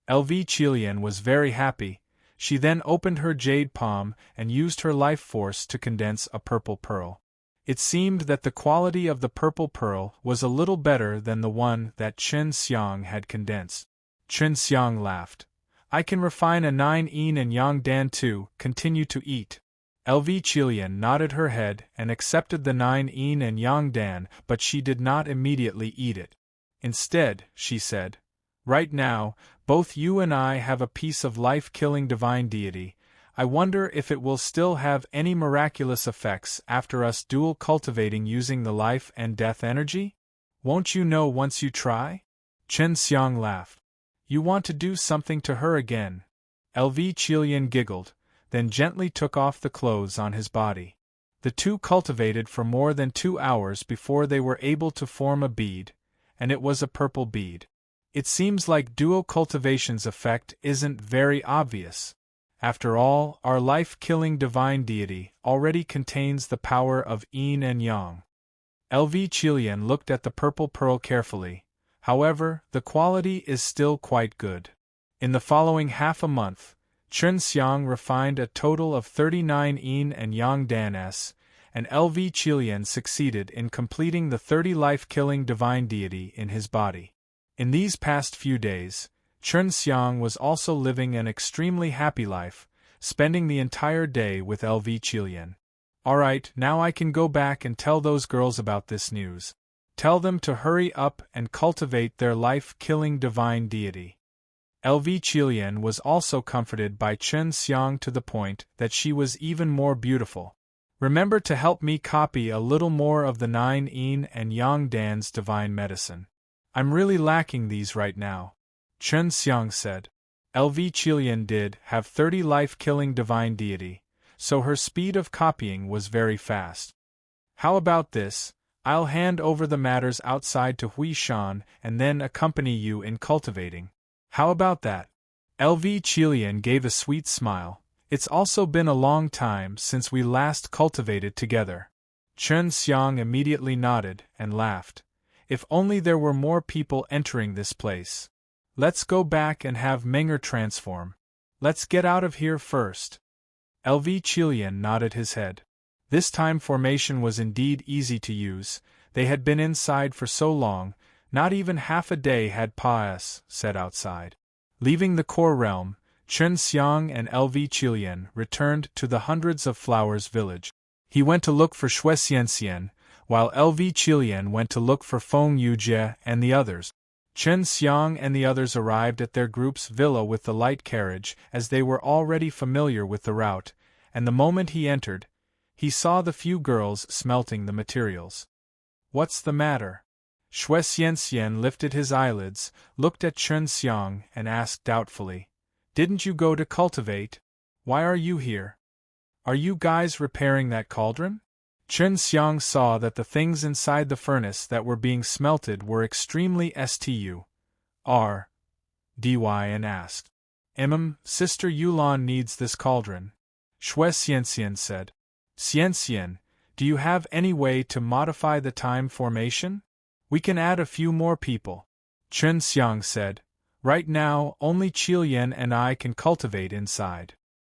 LV Qilian was very happy. She then opened her jade palm and used her life force to condense a purple pearl. It seemed that the quality of the purple pearl was a little better than the one that Chen Xiang had condensed. Chen Xiang laughed. I can refine a 9 yin and yang dan too, continue to eat. LV Qilian nodded her head and accepted the 9 yin and yang dan, but she did not immediately eat it. Instead, she said, right now, both you and I have a piece of life-killing divine deity. I wonder if it will still have any miraculous effects after us dual cultivating using the life and death energy? Won't you know once you try? Chen Xiang laughed. You want to do something to her again? LV Qilian giggled, then gently took off the clothes on his body. The two cultivated for more than 2 hours before they were able to form a bead, and it was a purple bead. It seems like dual cultivation's effect isn't very obvious. After all, our life-killing divine deity already contains the power of yin and yang. LV Qilian looked at the purple pearl carefully. However, the quality is still quite good. In the following half a month, Chen Xiang refined a total of 39 yin and yang danes, and LV Qilian succeeded in completing the 30 life-killing divine deity in his body. In these past few days, Chen Xiang was also living an extremely happy life, spending the entire day with LV Qilian. Alright, now I can go back and tell those girls about this news. Tell them to hurry up and cultivate their life-killing divine deity. LV Qilian was also comforted by Chen Xiang to the point that she was even more beautiful. Remember to help me copy a little more of the 9 yin and yang dan's divine medicine. I'm really lacking these right now. Chen Xiang said. LV Qilian did have 30 life-killing divine deity, so her speed of copying was very fast. How about this? I'll hand over the matters outside to Hui Shan and then accompany you in cultivating. How about that? LV Qilian gave a sweet smile. It's also been a long time since we last cultivated together. Chen Xiang immediately nodded and laughed. If only there were more people entering this place. Let's go back and have Menger transform. Let's get out of here first. LV Qilian nodded his head. This time formation was indeed easy to use. They had been inside for so long, not even half a day had Paes set outside. Leaving the core realm, Chen Xiang and LV Qilian returned to the Hundreds of Flowers village. He went to look for Shui Xianxian, while LV Qilian went to look for Feng Yujie and the others. Chen Xiang and the others arrived at their group's villa with the light carriage, as they were already familiar with the route, and the moment he entered, he saw the few girls smelting the materials. What's the matter? Shui Xianxian lifted his eyelids, looked at Chen Xiang, and asked doubtfully, Didn't you go to cultivate? Why are you here? Are you guys repairing that cauldron? Chen Xiang saw that the things inside the furnace that were being smelted were extremely stu. Dy and asked. Sister Yulan needs this cauldron. Shui Xianxian said. Xianxian, Do you have any way to modify the time formation? We can add a few more people, Chen Xiang said. Right now, only Qilian and I can cultivate inside.